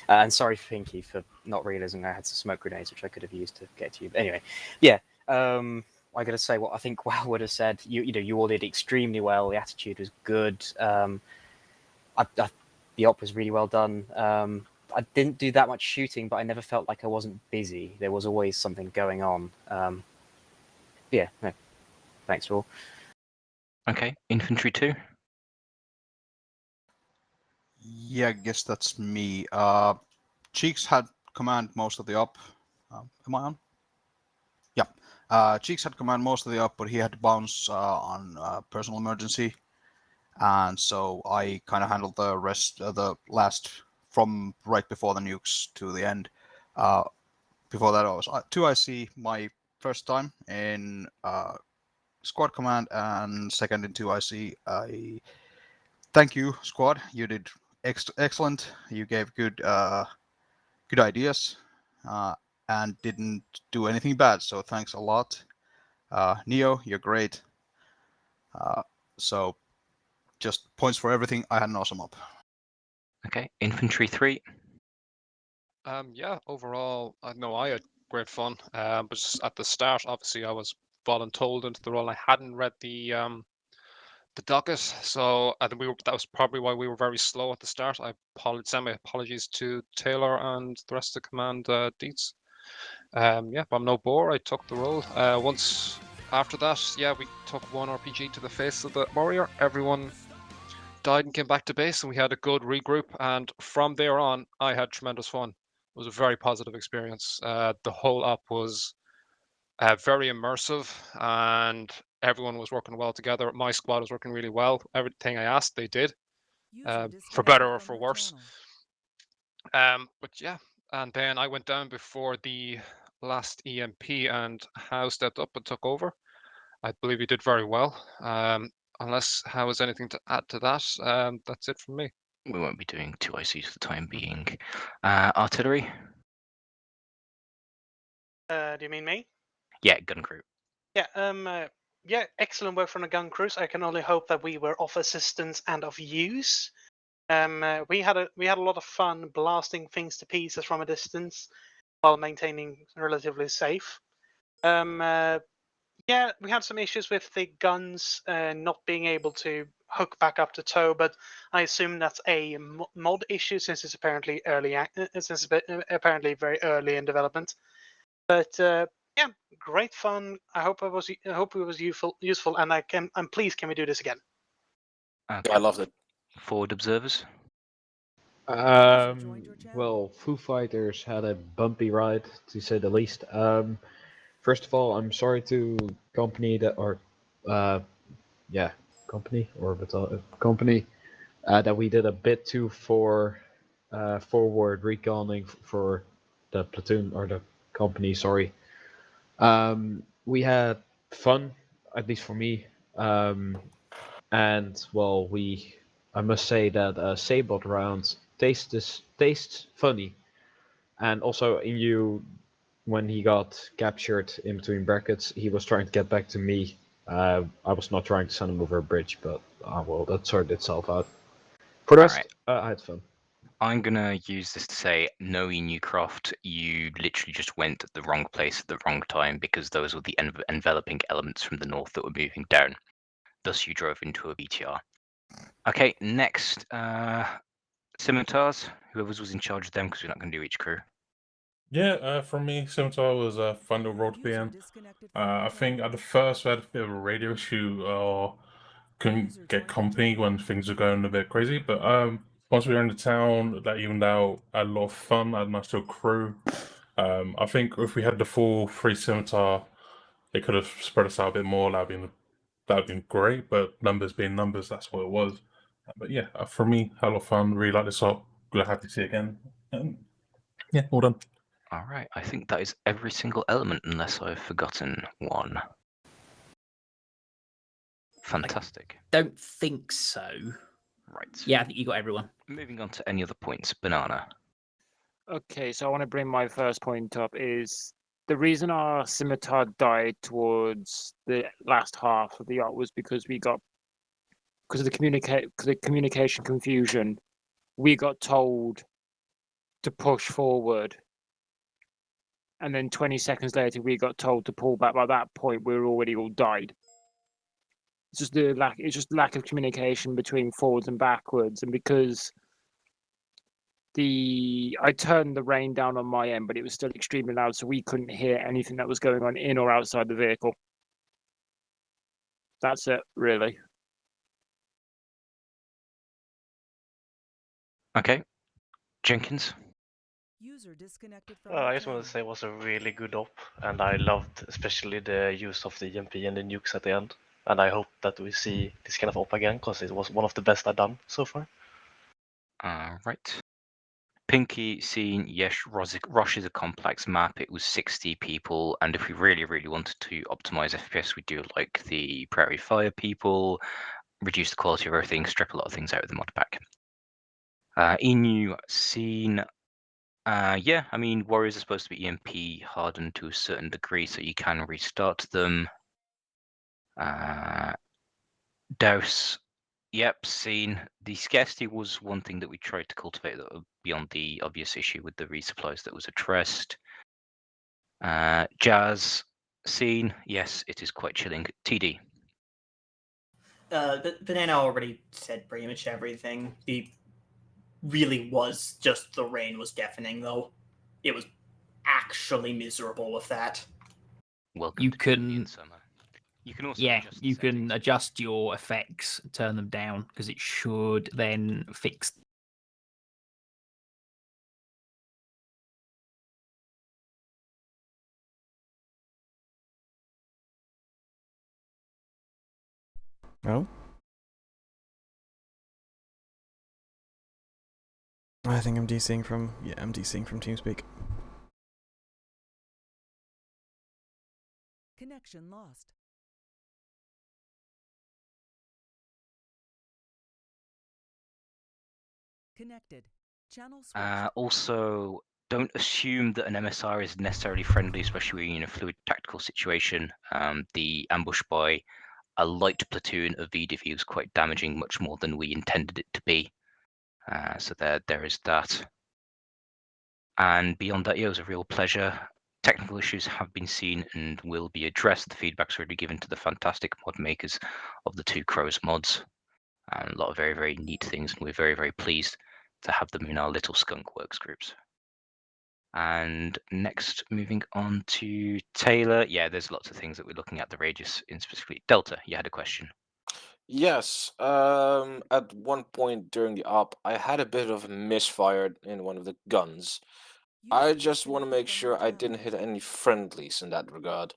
and sorry, Pinky, for not realizing I had some smoke grenades, which I could have used to get to you. But anyway, yeah. I got to say what I think Well would have said. You all did extremely well. The attitude was good. The op was really well done. I didn't do that much shooting, but I never felt like I wasn't busy. There was always something going on. Yeah, no. Thanks, all. Okay, infantry 2. Yeah, I guess that's me. Cheeks had command most of the op. Am I on? Yeah. Cheeks had command most of the up, but he had to bounce on personal emergency, and so I kind of handled the rest, the last from right before the nukes to the end. Before that, I was 2IC my first time in squad command and second in 2IC. I thank you, squad. You did excellent. You gave good ideas and didn't do anything bad. So thanks a lot. Neo, you're great. So just points for everything. I had an awesome up. Okay, infantry 3. Yeah, overall, I know I had great fun. But just at the start, obviously, I was voluntold into the role. I hadn't read the docket, so I think that was probably why we were very slow at the start. I send my apologies to Taylor and the rest of the command Deets. Yeah, but I'm no bore. I took the role. Once after that, yeah, we took one RPG to the face of the warrior. Everyone died and came back to base, and we had a good regroup. And from there on, I had tremendous fun. It was a very positive experience. The whole up was very immersive, and everyone was working well together. My squad was working really well. Everything I asked, they did, for better or for worse. But yeah, and then I went down before the last EMP, and Howe stepped up and took over. I believe he did very well. Unless Howe has anything to add to that, that's it from me. We won't be doing 2ICs for the time being. Artillery? Do you mean me? Yeah, gun crew. Yeah. Yeah. Excellent work from the gun crews. I can only hope that we were of assistance and of use. We had a lot of fun blasting things to pieces from a distance while maintaining relatively safe. Yeah, we had some issues with the guns not being able to hook back up to tow, but I assume that's a mod issue since it's apparently apparently very early in development. But yeah, great fun. I hope it was useful, and I'm pleased. Can we do this again? Okay. I loved it. Forward observers? Well, Foo Fighters had a bumpy ride, to say the least. First of all, I'm sorry to company that, or company or company that we did a bit too forward reconning for the platoon or the company. Sorry. We had fun, at least for me, and well, I must say that Sabot rounds tastes funny, and also when he got captured in between brackets, he was trying to get back to me. I was not trying to send him over a bridge, but well, that sorted itself out. For the rest, I had fun. I'm going to use this to say, no, Newcroft, you literally just went at the wrong place at the wrong time because those were the enveloping elements from the north that were moving down. Thus, you drove into a BTR. Okay, next, Scimitars, whoever was in charge of them, because we're not going to do each crew. Yeah, for me, Scimitar was a fun little role to be in. I think at the first we had a bit of a radio issue or couldn't get company when things were going a bit crazy, but once we were in the town, that evened out. I had a lot of fun. I had a nice little crew. I think if we had the full 3 Scimitar, they could have spread us out a bit more. That'd been great, but numbers being numbers, that's what it was. But yeah, for me, had a lot of fun. Really like this up. Glad happy to see it again. Yeah, all done. All right, I think that is every single element, unless I've forgotten one. Fantastic. Don't think so. Right. Yeah, I think you got everyone. Moving on to any other points. Banana. Okay, so I want to bring my first point up is the reason our scimitar died towards the last half of the yacht was because of the communication confusion. We got told to push forward, and then 20 seconds later we got told to pull back. By that point, we were already all died. It's just lack of communication between forwards and backwards, and because I turned the rain down on my end, but it was still extremely loud, so we couldn't hear anything that was going on in or outside the vehicle. That's it, really. Okay. Jenkins? User disconnected from I your just want to channel. say it was a really good op, and I loved especially the use of the EMP and the nukes at the end. And I hope that we see this kind of op again, because it was one of the best I've done so far. Right. Pinky scene, yes, Rosh is a complex map. It was 60 people, and if we really, really wanted to optimize FPS, we do like the Prairie Fire people, reduce the quality of everything, strip a lot of things out of the mod pack. Inu scene, yeah, I mean, warriors are supposed to be EMP hardened to a certain degree, so you can restart them. Douse, yep, scene. The scarcity was one thing that we tried to cultivate beyond the obvious issue with the resupplies that was addressed. Jazz, scene, yes, it is quite chilling. TD. Banana already said pretty much everything. The really was just the rain was deafening, though. It was actually miserable with that. Welcome You to can, Canadian summer. You can also yeah, adjust you can adjust your effects, turn them down, because it should then fix. Oh? I think I'm DCing from... Yeah, I'm DCing from TeamSpeak. Connection lost. Connected. Channel switched. Also, don't assume that an MSR is necessarily friendly, especially in a fluid tactical situation. The ambush by a light platoon of VDV was quite damaging, much more than we intended it to be. So there is that. And beyond that, yeah, it was a real pleasure. Technical issues have been seen and will be addressed. The feedback's already given to the fantastic mod makers of the two Crows mods. And a lot of very, very neat things, and we're very, very pleased to have them in our little skunk works groups. And next, moving on to Taylor. Yeah, there's lots of things that we're looking at the radius in specifically. Delta, you had a question. Yes, at one point during the op, I had a bit of a misfire in one of the guns. I just want to make sure I didn't hit any friendlies in that regard.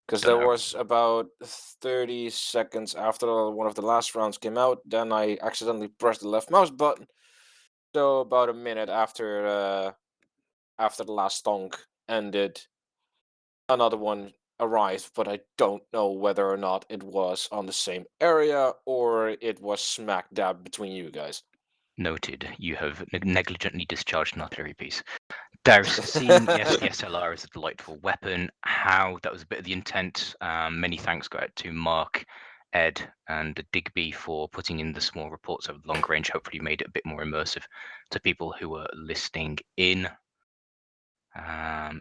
Because there was about 30 seconds after one of the last rounds came out, then I accidentally pressed the left mouse button. So about a minute after the last stonk ended, another one arrived, but I don't know whether or not it was on the same area or it was smack dab between you guys. Noted. You have negligently discharged an artillery piece. Darius scene, yes, the SLR is a delightful weapon. How? That was a bit of the intent. Many thanks go out to Mark, Ed, and Digby for putting in the small reports over the long range. Hopefully made it a bit more immersive to people who were listening in.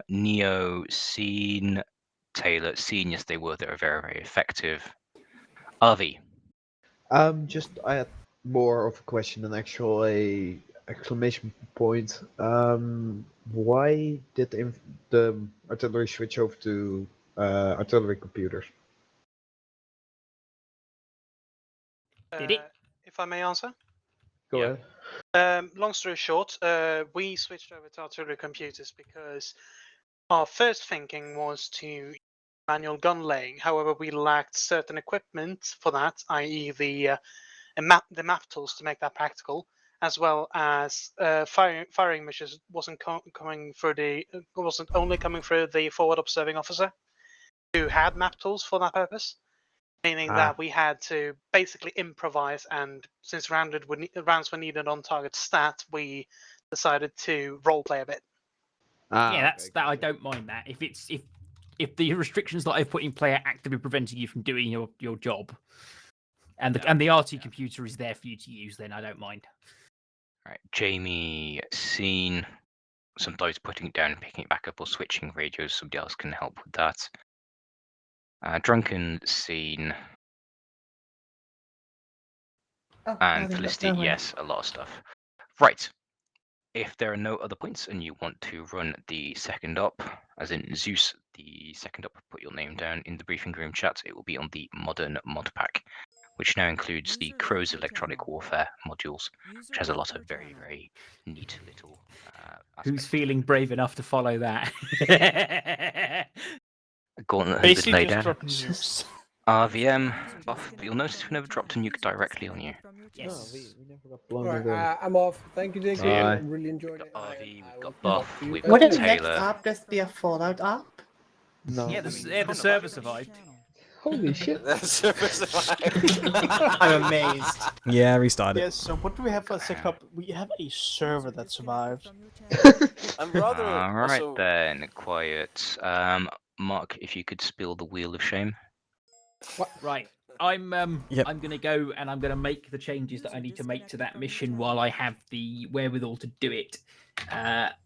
Neo scene, Taylor scene, yes, they were very, very effective. RV. Just I had more of a question than actual a exclamation point. Why did the artillery switch over to artillery computers? Did it? If I may answer. Go ahead. Long story short, we switched over to artillery computers because our first thinking was to manual gun laying. However, we lacked certain equipment for that, i.e., the map tools to make that practical, as well as firing missions wasn't only coming through the forward observing officer, who had map tools for that purpose. Meaning that we had to basically improvise, and since rounds were needed on target stat, we decided to roleplay a bit. Yeah, that's that. I don't mind that. If the restrictions that I've put in play are actively preventing you from doing your job, and the RT computer is there for you to use, then I don't mind. Right, Jamie scene. Sometimes putting it down and picking it back up or switching radios. Somebody else can help with that. Drunken scene. And Felicity, yes, a lot of stuff. Right. If there are no other points and you want to run the second op, as in Zeus, the second op, put your name down in the briefing room chat. It will be on the modern mod pack, which now includes the Crow's electronic warfare modules, which has a lot of very, very neat little Who's feeling brave enough to follow that? gauntlet has Basically, been laid just down. drop nukes. RVM buff, but you'll notice we never dropped a nuke directly on you. Yes. we never got blown Alright, away. I'm off. Thank you, Dick. Bye. I really enjoyed it. RV, we've got talk Buff, to you we've guys What got if soon. next Taylor. up there's be a Fallout up? No. Yeah, the server survived. Holy shit. I'm amazed. Yeah, restarted. Yes, so what do we have for a second up? We have a server that survived. I'm rather Alright also. then, quiet. Mark, if you could spill the wheel of shame. Right. I'm Yep. I'm gonna go and I'm gonna make the changes that I need to make to that mission while I have the wherewithal to do it.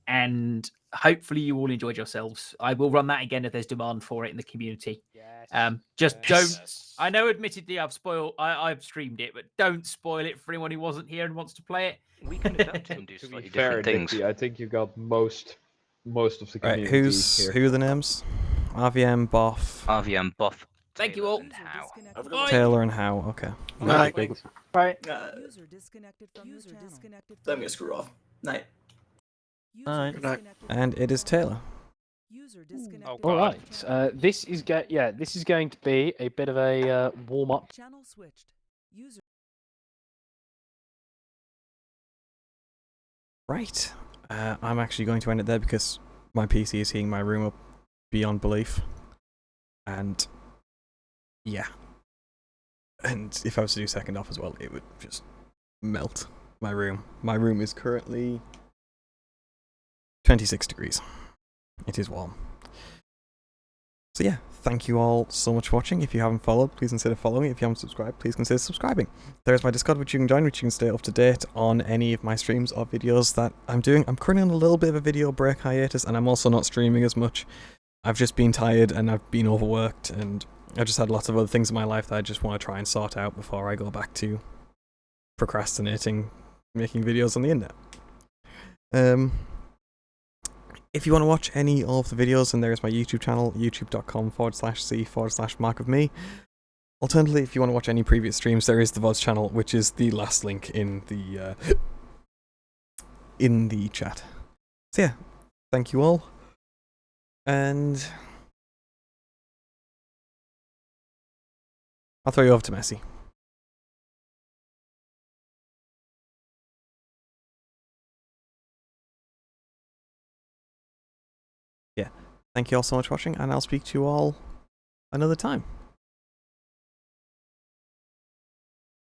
And hopefully you all enjoyed yourselves. I will run that again if there's demand for it in the community. Just don't. I know, admittedly, I've streamed it, but don't spoil it for anyone who wasn't here and wants to play it. We can adapt it and do To be slightly fair, different things. Dickie, I think you got most of the Right, community who here. are the names? RVM, Boff, RVM, Buff, Thank you all. and How. Taylor, and How. Okay. Right. Right. Let me screw off. Night. Alright. And it is Taylor. Oh, All God. right. This is going to be a bit of a warm up. Channel switched. User Right. I'm actually going to end it there because my PC is heating my room up beyond belief. And yeah. And if I was to do second off as well, it would just melt my room. My room is currently 26 degrees. It is warm. So yeah, thank you all so much for watching. If you haven't followed, please consider following. If you haven't subscribed, please consider subscribing. There's my Discord, which you can join, which you can stay up to date on any of my streams or videos that I'm doing. I'm currently on a little bit of a video break hiatus, and I'm also not streaming as much. I've just been tired, and I've been overworked, and I've just had lots of other things in my life that I just want to try and sort out before I go back to procrastinating, making videos on the internet. If you want to watch any of the videos, then there's my YouTube channel, youtube.com/c/markofme. Alternatively, if you want to watch any previous streams, there is the VODs channel, which is the last link in the chat. So yeah, thank you all, and I'll throw you over to Messi. Yeah, thank you all so much for watching, and I'll speak to you all another time.